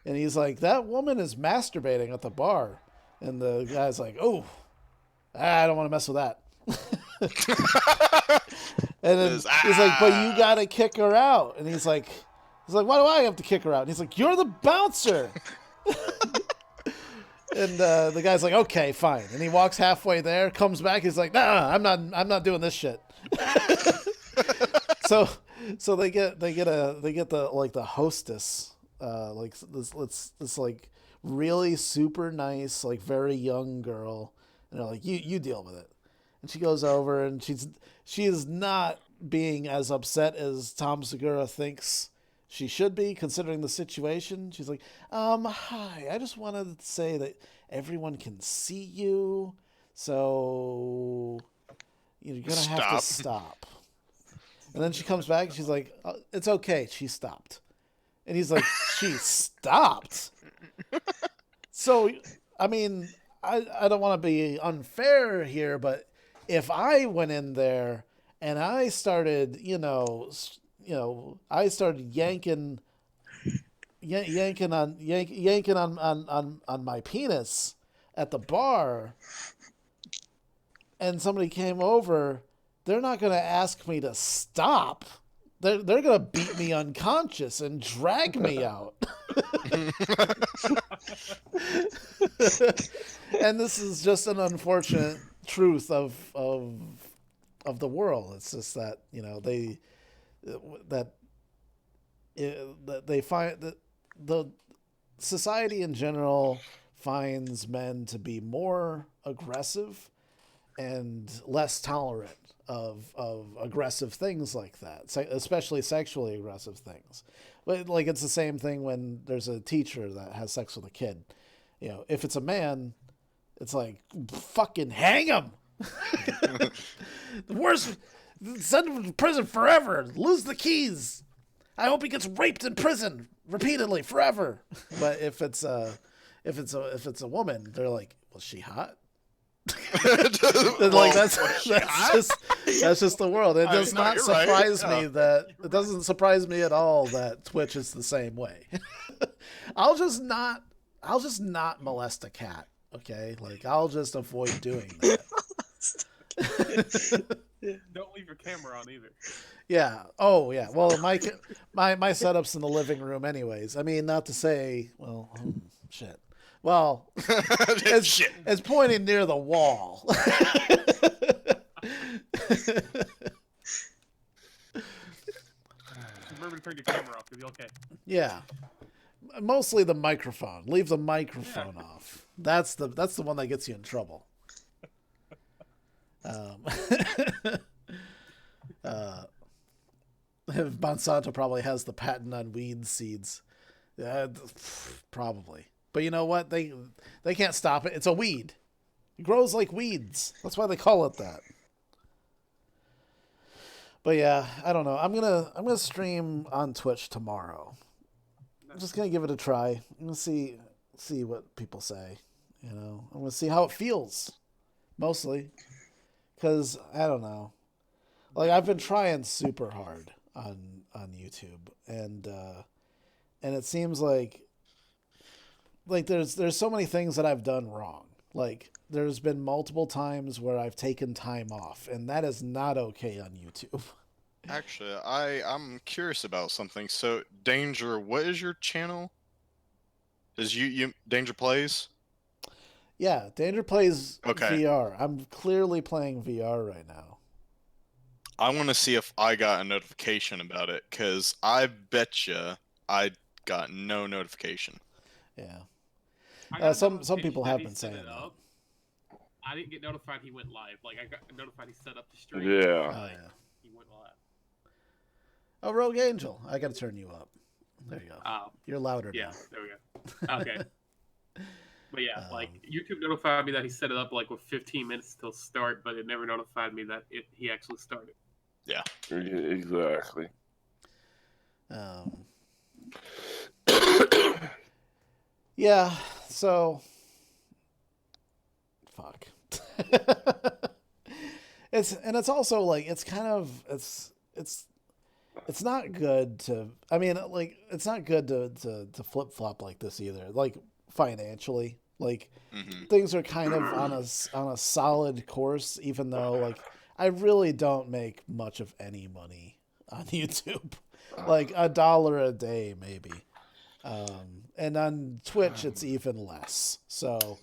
and he's like, that woman is masturbating at the bar, and the guy's like, oh, I don't want to mess with that. And then he's like, but you gotta kick her out. And he's like, why do I have to kick her out? And he's like, you're the bouncer. And the guy's like, okay, fine. And he walks halfway there, comes back. He's like, nah, I'm not doing this shit. So they get the hostess, like this like really super nice, like very young girl. And they're like, you deal with it. And she goes over, and she is not being as upset as Tom Segura thinks she should be, considering the situation. She's like, hi, I just wanted to say that everyone can see you, so you're gonna have to stop. And then she comes back, and she's like, it's okay, she stopped. And he's like, she stopped? So, I mean, I don't want to be unfair here, but if I went in there and I started, I started yanking on my penis at the bar, and somebody came over, they're not going to ask me to stop. They're going to beat me unconscious and drag me out. And this is just an unfortunate truth of the world. It's just that, they find that the society in general finds men to be more aggressive and less tolerant of aggressive things like that, especially sexually aggressive things. But like, it's the same thing when there's a teacher that has sex with a kid. If it's a man, it's like, fucking hang him. The worst, send him to prison forever. Lose the keys. I hope he gets raped in prison repeatedly forever. But if it's a woman, they're like, was she hot? Like that's just the world. It does not surprise me that it doesn't surprise me at all that Twitch is the same way. I'll just not molest a cat. Okay, like I'll just avoid doing that. Don't leave your camera on either. Yeah. Oh, yeah. Well, my setup's in the living room, anyways. I mean, not to say, well, shit. Well, it's pointing near the wall. Remember to turn your camera off. You'll be okay. Yeah. Mostly the microphone. Leave the microphone off. That's the one that gets you in trouble. Monsanto probably has the patent on weed seeds. Probably. But you know what? They can't stop it. It's a weed. It grows like weeds. That's why they call it that. But yeah, I don't know. I'm gonna stream on Twitch tomorrow. I'm just gonna give it a try. I'm gonna see what people say. I'm gonna see how it feels. mostly. Because, I don't know. Like, I've been trying super hard on YouTube. And it seems like there's so many things that I've done wrong. Like, there's been multiple times where I've taken time off. And that is not okay on YouTube. Actually, I'm curious about something. So, Danger, what is your channel? Is you Danger Plays? Yeah, Danger plays Okay. VR. I'm clearly playing VR right now. I want to see if I got a notification about it, because I betcha I got no notification. Yeah. I got a Some notification people that have he been set saying it that. up. I didn't get notified he went live. Like, I got notified he set up the stream. Yeah. Oh, Like, yeah. he went live. Oh, Rogue Angel. I gotta turn you up. There you go. Oh, You're louder yeah, now. there we go. Okay. But yeah, like, Um, YouTube notified me that he set it up, like, with 15 minutes till start, but it never notified me that he actually started. Yeah. Exactly. Yeah, so fuck. It's also like it's not good to, I mean, like, it's not good to flip flop like this either. Like, financially, like, things are kind of on a solid course, even though, like, I really don't make much of any money on YouTube. Like $1 a day maybe. And on Twitch it's even less. So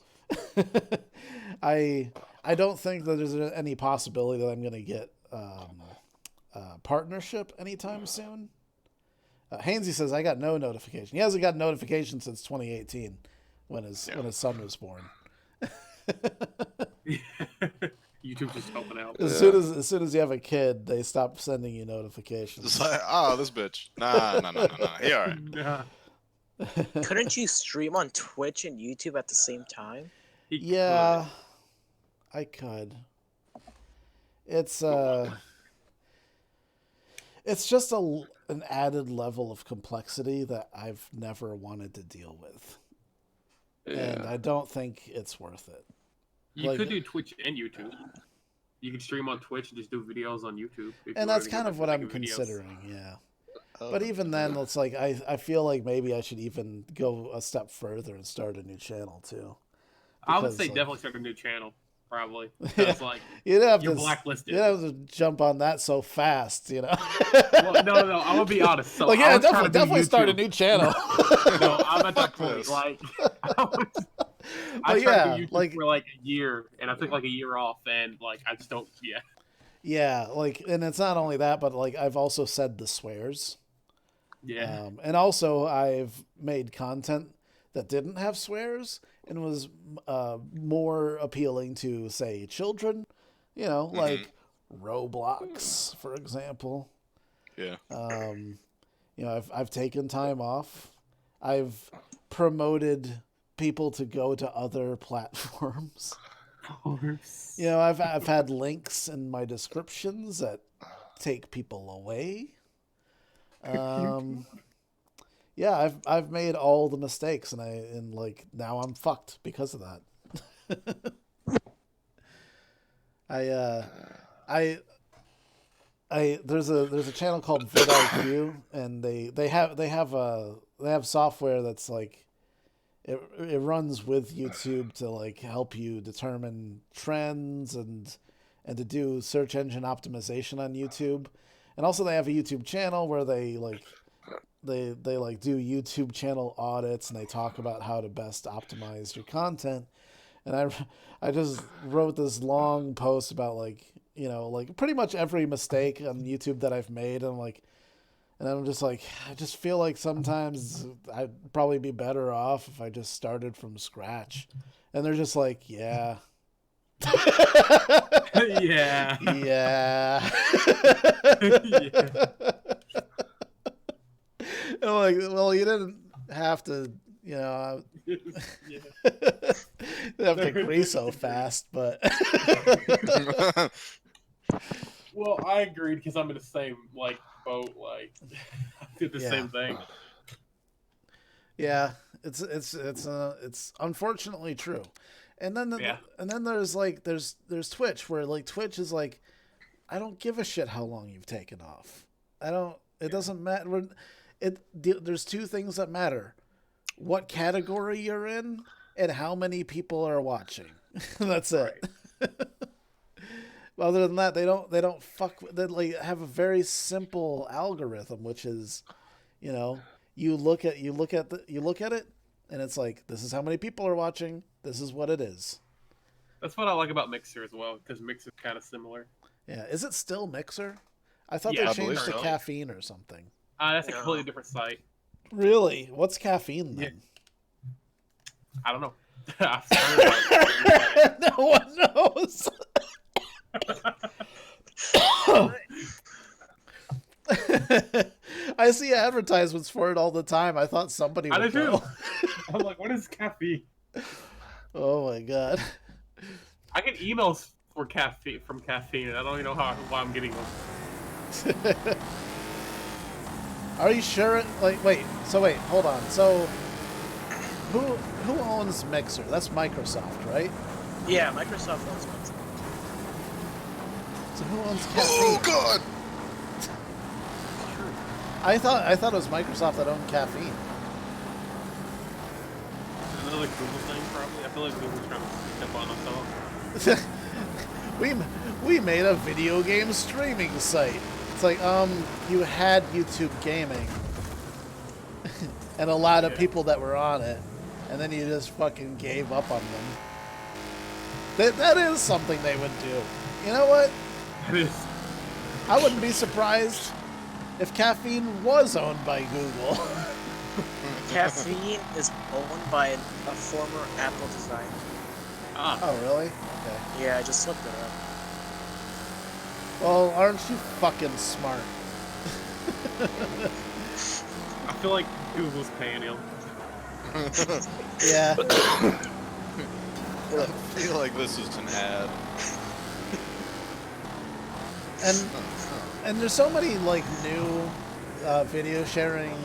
I don't think that there's any possibility that I'm going to get partnership anytime soon. Hainsey says I got no notification. He hasn't got notification since 2018 when his son was born. YouTube's just helping out. As soon as you have a kid, they stop sending you notifications. It's like, oh, this bitch. Nah. He alright. Nah. Couldn't you stream on Twitch and YouTube at the same time? Yeah, I could. It's just an added level of complexity that I've never wanted to deal with. And I don't think it's worth it. You could do Twitch and YouTube. You could stream on Twitch and just do videos on YouTube. And that's kind of what I'm considering, yeah. But even then, it's like I feel like maybe I should even go a step further and start a new channel too. I would say like, definitely start a new channel, probably. Because like you'd have you're to, blacklisted. You'd have to jump on that so fast, you know. Well, no. I'm gonna be honest. So like, yeah, definitely start a new channel. No, I'm at that point. Like, I tried to do YouTube for like a year, and I took like a year off, and like I just don't. Yeah. Yeah, like, and it's not only that, but like I've also said the swears. Yeah. And also I've made content that didn't have swears and was more appealing to, say, children. You know, like Roblox, for example. Yeah. You know, I've taken time off. I've promoted people to go to other platforms. You know, I've had links in my descriptions that take people away. Yeah, I've made all the mistakes, and like now I'm fucked because of that. There's a channel called vidIQ, and they have software that's like it runs with YouTube to like help you determine trends and to do search engine optimization on YouTube. And also they have a YouTube channel where they like do YouTube channel audits, and they talk about how to best optimize your content. And I just wrote this long post about like, you know, like pretty much every mistake on YouTube that I've made. And I'm just like, I just feel like sometimes I'd probably be better off if I just started from scratch. And they're just like, yeah. Yeah. Yeah. Yeah. I'm like, well, you didn't have to, you know, Yeah. didn't have to agree so fast, but Well, I agreed because I'm in the same like boat. Like, I did the same thing. yeah, it's unfortunately true. And then there's like there's Twitch, where like Twitch is like, I don't give a shit how long you've taken off. It doesn't matter. There's two things that matter: what category you're in and how many people are watching. That's it. Right. Other than that, they don't fuck. They like have a very simple algorithm, which is, you look at it, and it's like, this is how many people are watching. This is what it is. That's what I like about Mixer as well, because Mixer's kind of similar. Yeah, is it still Mixer? I thought they changed to Caffeine or something. That's a completely different site. Really? What's Caffeine then? Yeah. I don't know. I've heard no one knows. I see advertisements for it all the time. I thought somebody would know. I'm like, what is Caffeine? Oh my god. I get emails from Caffeine, and I don't even know why I'm getting them. Are you sure? Wait, hold on. So, who owns Mixer? That's Microsoft, right? Yeah, Microsoft owns Mixer. So who owns Caffeine? Oh god! I thought it was Microsoft that owned Caffeine. Another Google thing, probably. I feel like Google's trying to sneak up on themselves. we made a video game streaming site. It's like, you had YouTube Gaming and a lot of people that were on it, and then you just fucking gave up on them. That is something they would do. You know what? It is. I wouldn't be surprised if Caffeine was owned by Google. Caffeine is owned by a former Apple designer. Oh, really? Okay. Yeah, I just looked it up. Well, aren't you fucking smart? I feel like Google's paying him. Yeah. I feel like this is an ad. And there's so many like new video sharing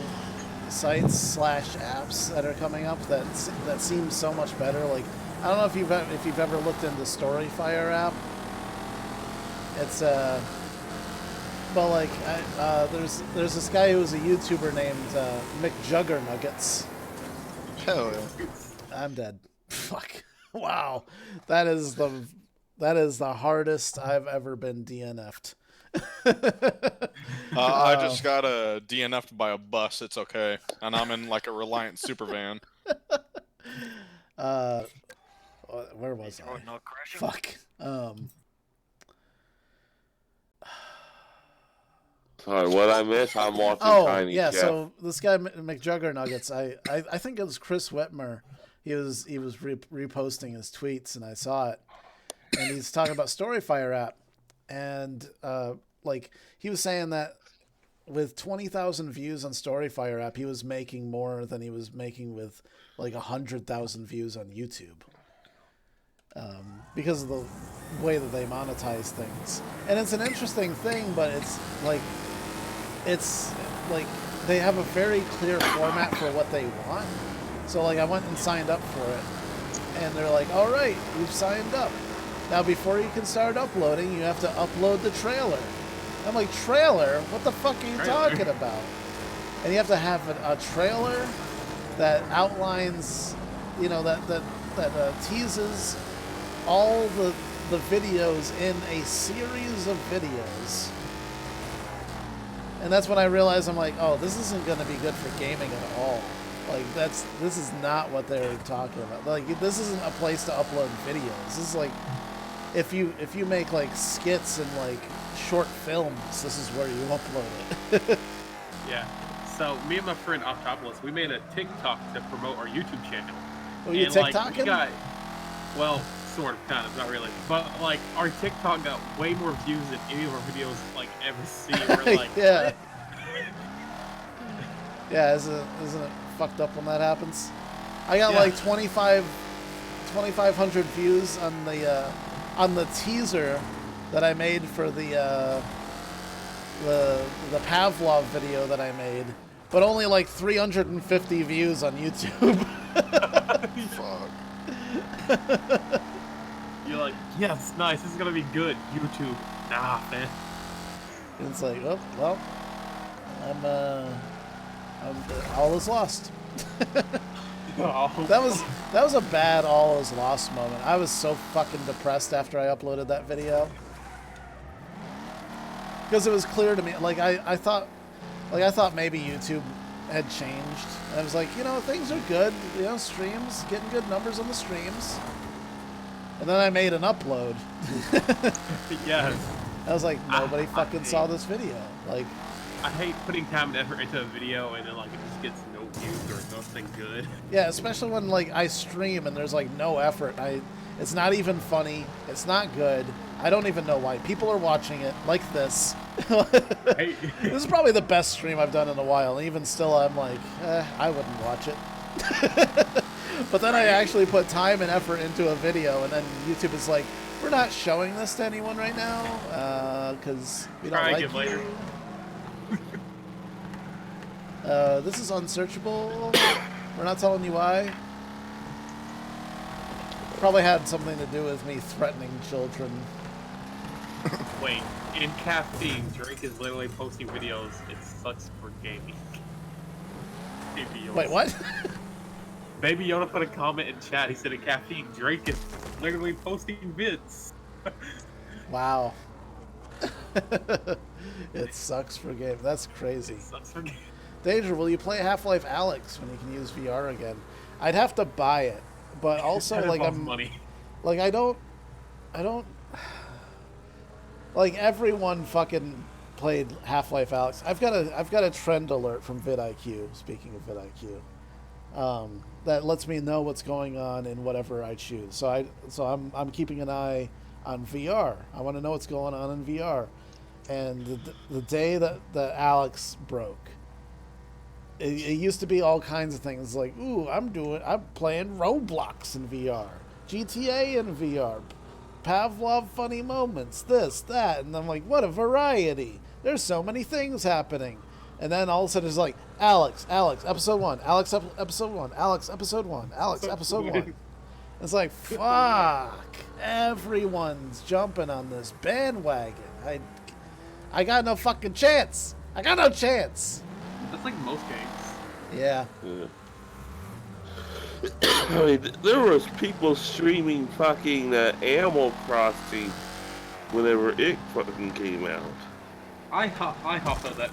sites / apps that are coming up that seem so much better. Like, I don't know if you've ever looked into Storyfire app. It's well, like there's this guy who's a YouTuber named McJuggernuggets. Hell yeah. I'm dead. Fuck. Wow. That is the hardest I've ever been DNF'd. I just got DNF'd by a bus. It's okay, and I'm in like a Reliant super van. Where was I? Fuck. Sorry, what I missed? I'm watching Tiny yeah. Jeff. So this guy McJuggernuggets, I think it was Chris Whitmer. He was reposting his tweets, and I saw it, and he's talking about Storyfire app, and like he was saying that with 20,000 views on Storyfire app, he was making more than he was making with like 100,000 views on YouTube. Because of the way that they monetize things. And it's an interesting thing, but it's like they have a very clear format for what they want. So like I went and signed up for it, and they're like, all right, you've signed up. Now before you can start uploading, you have to upload the trailer. I'm like, trailer? What the fuck are you talking about? And you have to have a trailer that outlines, that teases all the videos in a series of videos. And that's when I realized, I'm like, oh, this isn't going to be good for gaming at all. Like, this is not what they're talking about. Like, this isn't a place to upload videos. This is like, if you make like skits and like short films, this is where you upload it. Yeah. So me and my friend Octopolis, we made a TikTok to promote our YouTube channel. Oh, you TikToking? Like, well, sort of, kind of, not really. But like our TikTok got way more views than any of our videos like ever seen. We're like, yeah. Yeah, isn't it fucked up when that happens? I got like 2,500 views on the teaser that I made for the Pavlov video that I made, but only like 350 views on YouTube. Fuck. You're like, yes, nice. This is gonna be good. YouTube, nah, man. And it's like, oh, well, I'm all is lost. Oh. That was a bad all is lost moment. I was so fucking depressed after I uploaded that video. Because it was clear to me, like I thought maybe YouTube had changed. I was like, you know, things are good, you know, streams, getting good numbers on the streams. And then I made an upload. Yes. I was like, nobody fucking saw this video. Like, I hate putting time and effort into a video and then like it just gets no views or nothing good. yeah, especially when like I stream and there's like no effort. It's not even funny. It's not good. I don't even know why people are watching it like this. This is probably the best stream I've done in a while. Even still, I'm like, I wouldn't watch it. But then I actually put time and effort into a video, and then YouTube is like, we're not showing this to anyone right now because we don't like you. Later. This is unsearchable. We're not telling you why. Probably had something to do with me threatening children. Wait, in caffeine, Drake is literally posting videos. It sucks for gaming. Wait, what? Baby Yoda put a comment in chat. He said in caffeine, Drake is literally posting vids. Wow. It sucks for game. That's crazy. It sucks for game. Danger, will you play Half-Life Alyx when you can use VR again? I'd have to buy it, but also like I don't like everyone fucking played Half-Life Alyx. I've got a trend alert from vidIQ. Speaking of vidIQ, that lets me know what's going on in whatever I choose. So I'm keeping an eye on VR. I want to know what's going on in VR. And the day that the Alyx broke, it used to be all kinds of things like, ooh, I'm playing Roblox in VR, GTA in VR, Pavlov funny moments, this, that, and I'm like, what a variety. There's so many things happening. And then all of a sudden it's like, Alyx, episode 1, Alyx, episode 1, Alyx, episode 1, Alyx, episode 1. It's like, fuck, everyone's jumping on this bandwagon. I got no fucking chance. I got no chance. That's like most games. Yeah. I mean, there was people streaming fucking Animal Crossing whenever it fucking came out. I hopped on that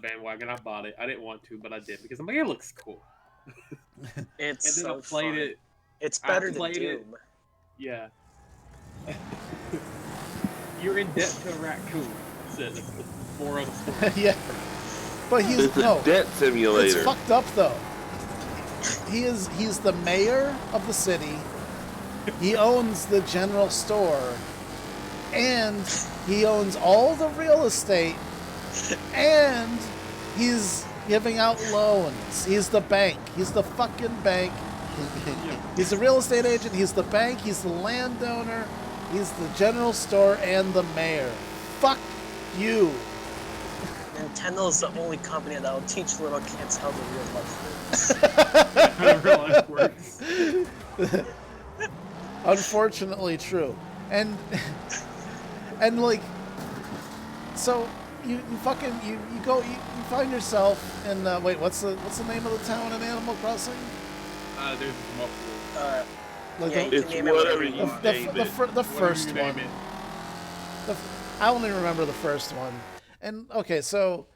bandwagon. I bought it. I didn't want to, but I did because I'm like, it looks cool. It's and then so I played fun. it. It's better than Doom. Yeah. You're in debt to a raccoon. That's it. That's the moral of the story. Yeah. But it's a debt simulator. It's fucked up though. He's the mayor of the city. He owns the general store, and he owns all the real estate, and he's giving out loans. He's the bank. He's the fucking bank. He's the real estate agent. He's the bank. He's the landowner. He's the general store and the mayor. Fuck you. Nintendo's the only company that will teach little kids how the real life works. How the real life works. Unfortunately true. And like, so you find yourself in wait, what's the name of the town in Animal Crossing? There's multiple. It's whatever you name it. The first one. I only remember the first one. And okay, so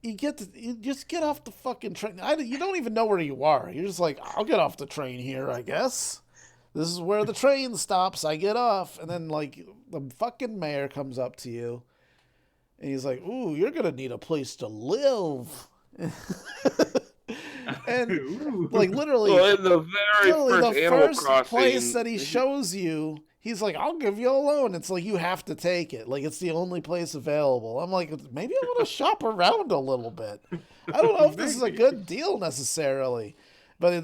you just get off the fucking train. You don't even know where you are. You're just like, I'll get off the train here, I guess. This is where the train stops. I get off, and then like the fucking mayor comes up to you, and he's like, "Ooh, you're gonna need a place to live." And like literally, well, in the very first place that he shows you, he's like, I'll give you a loan. It's like, you have to take it. Like, it's the only place available. I'm like, maybe I want to shop around a little bit. I don't know if this is a good deal necessarily. But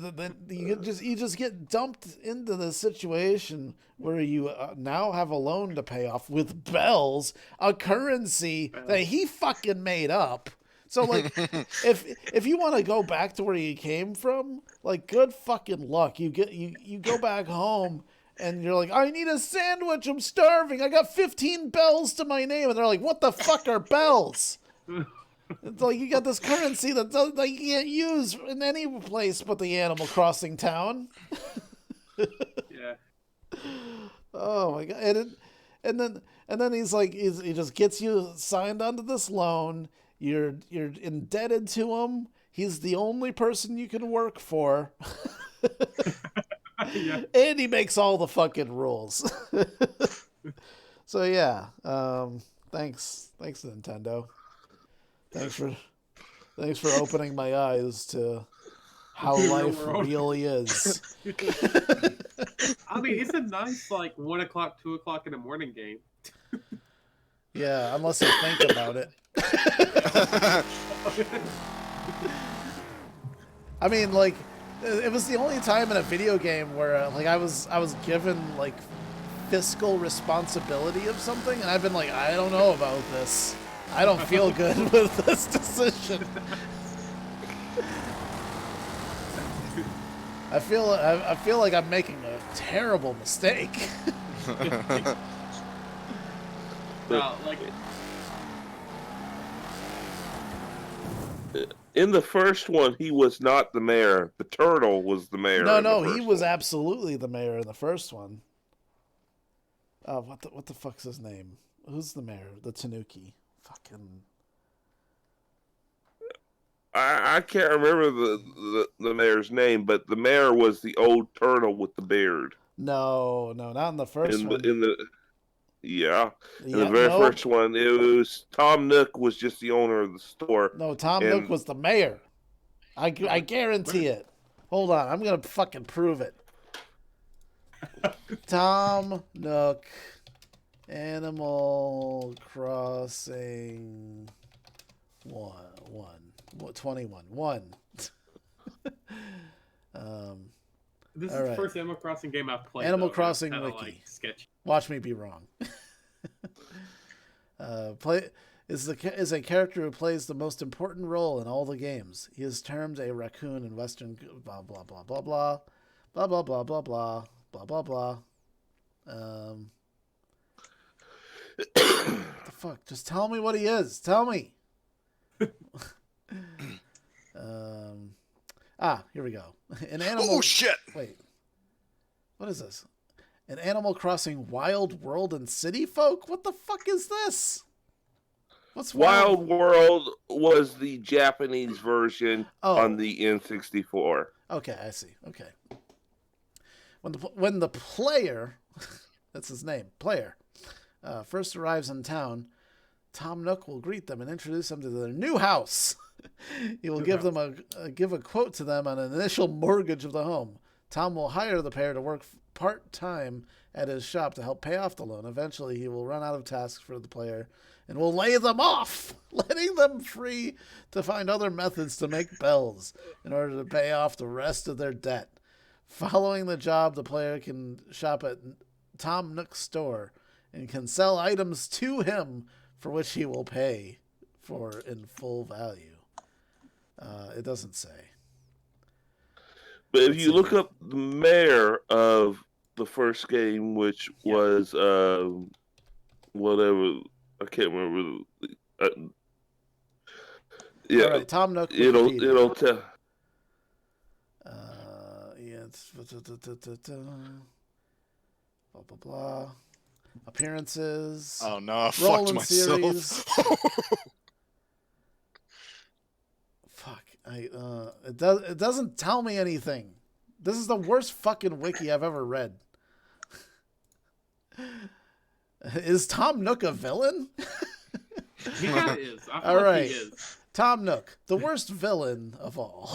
you just get dumped into the situation where you now have a loan to pay off with bells, a currency that he fucking made up. So like, if you want to go back to where you came from, like, good fucking luck. You go back home and you're like, I need a sandwich. I'm starving. I got 15 bells to my name, and they're like, what the fuck are bells? It's like you got this currency that you can't use in any place but the Animal Crossing town. Yeah. Oh my god! And then he's like, he just gets you signed onto this loan. You're indebted to him. He's the only person you can work for. Yeah. And he makes all the fucking rules. So yeah, thanks Nintendo. Thanks for opening my eyes to how life really is. I mean, it's a nice, like, 1 o'clock, 2 o'clock in the morning game. Yeah, unless you think about it. I mean, like, it was the only time in a video game where, like, I was given, like, fiscal responsibility of something, and I've been like, I don't know about this. I don't feel good with this decision. I feel like I'm making a terrible mistake. Like, in the first one, he was not the mayor. The turtle was the mayor. No, he was absolutely the mayor in the first one. What the fuck's his name? Who's the mayor? The Tanuki. Fucking. I can't remember the mayor's name, but the mayor was the old turtle with the beard. No, not in the first one. In the very first one, it was Tom Nook was just the owner of the store. No, Tom Nook was the mayor. I guarantee it. Hold on, I'm gonna fucking prove it. Tom Nook, Animal Crossing 21. this is the first Animal Crossing game I've played. Animal Crossing Wiki. Like, sketchy. Watch me be wrong. Is a character who plays the most important role in all the games. He is termed a raccoon in Western blah blah blah blah blah blah blah blah blah blah blah blah blah. What the fuck? Just tell me what he is. Tell me. Here we go. An animal. Oh shit! Wait. What is this? An Animal Crossing Wild World and City Folk? What the fuck is this? What's Wild World was the Japanese version on the N64. Okay, I see. Okay. When the player, that's his name, player, first arrives in town, Tom Nook will greet them and introduce them to their new house. He will give a quote to them on an initial mortgage of the home. Tom will hire the pair to work part-time at his shop to help pay off the loan. Eventually, he will run out of tasks for the player and will lay them off, letting them free to find other methods to make bells in order to pay off the rest of their debt. Following the job, the player can shop at Tom Nook's store and can sell items to him for which he will pay for in full value. It doesn't say. But if you look up the mayor of the first game, which was whatever, I can't remember. All right, Tom Nook. It'll tell. It's blah blah blah. Appearances. Oh no! I fucked myself. Series. Fuck! It doesn't tell me anything. This is the worst fucking wiki I've ever read. Is Tom Nook a villain? He kind of is. I feel all like right, he is. Tom Nook, the worst villain of all.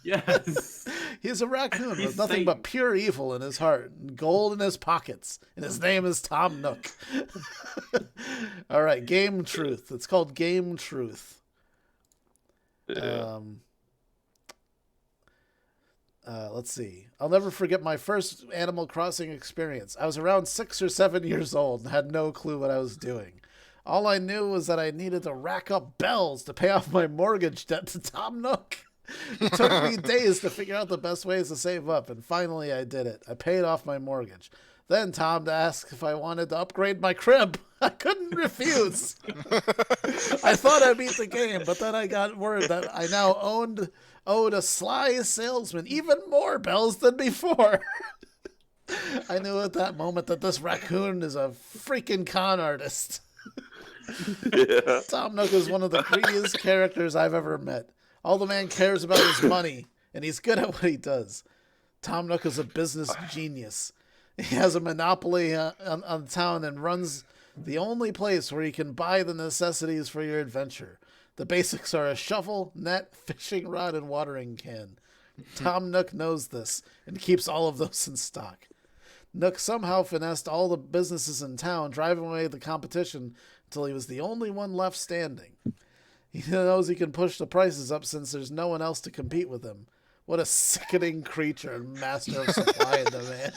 Yes. He's a raccoon He's with nothing Satan. but pure evil in his heart and gold in his pockets, and his name is Tom Nook. All right, Game Truth. It's called Game Truth. Yeah. Let's see. I'll never forget my first Animal Crossing experience. I was around 6 or 7 years old and had no clue what I was doing. All I knew was that I needed to rack up bells to pay off my mortgage debt to Tom Nook. It took me days to figure out the best ways to save up, and finally I did it. I paid off my mortgage. Then Tom asked if I wanted to upgrade my crib. I couldn't refuse. I thought I beat the game, but then I got word that I now owed a sly salesman even more bells than before. I knew at that moment that this raccoon is a freaking con artist. Yeah. Tom Nook is one of the greediest characters I've ever met. All the man cares about is money, and he's good at what he does. Tom Nook is a business genius. He has a monopoly on town and runs the only place where you can buy the necessities for your adventure. The basics are a shovel, net, fishing rod, and watering can. Tom Nook knows this and keeps all of those in stock. Nook somehow finessed all the businesses in town, driving away the competition until he was the only one left standing. He knows he can push the prices up since there's no one else to compete with him. What a sickening creature and master of supply and demand.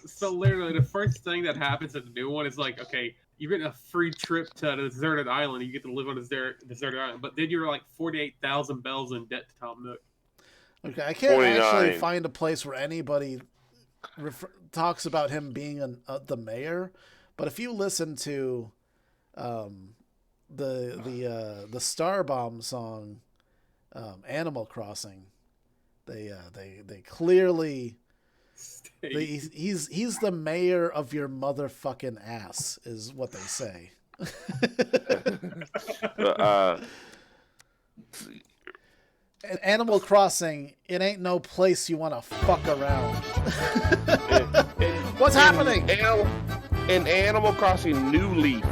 So literally, the first thing that happens at the new one is like, okay, you get a free trip to a deserted island. You get to live on a deserted island, but then you're like 48,000 bells in debt to Tom Nook. Okay, I can't 49. actually find a place where anybody talks about him being the mayor, but if you listen to the Starbomb song, Animal Crossing, they clearly he's the mayor of your motherfucking ass is what they say. Animal Crossing, it ain't no place you want to fuck around. What's happening? In Animal Crossing New Leaf,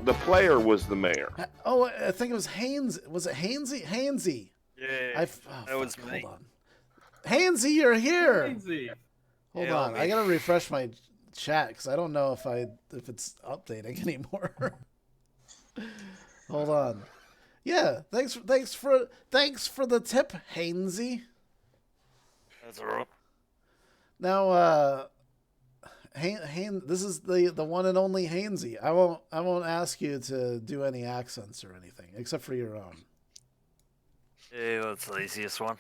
the player was the mayor. Oh, I think it was Haynes. Was it Hainsey? Hainsey. Yeah, that was me. Hold on. Hainsey, you're here. Crazy. Hold on. I gotta refresh my chat because I don't know if it's updating anymore. Hold on. Yeah, thanks for the tip, Hainsey. That's all right. Now, this is the one and only Hainsey. I won't ask you to do any accents or anything except for your own. Yeah, that's the easiest one.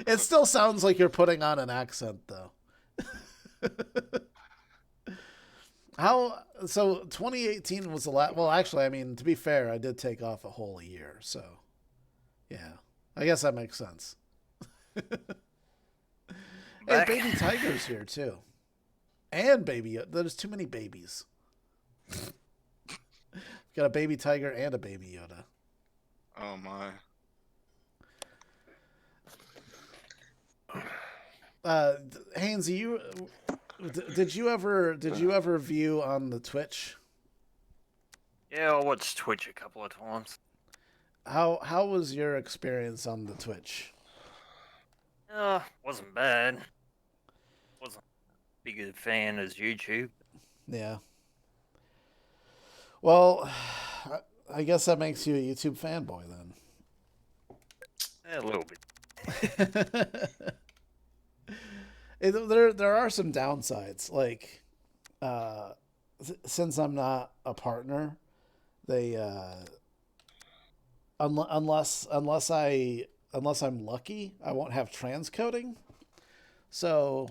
It still sounds like you're putting on an accent, though. So 2018 was the last. Well, actually, I mean, to be fair, I did take off a whole year, so yeah, I guess that makes sense. Hey, Baby Tiger's here too, and Baby. There's too many babies. Got a Baby Tiger and a Baby Yoda. Oh my. Hainsey, did you ever view on the Twitch? Yeah, I watched Twitch a couple of times. How was your experience on the Twitch? Wasn't bad. Wasn't a big fan as YouTube. Yeah. Well, I guess that makes you a YouTube fanboy then. Yeah, a little bit. There are some downsides. Like, since I'm not a partner, they unless I'm lucky, I won't have transcoding. So,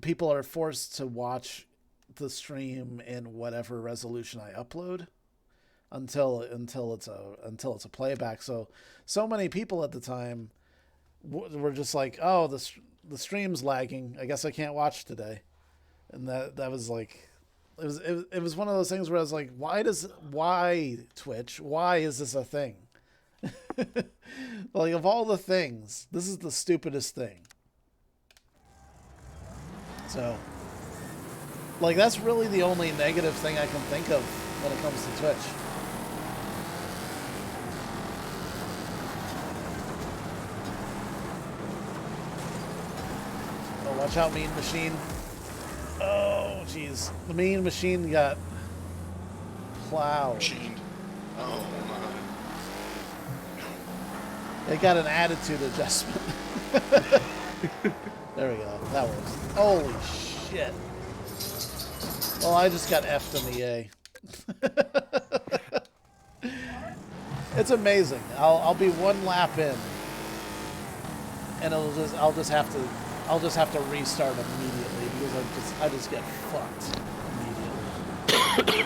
people are forced to watch the stream in whatever resolution I upload until it's a playback. So many people at the time were just like, oh, the stream's lagging, I guess I can't watch today. And that was like, it was one of those things where I was like, why Twitch, why is this a thing? Like, of all the things, this is the stupidest thing. So, like, that's really the only negative thing I can think of when it comes to Twitch. Oh, watch out, Mean Machine. Oh, jeez. The Mean Machine got plowed. Machined. Oh my. It got an attitude adjustment. There we go. That works. Holy shit. Well, I just got F'd in the A. It's amazing. I'll be one lap in, and I'll just have to restart immediately because I just get fucked immediately.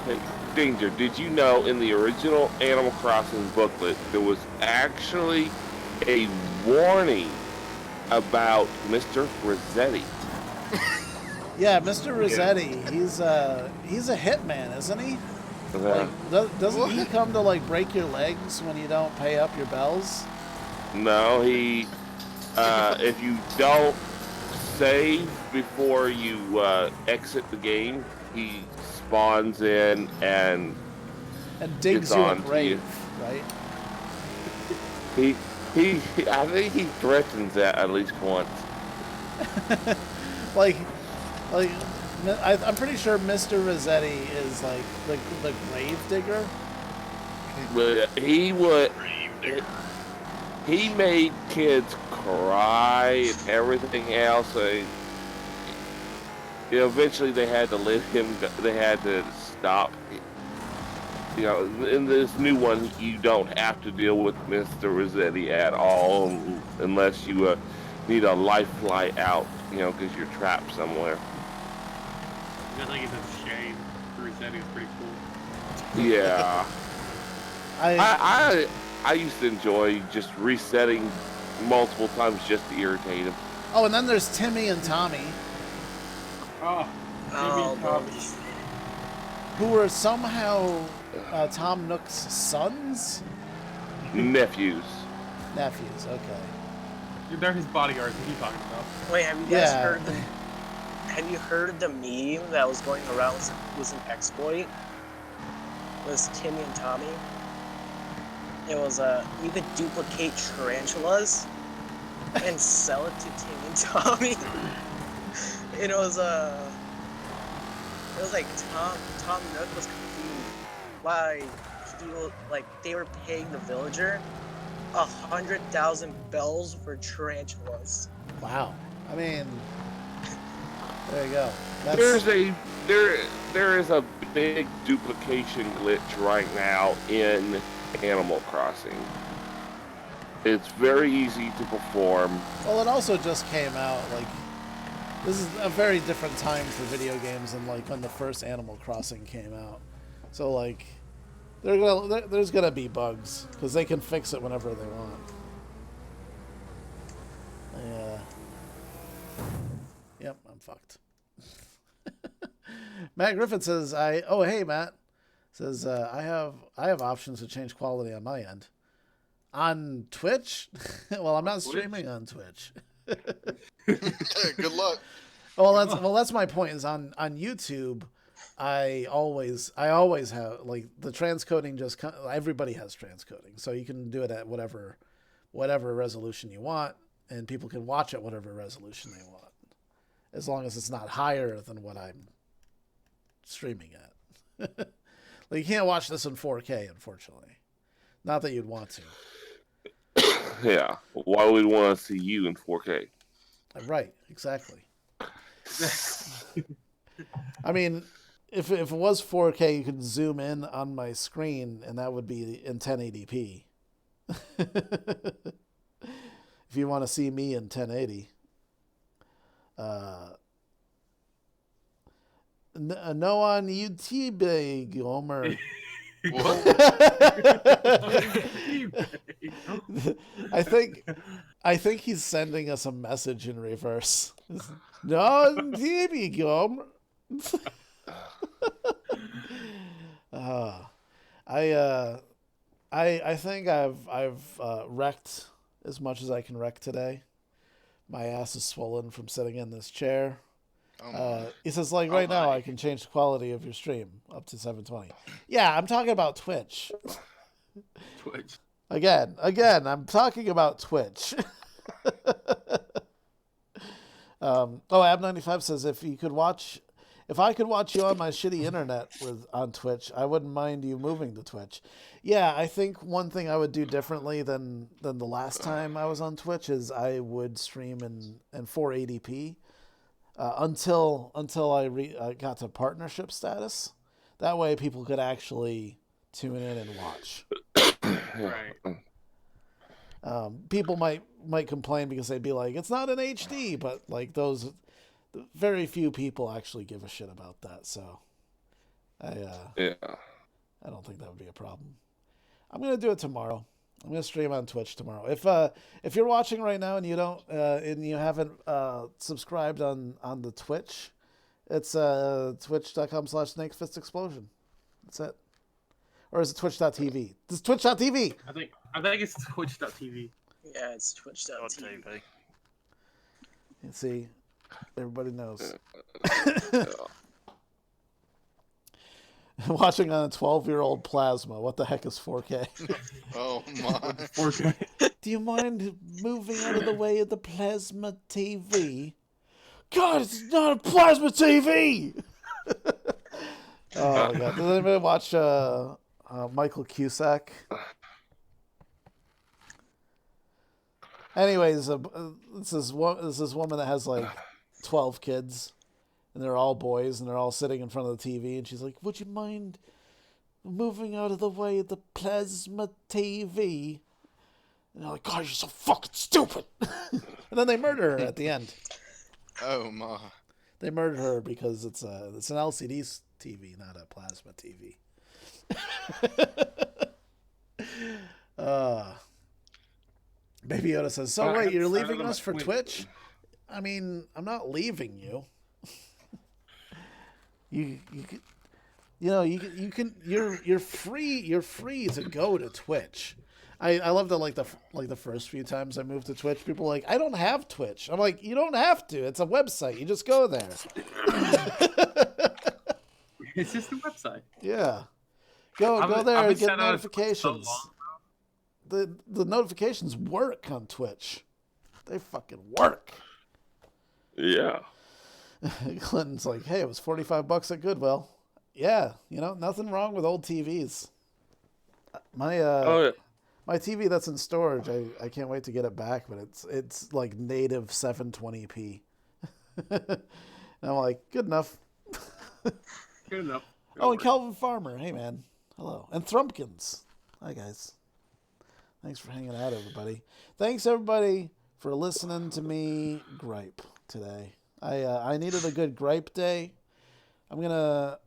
Hey, Danger, did you know in the original Animal Crossing booklet there was actually a warning about Mr. Rossetti? Yeah, Mr. Rossetti, he's a hitman, isn't he? Like, doesn't he come to like break your legs when you don't pay up your bells? No, he. If you don't save before you exit the game, he spawns in and digs you a grave, right? He. I think he threatens that at least once. I'm pretty sure Mr. Rossetti is like the grave digger. But he made kids cry and everything else. Eventually, they had to let him. They had to stop. You know, in this new one, you don't have to deal with Mr. Rossetti at all unless you need a life flight out. You know, because you're trapped somewhere. I think it's a shame. Rossetti is pretty cool. Yeah. I used to enjoy just resetting multiple times just to irritate him. Oh, and then there's Timmy and Tommy, Oh, who were somehow Tom Nook's sons? Nephews. Nephews, okay. they're his bodyguards. What are you talking about? Wait, have you guys heard the? Have you heard the meme that was going around? Was an exploit. It was Timmy and Tommy. It was you could duplicate tarantulas and sell it to Timmy and Tommy. And it was like Tom Nook was confused why they were paying the villager 100,000 bells for tarantulas. Wow. I mean, there you go. There is a big duplication glitch right now in Animal Crossing. It's very easy to perform. Well, it also just came out, like, this is a very different time for video games than, like, when the first Animal Crossing came out. So, like, there's gonna be bugs, because they can fix it whenever they want. Yeah. Yep, I'm fucked. Matt Griffin says, oh, hey, Matt. Says, I have options to change quality on my end. On Twitch? Well, I'm not streaming on Twitch. Good luck. Well, that's my point. Is on YouTube, I always have, like, the transcoding everybody has transcoding, so you can do it at whatever resolution you want, and people can watch at whatever resolution they want, as long as it's not higher than what I'm streaming at. Like, you can't watch this in 4K, unfortunately. Not that you'd want to. Yeah. Why would we want to see you in 4K? Right, exactly. I mean, if it was 4K, you could zoom in on my screen, and that would be in 1080p. If you want to see me in 1080. No on YouTube, Gomer. I think he's sending us a message in reverse. No on TV, Gomer. I think I've wrecked as much as I can wreck today. My ass is swollen from sitting in this chair. He says, like, right now I can change the quality of your stream up to 720. Yeah, I'm talking about Twitch. Twitch. Again, I'm talking about Twitch. Ab95 says, if you could watch if I could watch you on my shitty internet on Twitch, I wouldn't mind you moving to Twitch. Yeah, I think one thing I would do differently than the last time I was on Twitch is I would stream in 480p until I got to partnership status. That way, people could actually tune in and watch. Right. People might complain because they'd be like, "It's not in HD," but like those, very few people actually give a shit about that. So, I don't think that would be a problem. I'm gonna do it tomorrow. I'm gonna stream on Twitch tomorrow. If you're watching right now and you don't and you haven't subscribed on the Twitch, it's twitch.com/snakefistexplosion. That's it. Or is it twitch.tv? It's twitch.tv. I think it's twitch.tv. Yeah, it's twitch.tv. TV. You see, everybody knows. Watching on a 12-year-old plasma. What the heck is 4K? Oh my. 4K. Do you mind moving out of the way of the plasma TV? God, it's not a plasma TV! Oh my god. Did anybody watch Michael Cusack? Anyways, this is woman that has like 12 kids, and they're all boys, and they're all sitting in front of the TV, and she's like, "Would you mind moving out of the way of the plasma TV?" And they're like, "God, you're so fucking stupid!" And then they murder her at the end. Oh my. They murdered her because it's an LCD TV, not a plasma TV. Baby Yoda says, "So wait, you're leaving us for Twitch?" I mean, I'm not leaving you. You're free to go to Twitch. I love that like the first few times I moved to Twitch, people are like, "I don't have Twitch." I'm like, "You don't have to. It's a website. You just go there." It's just a website. Yeah. Go there and get notifications. The notifications work on Twitch. They fucking work. Yeah. Clinton's like, "Hey, it was $45 at Goodwill." Yeah, nothing wrong with old TVs. My my TV that's in storage, I can't wait to get it back, but it's like native 720p. And I'm like, good enough. Good enough. Oh, and Calvin Farmer. Hey, man. Hello. And Thrumpkins. Hi, guys. Thanks for hanging out, everybody. Thanks, everybody, for listening to me gripe today. I needed a good gripe day. I'm gonna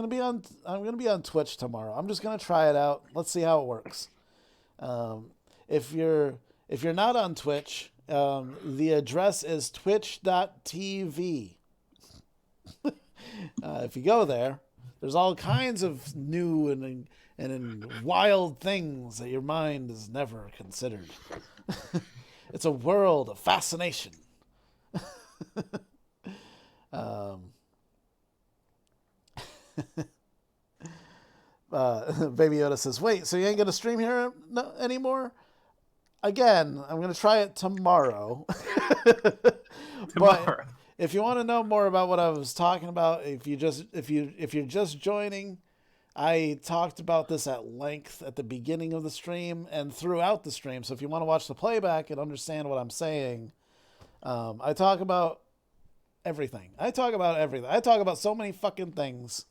be on Twitch tomorrow. I'm just gonna try it out. Let's see how it works. If you're not on Twitch, the address is twitch.tv. If you go there, there's all kinds of new and wild things that your mind has never considered. It's a world of fascination. Baby Yoda says, "Wait, so you ain't gonna stream here anymore?" Again, I'm gonna try it tomorrow. But if you want to know more about what I was talking about, if you're just joining, I talked about this at length at the beginning of the stream and throughout the stream. So if you want to watch the playback and understand what I'm saying, I talk about everything. I talk about so many fucking things.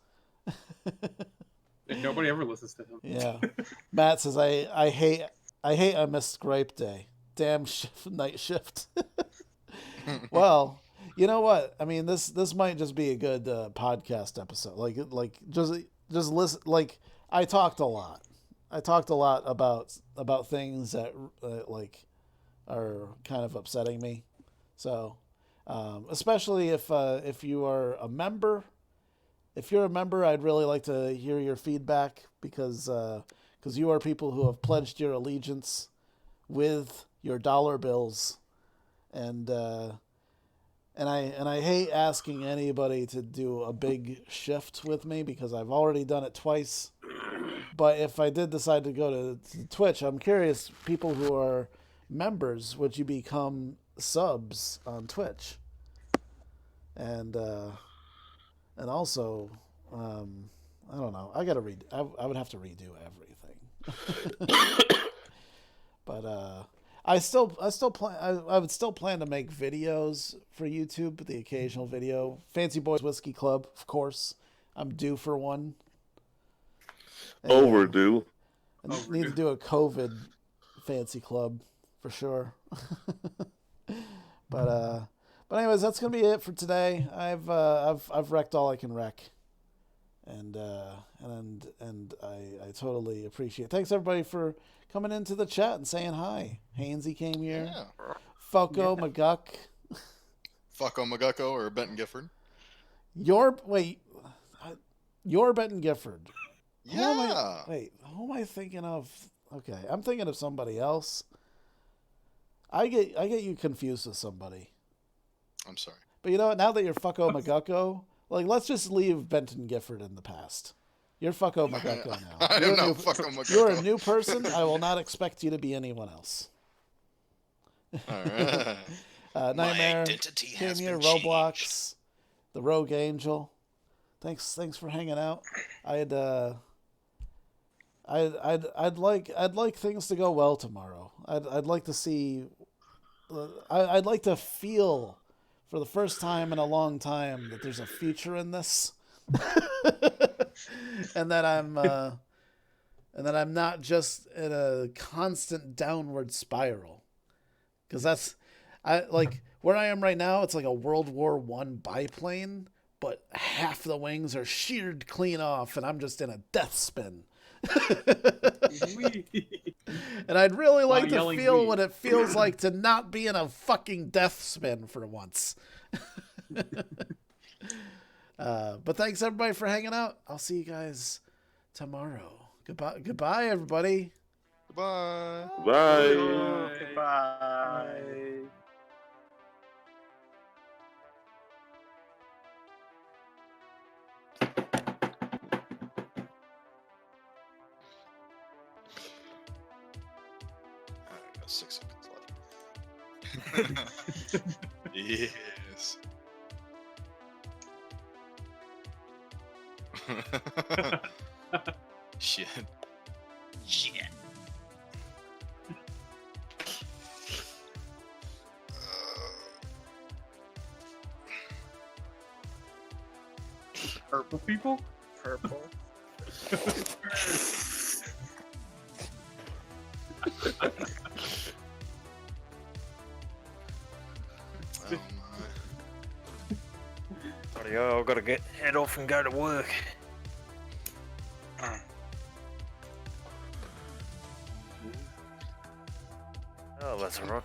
And nobody ever listens to him. Yeah. Matt says, I hate I missed Gripe Day. Damn night shift. Well, you know what? I mean, this might just be a good podcast episode. Like just listen. Like, I talked a lot. about things that like are kind of upsetting me. So, especially if you are a member. If you're a member, I'd really like to hear your feedback because you are people who have pledged your allegiance with your dollar bills, and I hate asking anybody to do a big shift with me because I've already done it twice. But if I did decide to go to Twitch, I'm curious, people who are members, would you become subs on Twitch? and also, I don't know. I gotta read. I would have to redo everything. But I would still plan to make videos for YouTube, the occasional video. Fancy Boys Whiskey Club, of course. I'm due for one. Overdue. I need to do a COVID fancy club for sure. But anyways, that's gonna be it for today. I've wrecked all I can wreck. And I totally appreciate it. Thanks everybody for coming into the chat and saying hi. Hainsey came here. Yeah. Fucko McGuck. Fucko McGucko or Benton Gifford. You're Benton Gifford. Yeah. Who am I thinking of? Okay, I'm thinking of somebody else. I get you confused with somebody. I'm sorry. But you know what? Now that you're Fucko McGucko, like, let's just leave Benton Gifford in the past. You're Fucko McGucko now. I am now Fucko McGucko. You're a new person. I will not expect you to be anyone else. All right. Nightmare, identity has came here, been Roblox, the Rogue Angel. Thanks for hanging out. I'd like things to go well tomorrow. I'd like to see. I'd like to feel, for the first time in a long time, that there's a future in this, and that I'm not just in a constant downward spiral. Because where I am right now. It's like a World War I biplane, but half the wings are sheared clean off, and I'm just in a death spin. And I'd really like to feel what it feels like to not be in a fucking death spin for once. But thanks everybody for hanging out. I'll see you guys tomorrow. Goodbye everybody. Goodbye. Bye. Goodbye. I got 6 seconds left. Yes. Shit. Purple people? Purple. Oh my. Bloody I've got to head off and go to work. Oh, that's all right.